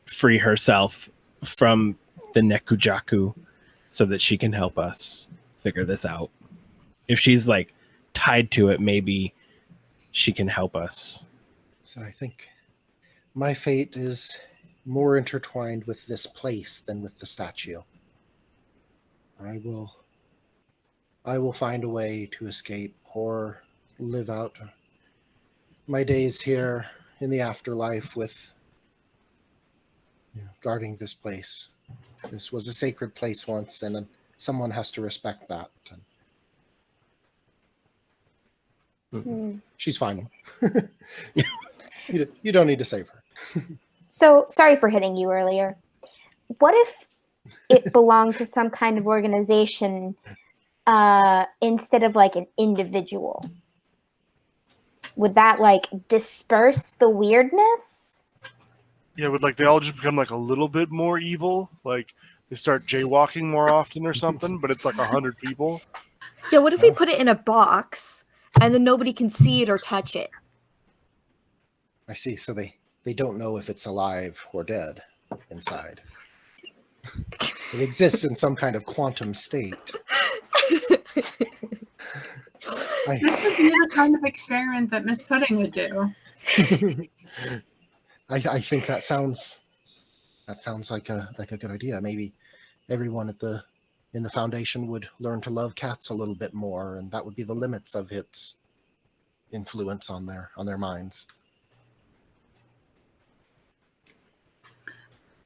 free herself from the Nekujaku so that she can help us figure this out. If she's like tied to it, maybe she can help us. So I think my fate is more intertwined with this place than with the statue. I will find a way to escape or live out my days here in the afterlife with guarding this place. This was a sacred place once, and someone has to respect that. She's fine. You don't need to save her. So, sorry for hitting you earlier. What if it belonged to some kind of organization instead of like an individual? Would that like disperse the weirdness? Yeah, would like they all just become like a little bit more evil? Like they start jaywalking more often or something, but it's like 100 people. Yeah, what if we put it in a box and then nobody can see it or touch it? I see. So they don't know if it's alive or dead inside. It exists in some kind of quantum state. This would be the kind of experiment that Miss Pudding would do. I think that sounds like a good idea. Maybe everyone in the foundation would learn to love cats a little bit more, and that would be the limits of its influence on their minds.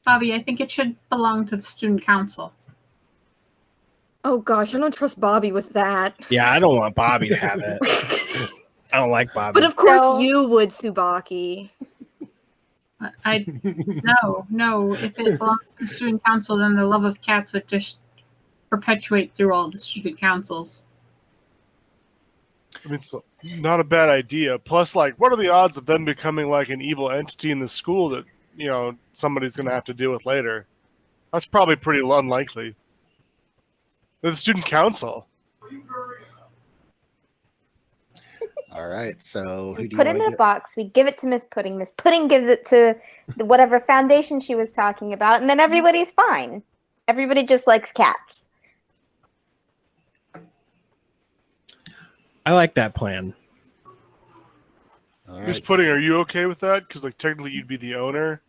Bobby, I think it should belong to the student council. Oh gosh, I don't trust Bobby with that. Yeah, I don't want Bobby to have it. I don't like Bobby. But of course So- you would, Tsubaki. No. If it belongs to the student council, then the love of cats would just perpetuate through all the student councils. I mean, it's not a bad idea. Plus, like, what are the odds of them becoming like an evil entity in the school that, somebody's going to have to deal with later? That's probably pretty unlikely. They're the student council. All right. So who We do you put it want in to a get? box. We give it to Miss Pudding. Miss Pudding gives it to whatever foundation she was talking about, and then everybody's fine. Everybody just likes cats. I like that plan. All Miss right. Pudding, are you okay with that? Because like technically you'd be the owner,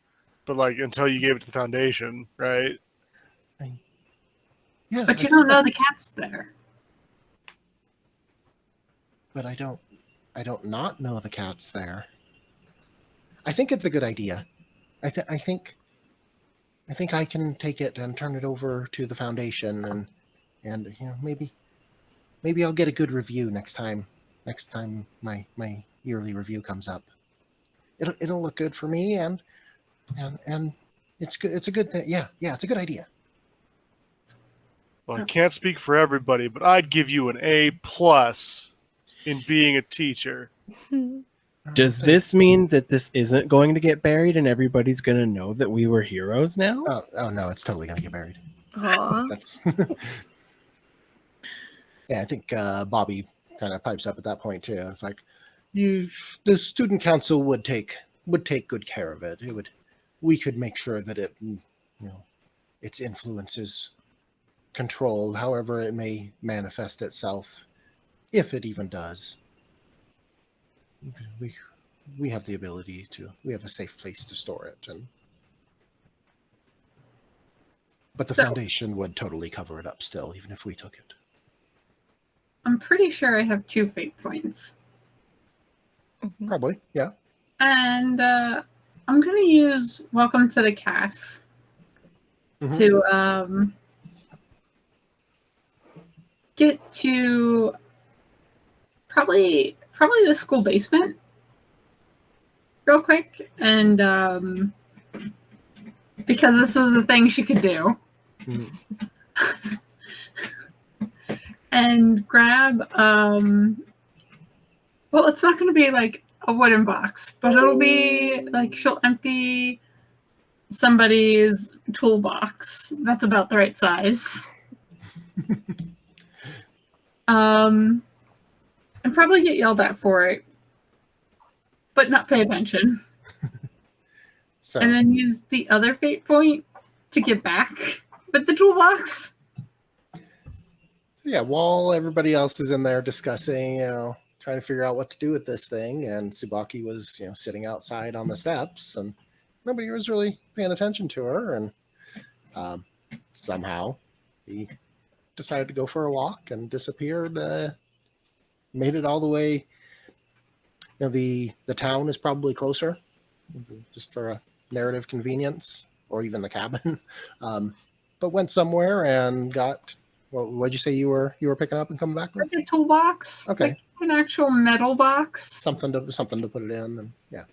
but like until you gave it to the foundation, right? Yeah, But you don't know the cat's there. But I don't not know the cat's there. I think it's a good idea. I think I can take it and turn it over to the foundation, and maybe I'll get a good review next time my yearly review comes up. It'll look good for me, and it's good. It's a good thing. Yeah, it's a good idea. Well, I can't speak for everybody, but I'd give you an A+ in being a teacher. Does this mean that this isn't going to get buried and everybody's going to know that we were heroes now? Oh no, it's totally gonna get buried. Aw. That's Yeah, I think Bobby kind of pipes up at that point too. It's like, the student council would take good care of it. We could make sure that its influence is controlled, however it may manifest itself, if it even does. We have the ability to. We have a safe place to store it, but the foundation would totally cover it up still, even if we took it. I'm pretty sure I have 2 fate points. Probably, yeah. And I'm going to use Welcome to the Cast to get to probably the school basement real quick, and because this was the thing she could do. And grab well, it's not going to be like a wooden box, but it'll be like she'll empty somebody's toolbox that's about the right size. And probably get yelled at for it, but not pay attention. So, And then use the other fate point to get back with the toolbox. yeah, while everybody else is in there discussing, trying to figure out what to do with this thing, and Tsubaki was, sitting outside on the steps, and nobody was really paying attention to her, and somehow he decided to go for a walk and disappeared. Made it all the way. The town is probably closer, just for a narrative convenience, or even the cabin. But went somewhere and got. Well, what'd you say you were picking up and coming back with? Like a toolbox. Okay. Like an actual metal box. Something to put it in, and yeah.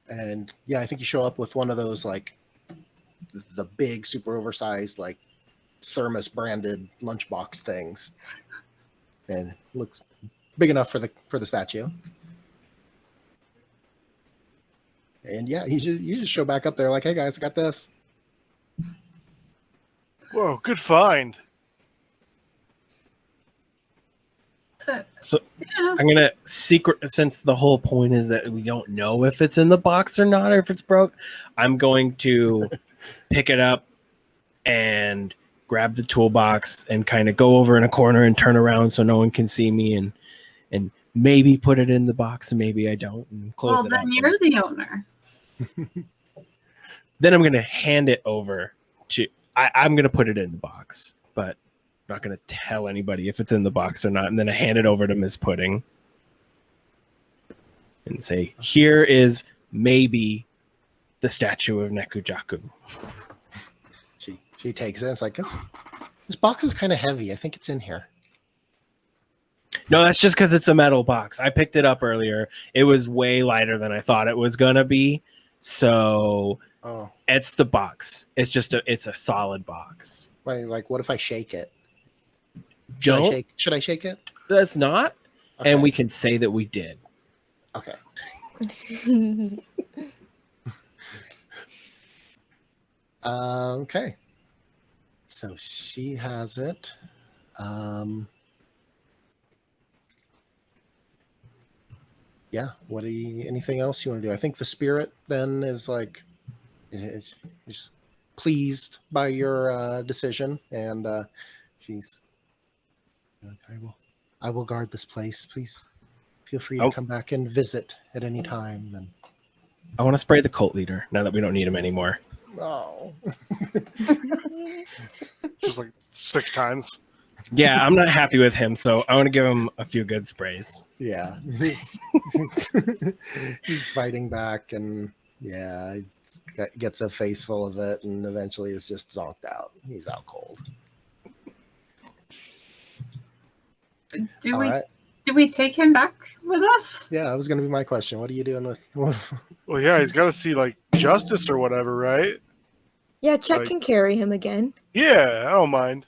And yeah, I think you show up with one of those, like, the big, super oversized, like, thermos branded lunchbox things, and it looks big enough for the statue. And yeah, you just show back up there like, hey guys, I got this. Whoa, good find. So I'm gonna since the whole point is that we don't know if it's in the box or not, or if it's broke, I'm going to pick it up and grab the toolbox and kind of go over in a corner and turn around so no one can see me, and maybe put it in the box, and maybe I don't, and close Well, it then up. you're the owner. Then I'm gonna hand it over to. I'm gonna put it in the box, but I'm not gonna tell anybody if it's in the box or not. And then I hand it over to Miss Pudding and say, "Here is maybe the statue of Nekujaku." She takes it. It's like, this box is kind of heavy. I think it's in here. No, that's just because it's a metal box. I picked it up earlier. It was way lighter than I thought it was gonna be. So it's the box. It's just it's a solid box. Like, what if I shake it? Should I shake it? That's not. Okay. And we can say that we did. Okay. Okay. So she has it. Yeah. Anything else you want to do? I think the spirit then is like, is pleased by your decision, and she's. I will guard this place. Please feel free to come back and visit at any time. And I want to spray the cult leader now that we don't need him anymore. oh, Just like 6 times. Yeah, I'm not happy with him, so I want to give him a few good sprays. yeah. He's fighting back, and yeah, gets a face full of it, and eventually is just zonked out. He's out cold. Do we take him back with us? Yeah, that was going to be my question. What are you doing with? Well, yeah, he's got to see like justice or whatever, right? Yeah, Chet can carry him again. Yeah, I don't mind.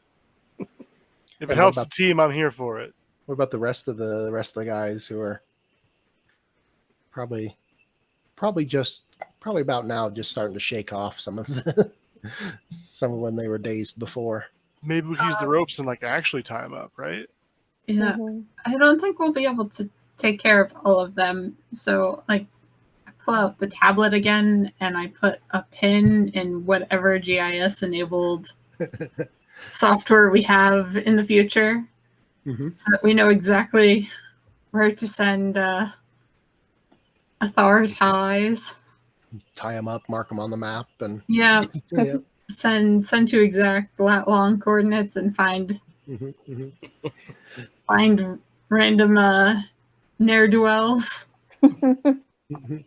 If it And helps what the team, I'm here for it. What about the rest of the guys who are probably about now just starting to shake off some of when they were dazed before? maybe we can use the ropes and like actually tie them up, right? Yeah, Mhm. I don't think we'll be able to take care of all of them. So, like, I pull out the tablet again and I put a pin in whatever GIS enabled software we have in the future Mhm. so that we know exactly where to send authorities. Tie them up, mark them on the map, and Yeah, yeah. send to exact lat long coordinates and find Mhm. random ne'er-do-wells. Mhm.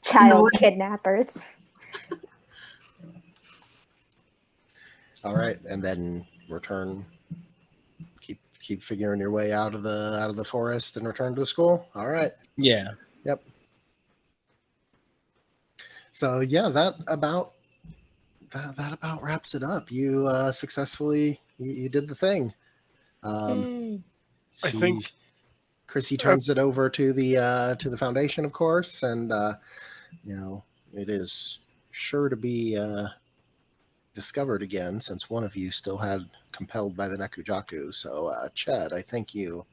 Child woods. kidnappers. All right, and then return. Keep figuring your way out of the forest and return to the school. All right. Yeah. Yep. So yeah, that about wraps it up. You successfully you did the thing. Yay. I think- Chrissy turns it over to the foundation, of course, and it is sure to be discovered again, since one of you still had compelled by the Nekujaku. So Ched, I think you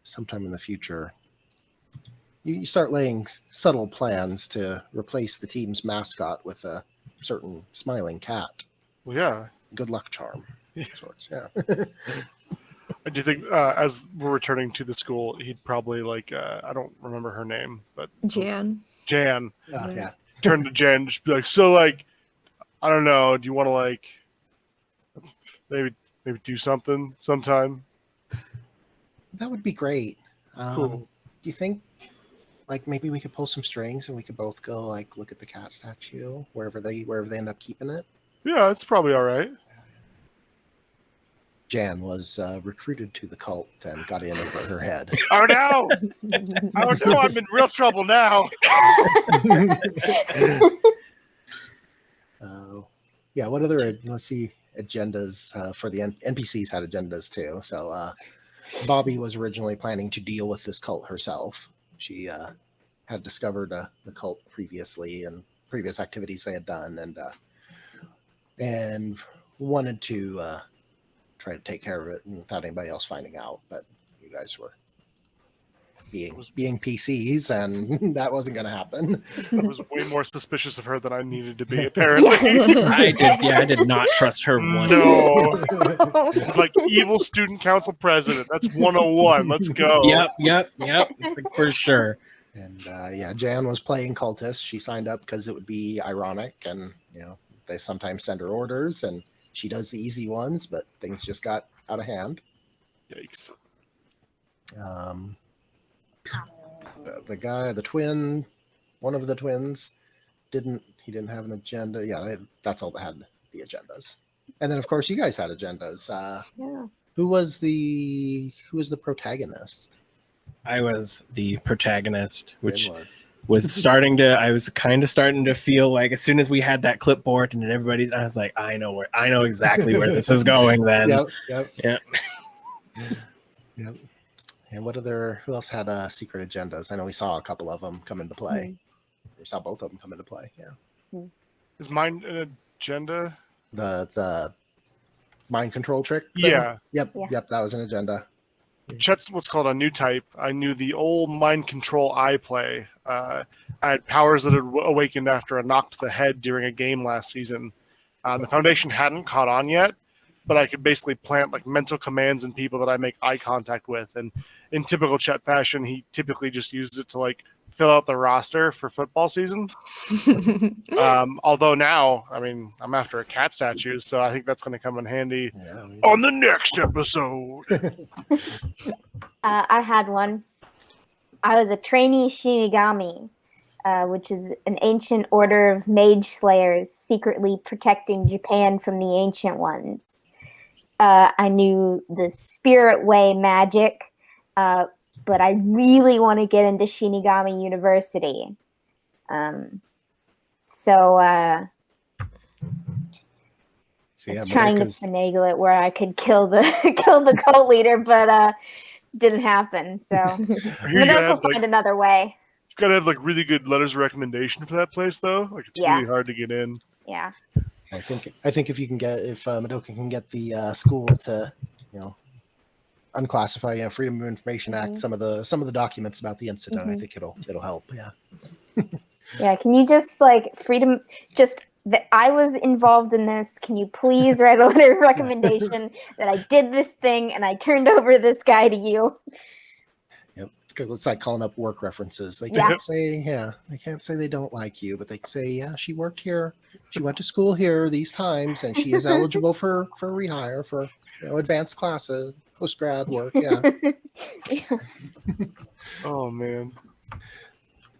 sometime in the future you start laying subtle plans to replace the team's mascot with a certain smiling cat. Well, yeah. Good luck charm. Yeah. Sorts, yeah. I do think as we're returning to the school, he'd probably like I don't remember her name, but Jan. Jan. Yeah. Turn to Jan and just be like, so like, I don't know, do you want to like maybe do something sometime? That would be great. Cool. Do you think like maybe we could pull some strings and we could both go like look at the cat statue wherever they end up keeping it? Yeah, it's probably all right. Jan was recruited to the cult and got in over her head. Oh no! Oh no! I'm in real trouble now. Yeah. What other? Let's see. Agendas for the NPCs had agendas too. So Bobby was originally planning to deal with this cult herself. She had discovered the cult previously and previous activities they had done, and wanted to try to take care of it without anybody else finding out. But you guys were being PCs, and that wasn't going to happen. I was way more suspicious of her than I needed to be, apparently. I did not trust her one bit. No. It's like evil student council president. That's 101. Let's go. Yep. It's like, for sure. And Jan was playing cultist. She signed up because it would be ironic, and they sometimes send her orders, and she does the easy ones, but things just got out of hand. Yikes. The twin, one of the twins, didn't have an agenda. Yeah, that's all that had the agendas. And then of course you guys had agendas. Yeah. Who was the protagonist? I was the protagonist, which Finn was I was kind of starting to feel like as soon as we had that clipboard and everybody's, I was like, I know exactly where this is going then. Yep. And who else had secret agendas? I know we saw a couple of them come into play. We saw both of them come into play. Yeah. Is mine an agenda? The mind control trick thing? Yeah. Yep. That was an agenda. Chet's what's called a new type. I knew the old mind control eye play. I had powers that had awakened after I knocked the head during a game last season. The Foundation hadn't caught on yet, but I could basically plant like mental commands in people that I make eye contact with. And in typical Chet fashion, he typically just uses it to like fill out the roster for football season. Although now, I mean, I'm after a cat statue, so I think that's going to come in handy on the next episode. I had one. I was a trainee Shinigami, which is an ancient order of mage slayers secretly protecting Japan from the ancient ones. I knew the spirit way magic, but I really want to get into Shinigami University. So I was trying to finagle it where I could kill the cult leader, but didn't happen. So I'm gonna find another way. You've got to have like really good letters of recommendation for that place, though. Like it's really hard to get in. Yeah. I think if Madoka can get the school to, unclassify, Freedom of Information Act, some of the documents about the incident, I think it'll help. Yeah. Yeah, can you just freedom? Just that I was involved in this. Can you please write a letter of recommendation that I did this thing and I turned over this guy to you? Yep. It's like calling up work references. They Yeah. can't say, they can't say they don't like you, but they can say, yeah, she worked here, she went to school here these times, and she is eligible for rehire for advanced classes, post grad work. Yeah. Oh man,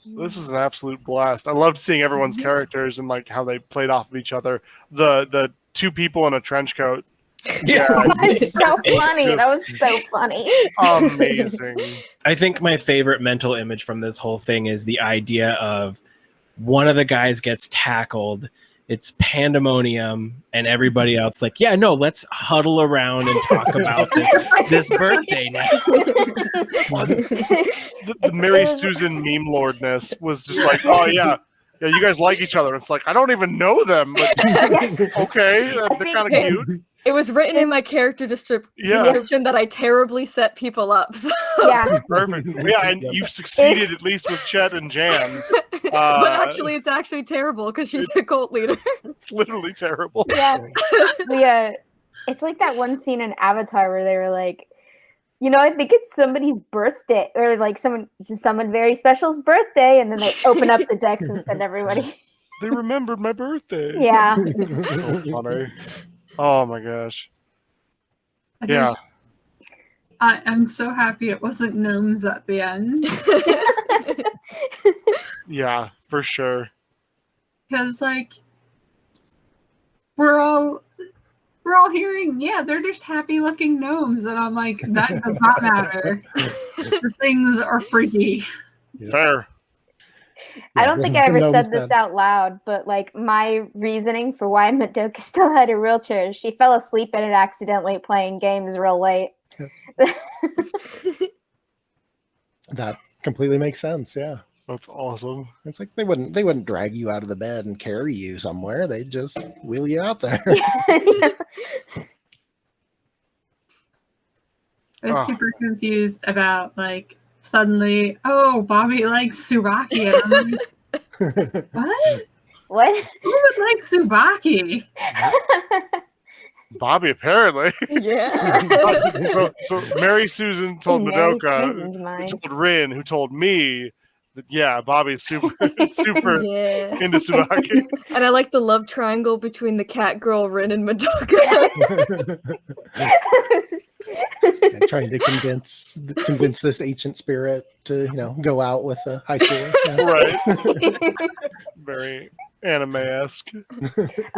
this is an absolute blast. I loved seeing everyone's characters and like how they played off of each other. The two people in a trench coat. Yeah, That was so funny. just- That was so funny. amazing. I think my favorite mental image from this whole thing is the idea of one of the guys gets tackled. It's pandemonium, and everybody else like, yeah, no, let's huddle around and talk about this birthday now. The Mary Susan meme lordness was just like, oh yeah, you guys like each other. It's like I don't even know them, but okay, they're kind of cute. It was written in my character description that I terribly set people up. So. Yeah. Perfect. Yeah, and you've succeeded at least with Chet and Jan. But actually, it's actually terrible because she's a cult leader. It's literally terrible. Yeah. It's like that one scene in Avatar where they were like, I think it's somebody's birthday or like someone very special's birthday, and then they open up the decks and send everybody. They remembered my birthday. Yeah. So funny. Oh my gosh. Yeah. I'm so happy it wasn't gnomes at the end. Yeah, for sure. Because we're all hearing, they're just happy looking gnomes, and I'm like, that does not matter. The things are freaky. Fair. I don't think I ever said this out loud, but my reasoning for why Madoka still had a wheelchair is she fell asleep in it accidentally playing games real late. That completely makes sense. Yeah. That's awesome. It's like they wouldn't drag you out of the bed and carry you somewhere. They'd just wheel you out there. I was super confused about suddenly, oh, Bobby likes Tsubaki. And I'm like, what? What? Who would like Tsubaki? Bobby, apparently. Yeah. So Mary Susan told Mary Madoka, Susan's who mind. told Rin, who told me that Bobby's super Yeah. into Tsubaki. And I like the love triangle between the cat girl, Rin, and Madoka. And trying to convince this ancient spirit to go out with a high schooler. Yeah. Right. Very anime-esque.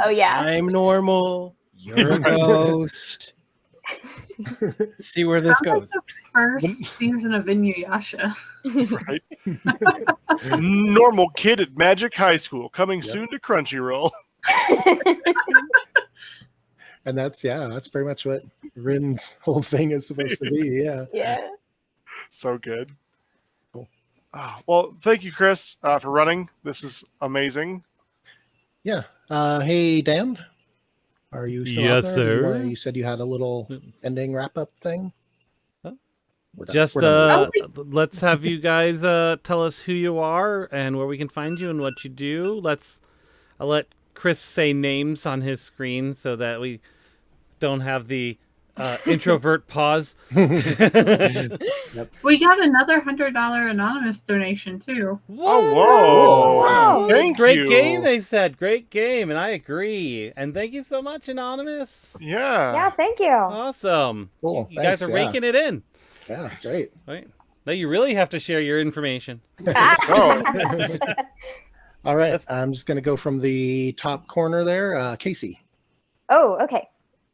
Oh yeah. I'm normal. You're a ghost. See where this goes. The first season of Inuyasha. Right. Normal kid at Magic High School, coming soon to Crunchyroll. And that's pretty much what Rin's whole thing is supposed to be. Yeah. Yeah. So good. Cool. Well, thank you, Chris, for running. This is amazing. Yeah. Hey, Dan, are you still out Yes, there? sir. You said you had a little ending wrap-up thing. We're done. Just We're done. let's have you guys tell us who you are and where we can find you and what you do. I'll let Chris say names on his screen so that we don't have the introvert pause. We got another $100 anonymous donation too. Oh, whoa. Wow. Thank Great you. game, they said. Great game, and I agree. And thank you so much, Anonymous. Yeah, thank you. Awesome. Cool. You guys Thanks, are raking it in. Yeah, great. Right. Now you really have to share your information. So, All right. I'm just going to go from the top corner there. Casey. Oh, okay.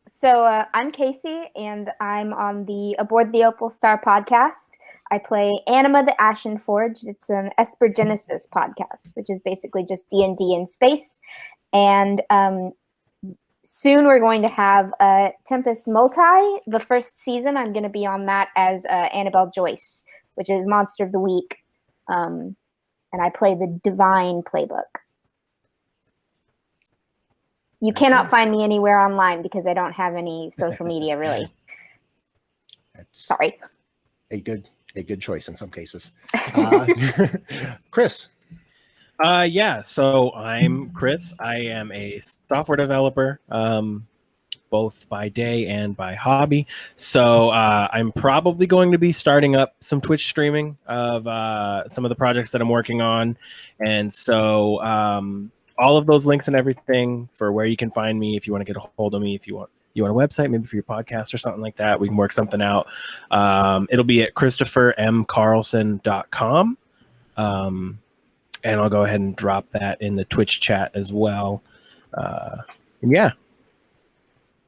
So I'm Casey, and I'm on the Aboard the Opal Star podcast. I play Anima the Ashen Forged. It's an Esper Genesis podcast, which is basically just D&D in space. And soon we're going to have Tempest Multi. The first season, I'm going to be on that as Annabelle Joyce, which is Monster of the Week. And I play the Divine playbook. You cannot find me anywhere online because I don't have any social media, really. That's Sorry. a good choice in some cases. Chris. Yeah, so I'm Chris. I am a software developer, both by day and by hobby. So I'm probably going to be starting up some Twitch streaming of some of the projects that I'm working on. And so all of those links and everything for where you can find me, if you want to get a hold of me, if you want a website, maybe for your podcast or something like that, we can work something out. It'll be at christophermcarlson.com. And I'll go ahead and drop that in the Twitch chat as well. And yeah.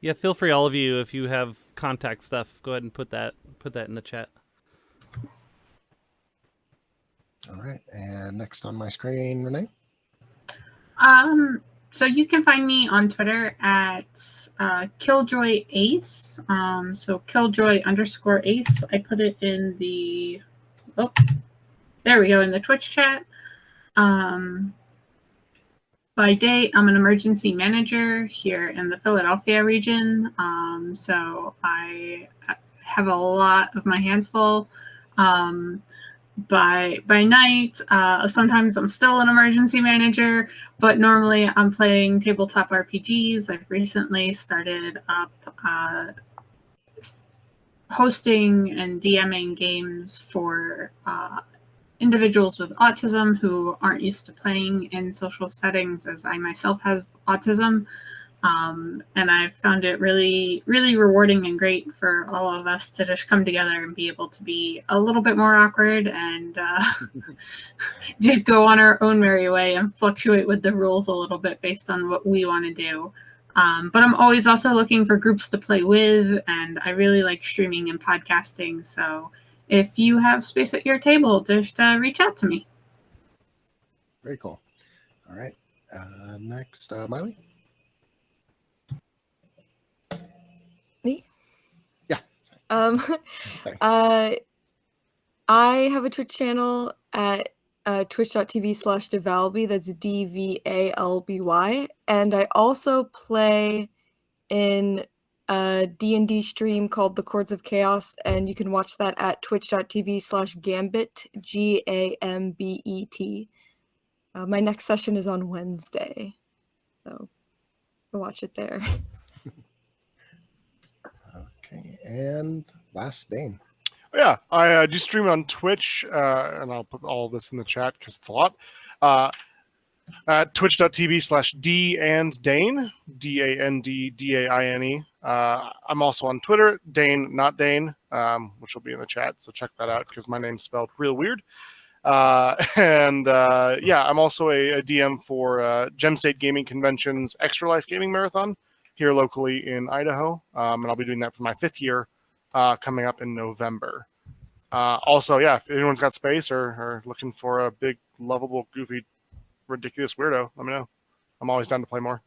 Yeah, feel free, all of you, if you have contact stuff, go ahead and put that in the chat. All right, and next on my screen, Renee. So you can find me on Twitter at KilljoyAce. So Killjoy_Ace. I put it in the there we go, in the Twitch chat. By day, I'm an emergency manager here in the Philadelphia region. So I have a lot of my hands full. By night, sometimes I'm still an emergency manager, but normally I'm playing tabletop RPGs. I've recently started up hosting and DMing games for individuals with autism who aren't used to playing in social settings, as I myself have autism. And I've found it really, really rewarding and great for all of us to just come together and be able to be a little bit more awkward and just go on our own merry way and fluctuate with the rules a little bit based on what we want to do. But I'm always also looking for groups to play with, and I really like streaming and podcasting. So if you have space at your table, just reach out to me. Very cool. All right. Next, Miley. Me? Yeah. Sorry. I have a Twitch channel at twitch.tv/Devalby. That's DVALBY. And I also play in a D&D stream called The Chords of Chaos, and you can watch that at twitch.tv/Gambit, GAMBET. My next session is on Wednesday, so go watch it there. Okay, and last, Dane. Yeah, I do stream on Twitch, and I'll put all this in the chat because it's a lot. At twitch.tv/DandDane, DANDDAINE. I'm also on Twitter, Dane, not Dane, which will be in the chat, so check that out because my name's spelled real weird. Yeah, I'm also a DM for Gem State Gaming Convention's Extra Life Gaming Marathon here locally in Idaho, and I'll be doing that for my 5th year coming up in November. Also, yeah, if anyone's got space or looking for a big, lovable, goofy, ridiculous weirdo, let me know. I'm always down to play more.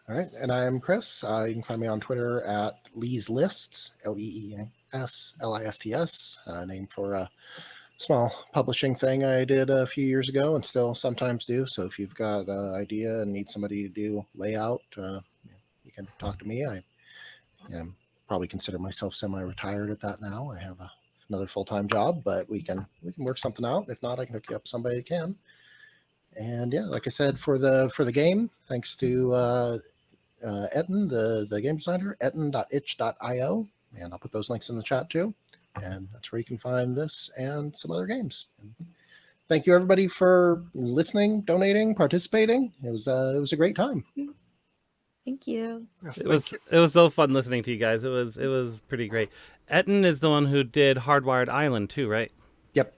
All right, and I'm Chris. You can find me on Twitter at Lee's Lists, LEESLISTS, name for a small publishing thing I did a few years ago and still sometimes do. So if you've got an idea and need somebody to do layout, you can talk to me. I probably consider myself semi-retired at that now. I have another full-time job, but we can work something out. If not, I can hook you up with somebody that can. And yeah, like I said, for the game, thanks to Etten, the game designer, etten.itch.io, and I'll put those links in the chat too. And that's where you can find this and some other games. And thank you everybody for listening, donating, participating. It was a great time. Thank you. Yes, It was so fun listening to you guys. It was pretty great. Etten is the one who did Hardwired Island too, right? Yep.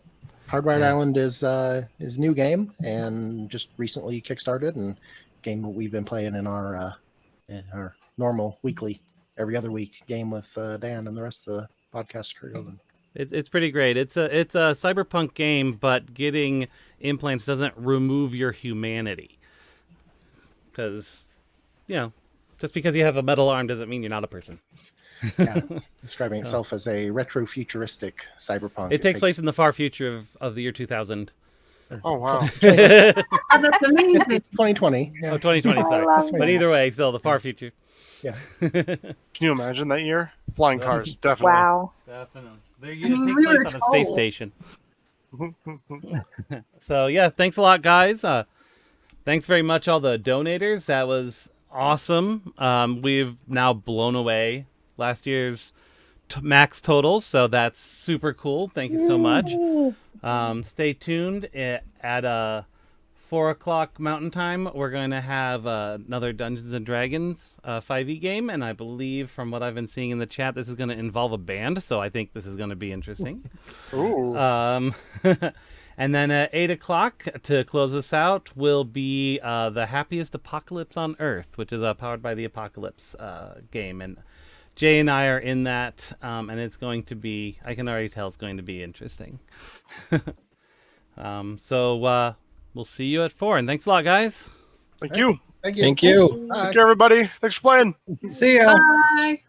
Hardwired Island is new game and just recently kickstarted, and game that we've been playing in our normal weekly, every other week game with Dan and the rest of the podcast crew. It's pretty great. It's a cyberpunk game, but getting implants doesn't remove your humanity. Because, just because you have a metal arm doesn't mean you're not a person. Yeah, describing itself as a retro-futuristic cyberpunk. It takes place in the far future of the year 2000. Oh wow. Oh, that's amazing. It's 2020. Yeah. Oh, 2020, I sorry. love But that. either way, still the far future. Yeah. Can you imagine that year? Flying cars, definitely. Wow. Definitely. I It mean, takes we place were on a space told. station. So yeah, thanks a lot, guys. Thanks very much, all the donators. That was awesome. We've now blown away last year's max totals, so that's super cool. Thank you so much. Stay tuned at 4 o'clock Mountain Time. We're going to have another Dungeons and Dragons 5e game, and I believe from what I've been seeing in the chat, this is going to involve a band, so I think this is going to be interesting. Ooh. And then at 8 o'clock, to close us out, will be the Happiest Apocalypse on Earth, which is Powered by the Apocalypse game. And Jay and I are in that, and it's going to be, I can already tell it's going to be interesting. So we'll see you at 4, and thanks a lot, guys. Thank you. Thank you. Thank you. Bye. Thank you, everybody. Thanks for playing. See ya. Bye.